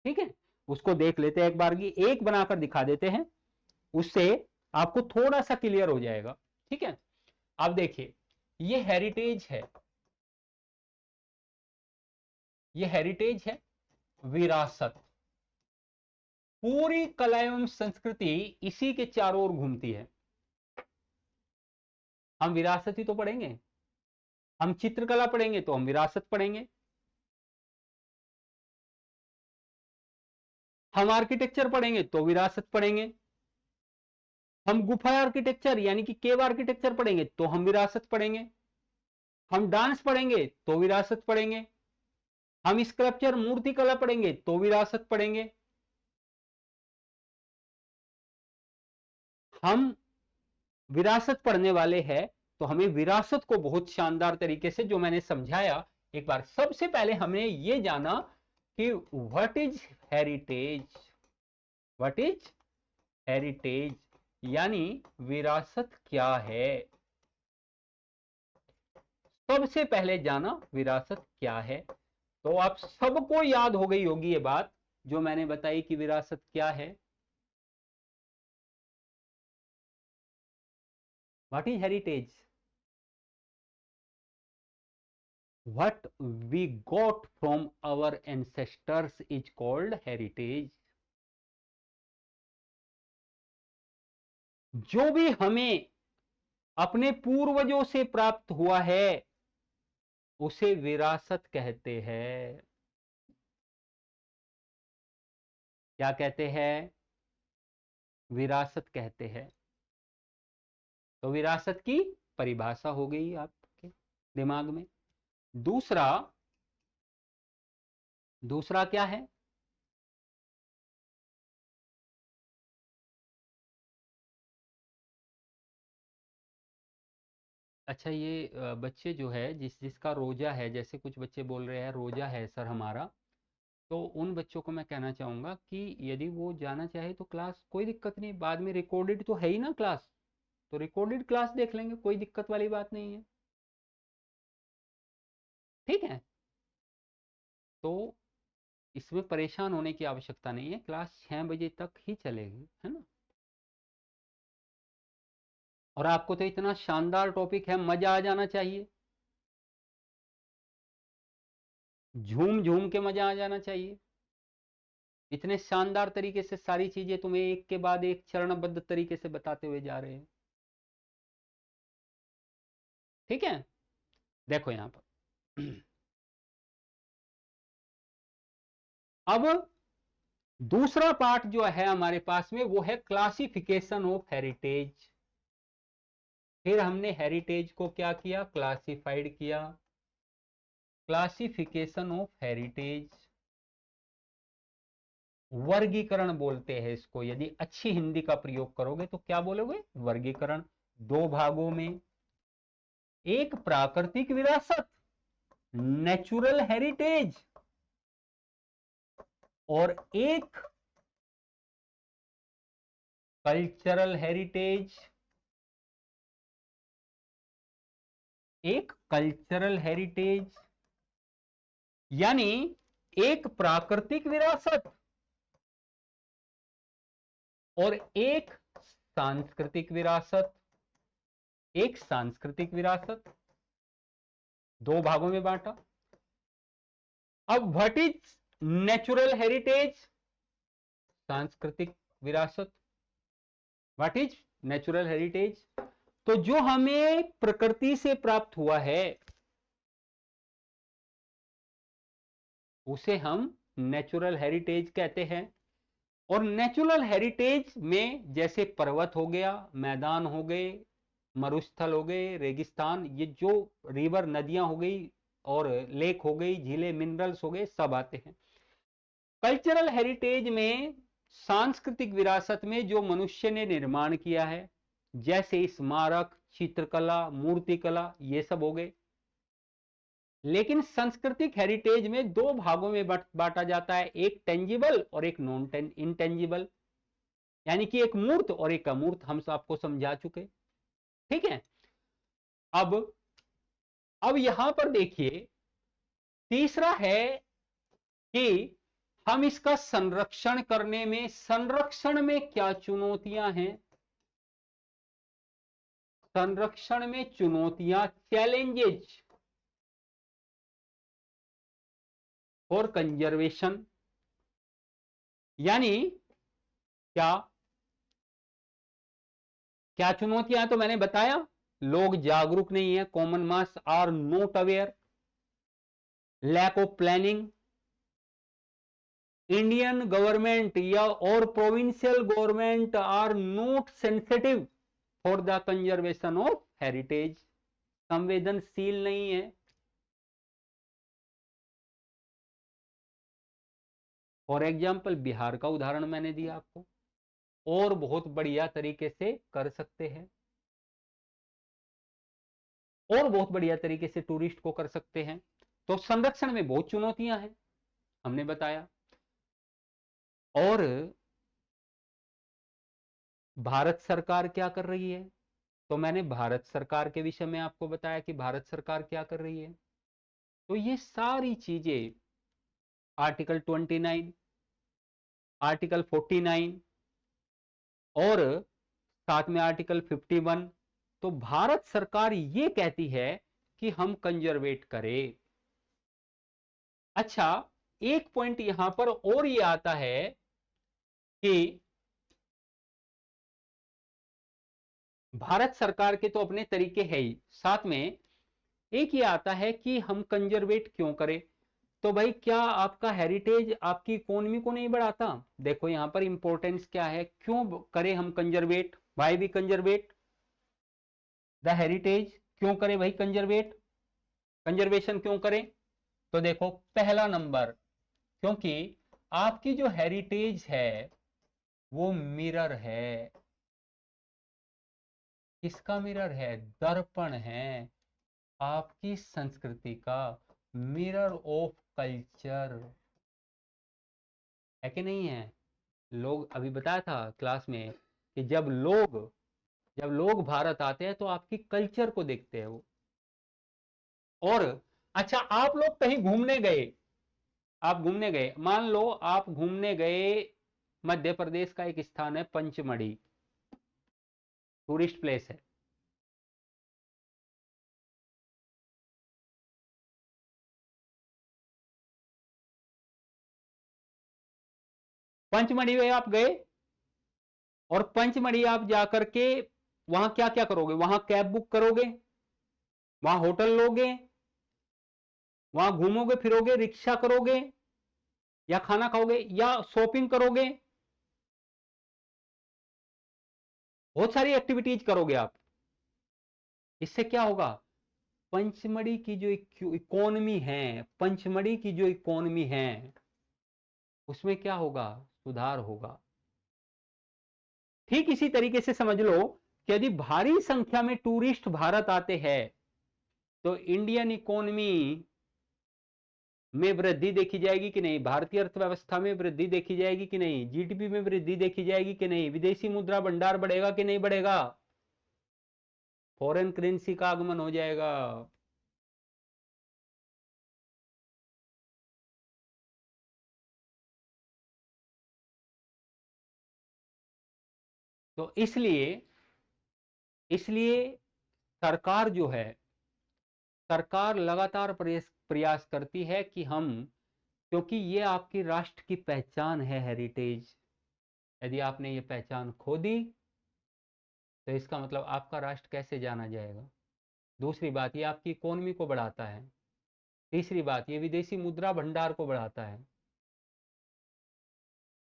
ठीक है, उसको देख लेते हैं एक बार की, एक बनाकर दिखा देते हैं, उससे आपको थोड़ा सा क्लियर हो जाएगा। ठीक है, आप देखिए, ये हेरिटेज है, ये हेरिटेज है, विरासत, पूरी कला एवं संस्कृति इसी के चारों ओर घूमती है। हम विरासत ही तो पढ़ेंगे, हम चित्रकला पढ़ेंगे तो हम विरासत पढ़ेंगे, हम आर्किटेक्चर पढ़ेंगे तो विरासत पढ़ेंगे, हम गुफा आर्किटेक्चर यानी कि केव आर्किटेक्चर पढ़ेंगे तो हम विरासत पढ़ेंगे, हम डांस पढ़ेंगे तो विरासत पढ़ेंगे, हम स्कल्पचर मूर्ति कला पढ़ेंगे तो विरासत पढ़ेंगे, हम विरासत पढ़ने वाले हैं तो हमें विरासत को बहुत शानदार तरीके से, जो मैंने समझाया एक बार, सबसे पहले हमने ये जाना कि what is heritage, what is heritage यानी विरासत क्या है। सबसे पहले जाना विरासत क्या है। तो आप सबको याद हो गई होगी ये बात जो मैंने बताई कि विरासत क्या है। What is heritage, what we got from our ancestors is called heritage। जो भी हमें अपने पूर्वजों से प्राप्त हुआ है उसे विरासत कहते हैं। क्या कहते हैं, विरासत कहते हैं। तो विरासत की परिभाषा हो गई आपके दिमाग में। दूसरा क्या है, अच्छा ये बच्चे जो है जिसका रोजा है, जैसे कुछ बच्चे बोल रहे हैं रोजा है सर हमारा, तो उन बच्चों को मैं कहना चाहूंगा कि यदि वो जाना चाहे तो क्लास, कोई दिक्कत नहीं, बाद में रिकॉर्डेड तो है ही ना क्लास, तो रिकॉर्डेड क्लास देख लेंगे, कोई दिक्कत वाली बात नहीं है। ठीक है, तो इसमें परेशान होने की आवश्यकता नहीं है, क्लास 6 बजे तक ही चलेगी, है ना। और आपको तो इतना शानदार टॉपिक है, मजा आ जाना चाहिए, झूम झूम के मजा आ जाना चाहिए। इतने शानदार तरीके से सारी चीजें तुम्हें एक के बाद एक चरणबद्ध तरीके से बताते हुए जा रहे हैं। ठीक है, देखो यहां पर अब दूसरा पार्ट जो है हमारे पास में वो है क्लासिफिकेशन ऑफ हेरिटेज। फिर हमने हेरिटेज को क्या किया, क्लासिफाइड किया। क्लासिफिकेशन ऑफ हेरिटेज, वर्गीकरण बोलते हैं इसको। यदि अच्छी हिंदी का प्रयोग करोगे तो क्या बोलोगे, वर्गीकरण। दो भागों में, एक प्राकृतिक विरासत नेचुरल हेरिटेज, और एक कल्चरल हेरिटेज, एक कल्चरल हेरिटेज। यानी एक प्राकृतिक विरासत और एक सांस्कृतिक विरासत, एक सांस्कृतिक विरासत, दो भागों में बांटा। अब व्हाट इज नेचुरल हेरिटेज, सांस्कृतिक विरासत। व्हाट इज नेचुरल हेरिटेज, तो जो हमें प्रकृति से प्राप्त हुआ है उसे हम नेचुरल हेरिटेज कहते हैं। और नेचुरल हेरिटेज में जैसे पर्वत हो गया, मैदान हो गए, मरुस्थल हो गए, रेगिस्तान, ये जो रिवर नदियां हो गई और लेक हो गई, झीलें, मिनरल्स हो गए, सब आते हैं। कल्चरल हेरिटेज में सांस्कृतिक विरासत में जो मनुष्य ने निर्माण किया है, जैसे स्मारक, चित्रकला, मूर्तिकला, ये सब हो गए। लेकिन सांस्कृतिक हेरिटेज में दो भागों में बांटा जाता है, एक टेंजिबल और एक नॉन इंटेंजिबल, यानी कि एक मूर्त और एक अमूर्त। हम आपको समझा चुके, ठीक है। अब यहां पर देखिए, तीसरा है कि हम इसका संरक्षण करने में, संरक्षण में क्या चुनौतियां हैं, संरक्षण में चुनौतियां, चैलेंजेस और कंजर्वेशन। यानी क्या क्या चुनौतियां तो मैंने बताया, लोग जागरूक नहीं है, common mass are not aware, lack of planning, Indian government या और provincial government are not sensitive for the conservation of heritage, संवेदनशील नहीं है। फॉर एग्जाम्पल बिहार का उदाहरण मैंने दिया आपको, और बहुत बढ़िया तरीके से कर सकते हैं, और बहुत बढ़िया तरीके से टूरिस्ट को कर सकते हैं। तो संरक्षण में बहुत चुनौतियां हैं, हमने बताया। और भारत सरकार क्या कर रही है, तो मैंने भारत सरकार के विषय में आपको बताया कि भारत सरकार क्या कर रही है। तो ये सारी चीजें, आर्टिकल 29, आर्टिकल 49 और साथ में आर्टिकल 51, तो भारत सरकार ये कहती है कि हम कंजर्वेट करें। अच्छा, एक पॉइंट यहां पर और ये आता है कि भारत सरकार के तो अपने तरीके है ही, साथ में एक ये आता है कि हम कंजर्वेट क्यों करें। तो भाई, क्या आपका हेरिटेज आपकी इकोनॉमी को नहीं बढ़ाता। देखो यहां पर इंपॉर्टेंस क्या है, क्यों करें हम कंजर्वेट, वाई भी कंजर्वेट द हेरिटेज, क्यों करें भाई कंजर्वेट, कंजर्वेशन क्यों करें। तो देखो, पहला नंबर, क्योंकि आपकी जो हेरिटेज है वो मिरर है। किसका मिरर है, दर्पण है आपकी संस्कृति का, मिरर ऑफ कल्चर, है कि नहीं है। लोग, अभी बताया था क्लास में कि जब लोग भारत आते हैं तो आपकी कल्चर को देखते हैं वो। और अच्छा, आप लोग कहीं घूमने गए, आप घूमने गए, मान लो आप घूमने गए, मध्य प्रदेश का एक स्थान है पंचमढ़ी, टूरिस्ट प्लेस है। पंचमढ़ी में आप गए, और पंचमढ़ी आप जाकर के वहां क्या क्या करोगे, वहां कैब बुक करोगे, वहां होटल लोगे, वहां घूमोगे फिरोगे, रिक्शा करोगे, या खाना खाओगे या शॉपिंग करोगे, बहुत सारी एक्टिविटीज करोगे आप। इससे क्या होगा, पंचमढ़ी की जो इकोनॉमी है, पंचमढ़ी की जो इकोनॉमी है उसमें क्या होगा, सुधार होगा। ठीक इसी तरीके से समझ लो कि यदि भारी संख्या में टूरिस्ट भारत आते हैं तो इंडियन इकोनॉमी में वृद्धि देखी जाएगी कि नहीं, भारतीय अर्थव्यवस्था में वृद्धि देखी जाएगी कि नहीं, जीडीपी में वृद्धि देखी जाएगी कि नहीं, विदेशी मुद्रा भंडार बढ़ेगा कि नहीं बढ़ेगा, फॉरेन करेंसी का आगमन हो जाएगा। तो इसलिए इसलिए सरकार जो है, सरकार लगातार प्रयास करती है कि हम, क्योंकि ये आपकी राष्ट्र की पहचान है, हेरिटेज। यदि आपने ये पहचान खो दी तो इसका मतलब आपका राष्ट्र कैसे जाना जाएगा। दूसरी बात, ये आपकी इकोनॉमी को बढ़ाता है। तीसरी बात, ये विदेशी मुद्रा भंडार को बढ़ाता है,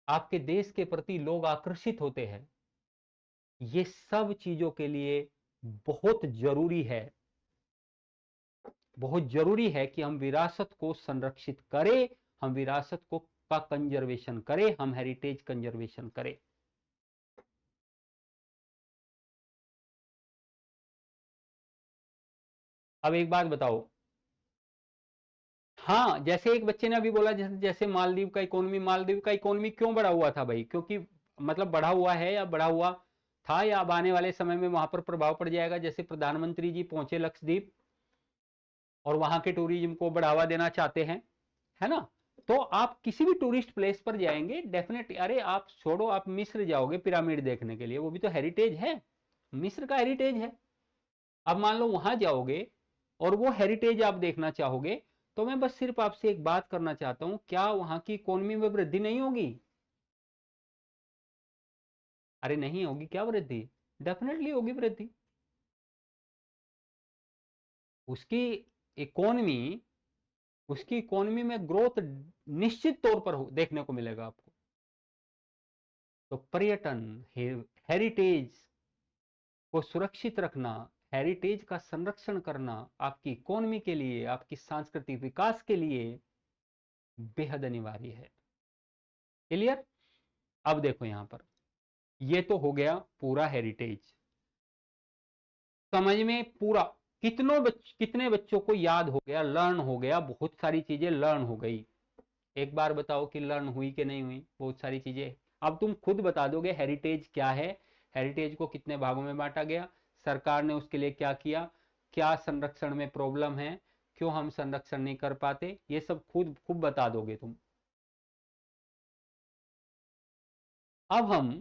आपके देश के प्रति लोग आकर्षित होते हैं। ये सब चीजों के लिए बहुत जरूरी है, बहुत जरूरी है कि हम विरासत को संरक्षित करें, हम विरासत को का कंजर्वेशन करें, हम हेरिटेज कंजर्वेशन करें। अब एक बात बताओ, हाँ जैसे एक बच्चे ने अभी बोला, जैसे जैसे मालदीव का इकोनॉमी क्यों बढ़ा हुआ था भाई, क्योंकि मतलब बढ़ा हुआ है या बढ़ा हुआ था या अब आने वाले समय में वहां पर प्रभाव पड़ जाएगा। जैसे प्रधानमंत्री जी पहुंचे लक्षद्वीप और वहां के टूरिज्म को बढ़ावा देना चाहते हैं, है ना। तो आप किसी भी टूरिस्ट प्लेस पर जाएंगे डेफिनेटली, अरे आप छोड़ो, आप मिस्र जाओगे पिरामिड देखने के लिए, वो भी तो हेरिटेज है, मिस्र का हेरिटेज है। अब मान लो वहां जाओगे और वो हेरिटेज आप देखना चाहोगे, तो मैं बस सिर्फ आपसे एक बात करना चाहता हूं, क्या वहां की इकोनॉमी में वृद्धि नहीं होगी। अरे नहीं होगी क्या वृद्धि, डेफिनेटली होगी वृद्धि। उसकी इकोनॉमी उसकी इकोनॉमी में ग्रोथ निश्चित तौर पर देखने को मिलेगा आपको। तो पर्यटन, हेरिटेज को सुरक्षित रखना, हेरिटेज का संरक्षण करना आपकी इकोनॉमी के लिए, आपकी सांस्कृतिक विकास के लिए बेहद अनिवार्य है। क्लियर। अब देखो यहां पर, ये तो हो गया पूरा हेरिटेज, समझ में पूरा, कितने बच्चों को याद हो गया, लर्न हो गया, बहुत सारी चीजें लर्न हो गई। एक बार बताओ कि लर्न हुई कि नहीं हुई, बहुत सारी चीजें। अब तुम खुद बता दोगे हेरिटेज क्या है, हेरिटेज को कितने भागों में बांटा गया, सरकार ने उसके लिए क्या किया, क्या संरक्षण में प्रॉब्लम है, क्यों हम संरक्षण नहीं कर पाते, ये सब खुद खुद बता दोगे तुम। अब हम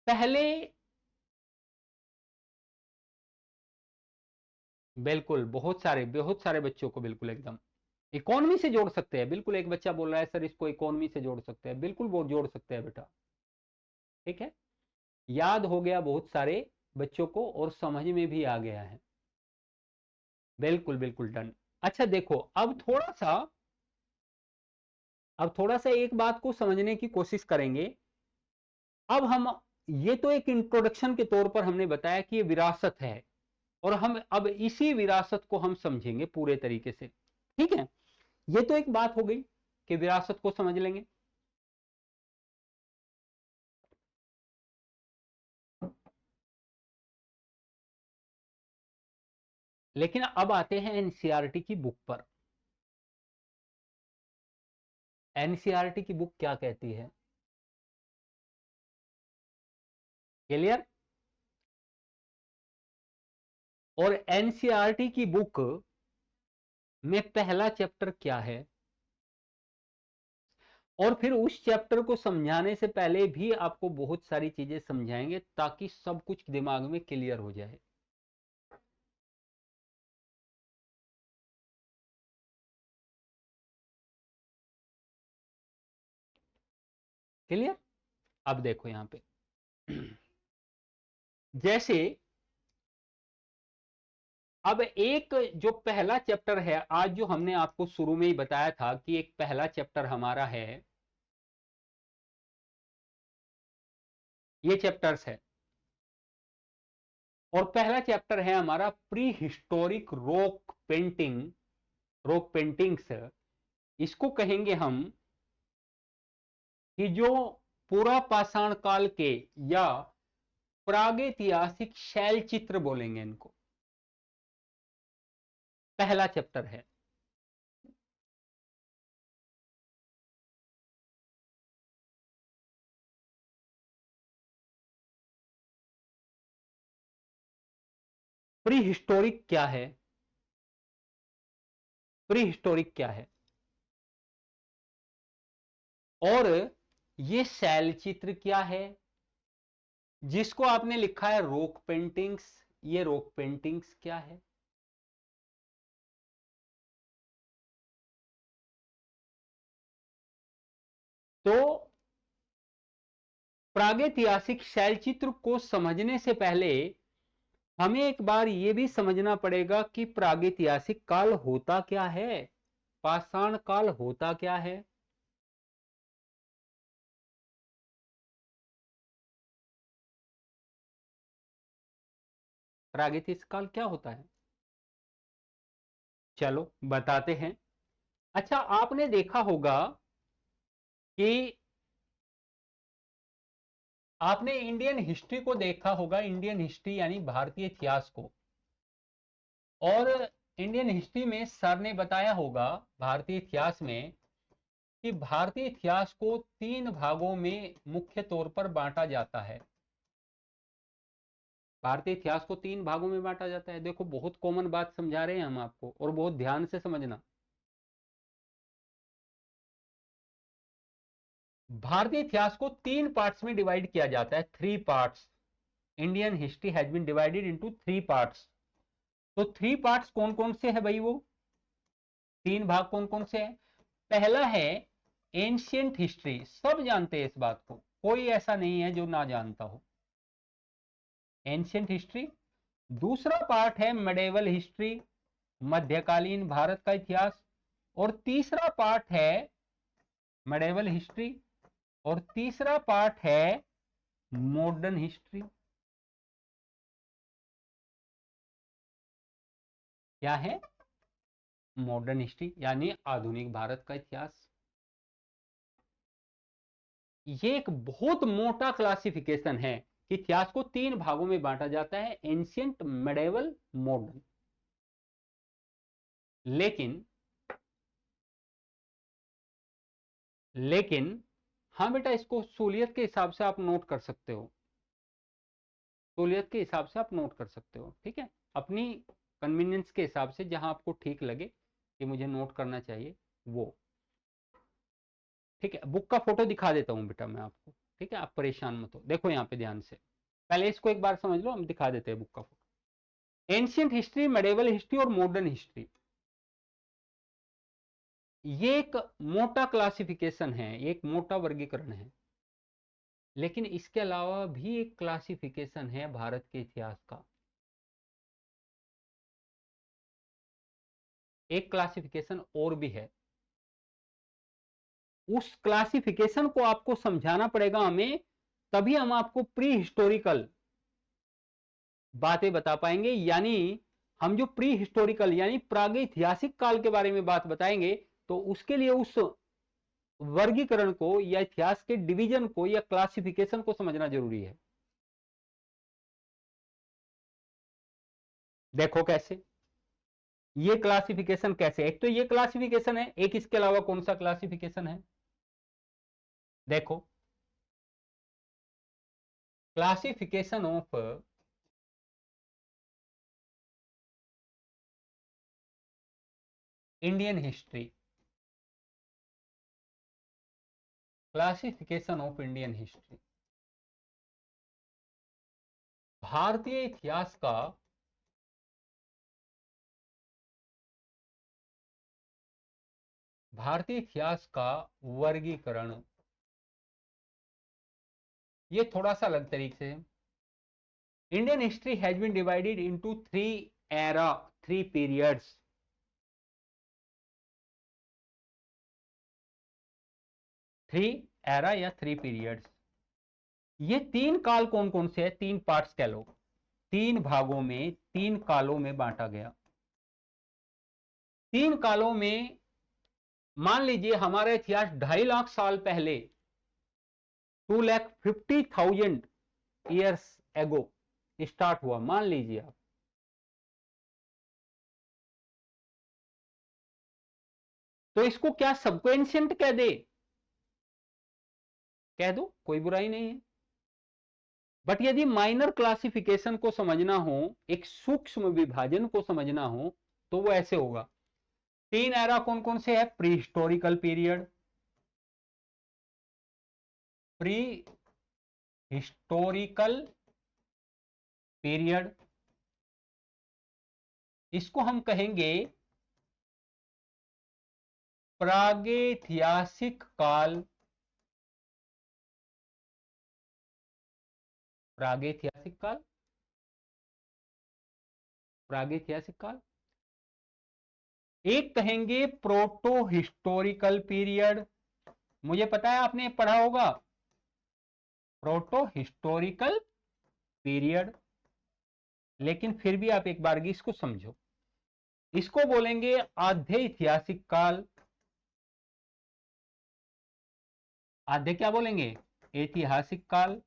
पहले, बिल्कुल बहुत सारे बच्चों को बिल्कुल एकदम इकोनॉमी से जोड़ सकते हैं। बिल्कुल, एक बच्चा बोल रहा है सर इसको इकोनॉमी से जोड़ सकते हैं, बिल्कुल वो जोड़ सकते हैं बेटा। ठीक है, याद हो गया बहुत सारे बच्चों को और समझ में भी आ गया है। बिल्कुल बिल्कुल डन। अच्छा देखो, अब थोड़ा सा एक बात को समझने की कोशिश करेंगे। अब हम, ये तो एक इंट्रोडक्शन के तौर पर हमने बताया कि ये विरासत है, और हम अब इसी विरासत को हम समझेंगे पूरे तरीके से। ठीक है, ये तो एक बात हो गई कि विरासत को समझ लेंगे। लेकिन अब आते हैं एनसीईआरटी की बुक पर। एनसीईआरटी की बुक क्या कहती है, क्लियर। और एनसीईआरटी की बुक में पहला चैप्टर क्या है, और फिर उस चैप्टर को समझाने से पहले भी आपको बहुत सारी चीजें समझाएंगे ताकि सब कुछ दिमाग में क्लियर हो जाए। क्लियर। अब देखो यहां पे जैसे अब एक जो पहला चैप्टर है, आज जो हमने आपको शुरू में ही बताया था कि एक पहला चैप्टर हमारा है, ये चैप्टर्स है, और पहला चैप्टर है हमारा प्री हिस्टोरिक रॉक पेंटिंग्स। इसको कहेंगे हम कि जो पूरा पाषाण काल के या प्रागैतिहासिक शैल चित्र बोलेंगे इनको, पहला चैप्टर है। प्री हिस्टोरिक क्या है? प्री हिस्टोरिक क्या है और ये शैल चित्र क्या है, जिसको आपने लिखा है रॉक पेंटिंग्स, ये रॉक पेंटिंग्स क्या है? तो प्रागैतिहासिक शैल चित्र को समझने से पहले हमें एक बार यह भी समझना पड़ेगा कि प्रागैतिहासिक काल होता क्या है, पाषाण काल होता क्या है। प्रागैतिहासिक काल क्या होता है, चलो बताते हैं। अच्छा, आपने देखा होगा कि आपने इंडियन हिस्ट्री को देखा होगा, इंडियन हिस्ट्री यानी भारतीय इतिहास को, और इंडियन हिस्ट्री में सर ने बताया होगा भारतीय इतिहास में कि भारतीय इतिहास को 3 भागों में मुख्य तौर पर बांटा जाता है। भारतीय इतिहास को 3 भागों में बांटा जाता है। देखो, बहुत कॉमन बात समझा रहे हैं हम आपको, और बहुत ध्यान से समझना। भारतीय इतिहास को 3 पार्ट्स में डिवाइड किया जाता है, 3 parts. Indian history has been divided into 3 parts. तो 3 पार्ट्स कौन कौन से है भाई? वो 3 भाग कौन कौन से हैं? पहला है एंशियंट हिस्ट्री, सब जानते हैं इस बात को, कोई ऐसा नहीं है जो ना जानता हो, एंशियंट हिस्ट्री। दूसरा पार्ट है मेडिवल हिस्ट्री, मध्यकालीन भारत का इतिहास। और तीसरा पार्ट है मेडिवल हिस्ट्री, और तीसरा पार्ट है मॉडर्न हिस्ट्री। क्या है? मॉडर्न हिस्ट्री यानी आधुनिक भारत का इतिहास। ये एक बहुत मोटा क्लासिफिकेशन है कि इतिहास को 3 भागों में बांटा जाता है, एंशियंट, मेडिवल, मॉडर्न। लेकिन लेकिन हाँ बेटा, इसको सहूलियत के हिसाब से आप नोट कर सकते हो, सहूलियत के हिसाब से आप नोट कर सकते हो, ठीक है, अपनी कन्वीनियंस के हिसाब से, जहां आपको ठीक लगे कि मुझे नोट करना चाहिए वो। ठीक है, बुक का फोटो दिखा देता हूं बेटा मैं आपको, ठीक है, आप परेशान मत हो। देखो यहाँ पे ध्यान से, पहले इसको एक बार समझ लो, हम दिखा देते हैं बुक का photo. Ancient history, medieval history और मॉडर्न हिस्ट्री, ये एक मोटा क्लासिफिकेशन है, एक मोटा वर्गीकरण है। लेकिन इसके अलावा भी एक क्लासिफिकेशन है भारत के इतिहास का, एक क्लासिफिकेशन और भी है। उस क्लासिफिकेशन को आपको समझाना पड़ेगा हमें, तभी हम आपको प्री हिस्टोरिकल बातें बता पाएंगे। यानी हम जो प्री हिस्टोरिकल यानी प्रागैतिहासिक काल के बारे में बात बताएंगे, तो उसके लिए उस वर्गीकरण को या इतिहास के डिवीजन को या क्लासिफिकेशन को समझना जरूरी है। देखो कैसे, ये क्लासिफिकेशन कैसे, एक तो ये क्लासिफिकेशन है, एक इसके अलावा कौन सा क्लासिफिकेशन है? देखो, classification of Indian history, classification of Indian history, भारतीय इतिहास का वर्गीकरण। ये थोड़ा सा अलग तरीके से, Indian history has been divided into 3 era, 3 periods. 3 era या 3 periods. ये 3 काल कौन कौन से है? 3 पार्ट्स कह लो, 3 भागों में, 3 कालों में बांटा गया। 3 कालों में मान लीजिए हमारा इतिहास 2.5 लाख साल पहले 2,50,000 ईयर्स एगो स्टार्ट हुआ, मान लीजिए आप। तो इसको क्या सबको एंशिएंट कह दे? कह दो, कोई बुराई नहीं है। बट यदि माइनर क्लासिफिकेशन को समझना हो, एक सूक्ष्म विभाजन को समझना हो, तो वो ऐसे होगा। 3 एरा कौन कौन से है? Pre historical period, pre historical period, इसको हम कहेंगे प्रागैतिहासिक काल। प्रागैतिहासिक काल, प्रागैतिहासिक काल। एक कहेंगे प्रोटो हिस्टोरिकल पीरियड, मुझे पता है आपने पढ़ा होगा, प्रोटो हिस्टोरिकल पीरियड। लेकिन फिर भी आप एक बार इसको समझो, इसको बोलेंगे आधे ऐतिहासिक काल। आधे क्या बोलेंगे? ऐतिहासिक काल,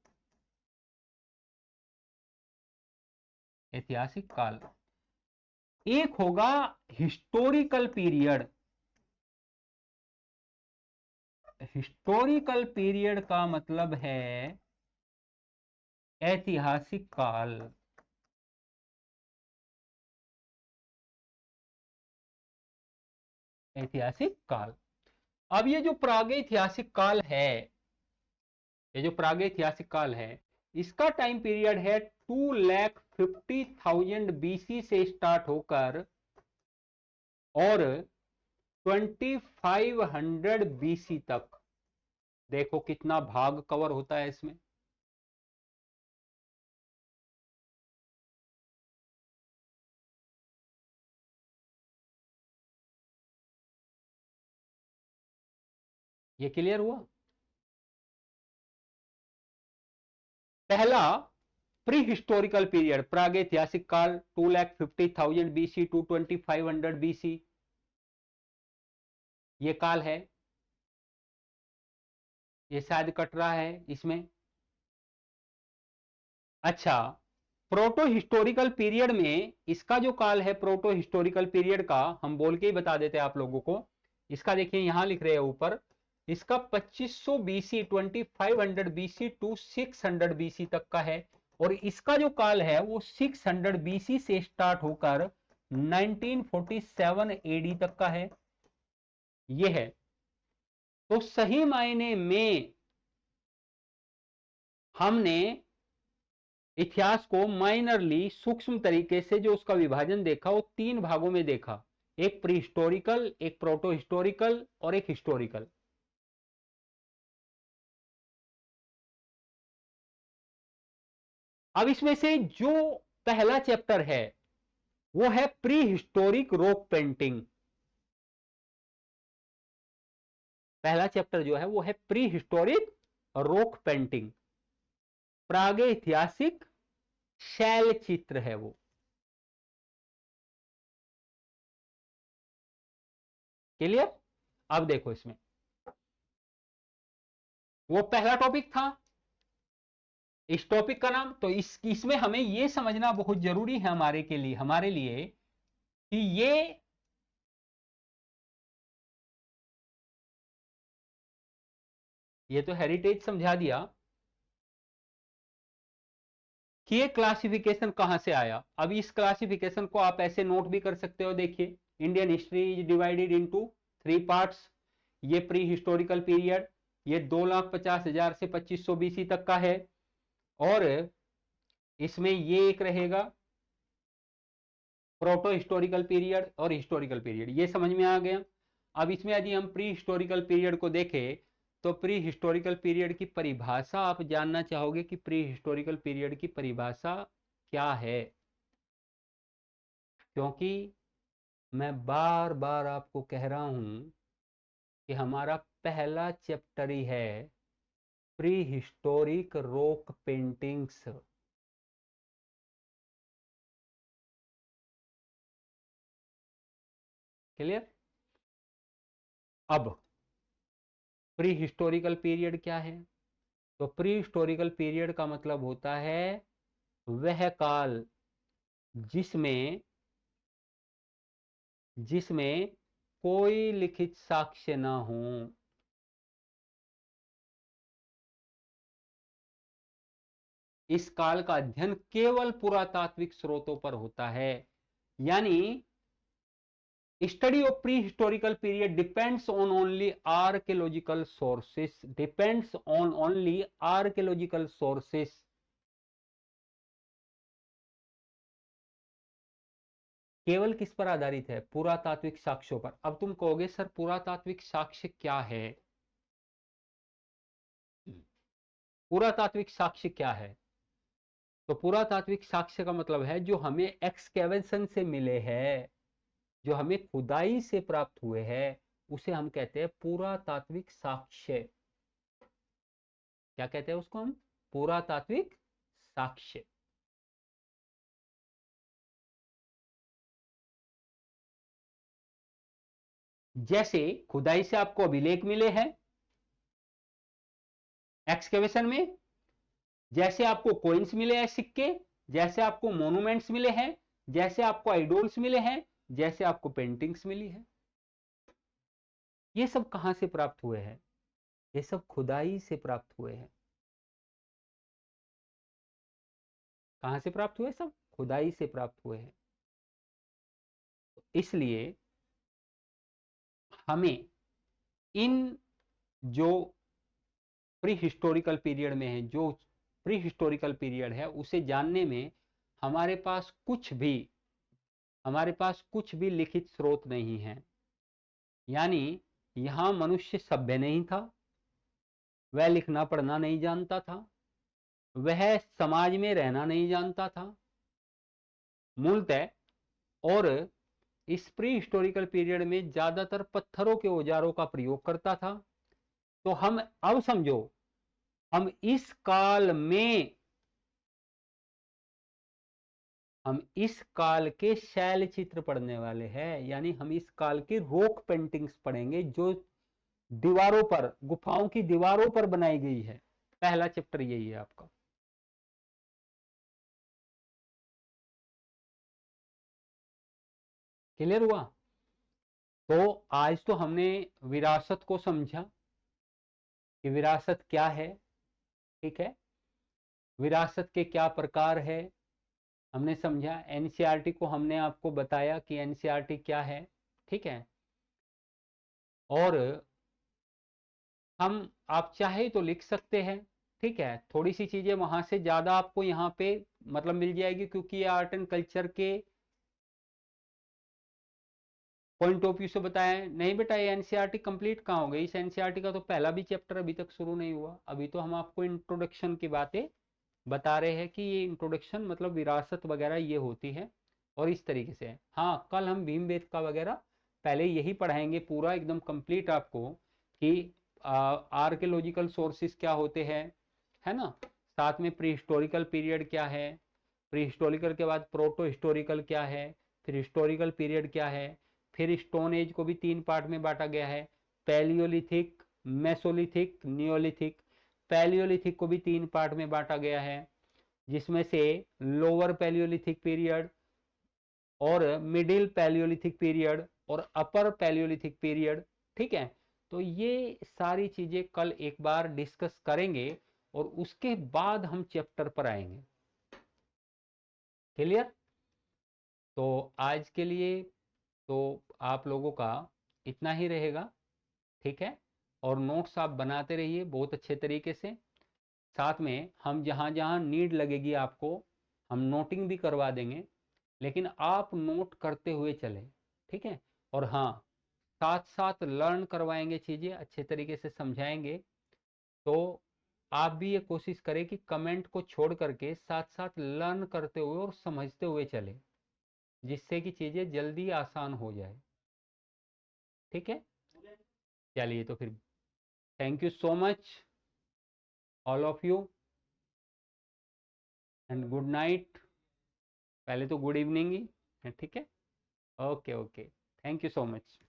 ऐतिहासिक काल। एक होगा हिस्टोरिकल पीरियड। हिस्टोरिकल पीरियड का मतलब है ऐतिहासिक काल। ऐतिहासिक काल। अब ये जो प्रागैतिहासिक काल है, ये जो प्रागैतिहासिक काल है, इसका टाइम पीरियड है 2,50,000 बीसी से स्टार्ट होकर और 2500 बीसी तक। देखो कितना भाग कवर होता है इसमें। ये क्लियर हुआ? पहला प्री हिस्टोरिकल पीरियड, प्रागैतिहासिक काल 2,50,000 बीसी टू 2500 बीसी, ये काल है। ये शायद कट रहा है इसमें। अच्छा, प्रोटो हिस्टोरिकल पीरियड में इसका जो काल है, प्रोटो हिस्टोरिकल पीरियड का हम बोल के ही बता देते हैं आप लोगों को। इसका देखिए यहां लिख रहे हैं ऊपर, इसका 2500 बीसी 2500 बीसी टू 600 बीसी तक का है। और इसका जो काल है वो 600 बीसी से स्टार्ट होकर 1947 एडी तक का है। ये है। तो सही मायने में हमने इतिहास को माइनरली, सूक्ष्म तरीके से जो उसका विभाजन देखा वो 3 भागों में देखा, एक प्री हिस्टोरिकल, एक प्रोटो हिस्टोरिकल और एक हिस्टोरिकल। अब इसमें से जो पहला चैप्टर है वो है प्री हिस्टोरिक रॉक पेंटिंग। पहला चैप्टर जो है वो है प्री हिस्टोरिक रॉक पेंटिंग, प्रागैतिहासिक शैल चित्र है वो। क्लियर? अब देखो इसमें वो पहला टॉपिक था, इस टॉपिक का नाम, तो इसमें हमें यह समझना बहुत जरूरी है हमारे लिए कि ये तो हेरिटेज समझा दिया कि ये क्लासिफिकेशन कहां से आया। अब इस क्लासिफिकेशन को आप ऐसे नोट भी कर सकते हो। देखिए, Indian history is divided into 3 parts. ये प्री हिस्टोरिकल पीरियड, ये 2,50,000 से 2500 बीसी तक का है। और इसमें ये एक रहेगा प्रोटो हिस्टोरिकल पीरियड और हिस्टोरिकल पीरियड। ये समझ में आ गया। अब इसमें यदि हम प्री हिस्टोरिकल पीरियड को देखें तो प्री हिस्टोरिकल पीरियड की परिभाषा आप जानना चाहोगे कि प्री हिस्टोरिकल पीरियड की परिभाषा क्या है? क्योंकि मैं बार बार आपको कह रहा हूं कि हमारा पहला चैप्टर ही है pre historic rock paintings. Clear? अब प्री हिस्टोरिकल पीरियड क्या है? तो प्री हिस्टोरिकल पीरियड का मतलब होता है वह काल जिसमें जिसमें कोई लिखित साक्ष्य ना हो। इस काल का अध्ययन केवल पुरातात्विक स्रोतों पर होता है। यानी study of pre historical period depends on only archaeological sources, depends on only archaeological sources. केवल किस पर आधारित है? पुरातात्विक साक्ष्यों पर। अब तुम कहोगे सर पुरातात्विक साक्ष्य क्या है? पुरातात्विक साक्ष्य क्या है? तो पुरातात्विक साक्ष्य का मतलब है जो हमें एक्सकेवेशन से मिले हैं, जो हमें खुदाई से प्राप्त हुए हैं, उसे हम कहते हैं पुरातात्विक साक्ष्य। क्या कहते हैं उसको हम? पुरातात्विक साक्ष्य। जैसे खुदाई से आपको अभिलेख मिले हैं एक्सकेवेशन में, जैसे आपको कॉइन्स मिले हैं, सिक्के, जैसे आपको मोन्यूमेंट्स मिले हैं, जैसे आपको आइडोल्स मिले हैं, जैसे आपको पेंटिंग्स मिली है। ये सब कहां से प्राप्त हुए हैं? ये सब खुदाई से प्राप्त हुए हैं। कहां से प्राप्त हुए? सब खुदाई से प्राप्त हुए हैं। इसलिए हमें इन जो प्री हिस्टोरिकल पीरियड में है, जो प्री हिस्टोरिकल पीरियड है, उसे जानने में हमारे पास कुछ भी लिखित स्रोत नहीं है। यानी यहां मनुष्य सभ्य नहीं था, वह लिखना पढ़ना नहीं जानता था, वह समाज में रहना नहीं जानता था मूलतः। और इस प्री हिस्टोरिकल पीरियड में ज्यादातर पत्थरों के औजारों का प्रयोग करता था। तो हम अब समझो, हम इस काल में हम इस काल के शैल चित्र पढ़ने वाले हैं। यानी हम इस काल के रॉक पेंटिंग्स पढ़ेंगे जो दीवारों पर, गुफाओं की दीवारों पर बनाई गई है। पहला चैप्टर यही है आपका। क्लियर हुआ? तो आज तो हमने विरासत को समझा कि विरासत क्या है। ठीक है, विरासत के क्या प्रकार है हमने समझा। एनसीईआरटी को हमने आपको बताया कि एनसीईआरटी क्या है। ठीक है, और हम, आप चाहे तो लिख सकते हैं। ठीक है, थोड़ी सी चीजें वहां से ज्यादा आपको यहाँ पे मतलब मिल जाएगी, क्योंकि ये आर्ट एंड कल्चर के पॉइंट ऑफ व्यू से बताया है। नहीं बेटा, ये एनसीईआरटी कंप्लीट कहाँ हो गई? इस एनसीईआरटी का तो पहला भी चैप्टर अभी तक शुरू नहीं हुआ। अभी तो हम आपको इंट्रोडक्शन की बातें बता रहे हैं कि ये इंट्रोडक्शन मतलब विरासत वगैरह ये होती है और इस तरीके से है। हाँ, कल हम भीमबेटका वगैरह पहले यही पढ़ाएंगे पूरा एकदम कंप्लीट आपको कि आर्कियोलॉजिकल सोर्सेस क्या होते हैं, है ना। साथ में प्री हिस्टोरिकल पीरियड क्या है, प्री हिस्टोरिकल के बाद प्रोटो हिस्टोरिकल क्या है, फिर हिस्टोरिकल पीरियड क्या है, फिर स्टोन एज को भी 3 पार्ट में बांटा गया है, पैलियोलिथिक, मेसोलिथिक, नियोलिथिक। पैलियोलिथिक को भी 3 पार्ट में बांटा गया है, जिसमें से लोअर पैलियोलिथिक पीरियड और मिडिल पैलियोलिथिक पीरियड और अपर पैलियोलिथिक पीरियड। ठीक है, तो ये सारी चीजें कल एक बार डिस्कस करेंगे और उसके बाद हम चैप्टर पर आएंगे। क्लियर? तो आज के लिए तो आप लोगों का इतना ही रहेगा। ठीक है, और नोट्स आप बनाते रहिए बहुत अच्छे तरीके से। साथ में हम जहाँ जहाँ नीड लगेगी आपको, हम नोटिंग भी करवा देंगे, लेकिन आप नोट करते हुए चलें। ठीक है, और हाँ, साथ साथ लर्न करवाएंगे, चीज़ें अच्छे तरीके से समझाएंगे। तो आप भी ये कोशिश करें कि कमेंट को छोड़ करके साथ साथ लर्न करते हुए और समझते हुए चलें। जिससे कि चीज़ें जल्दी आसान हो जाए। ठीक है, चलिए तो फिर thank you so much all of you and good night. पहले तो गुड इवनिंग ही है, ठीक है। Okay okay, thank you so much.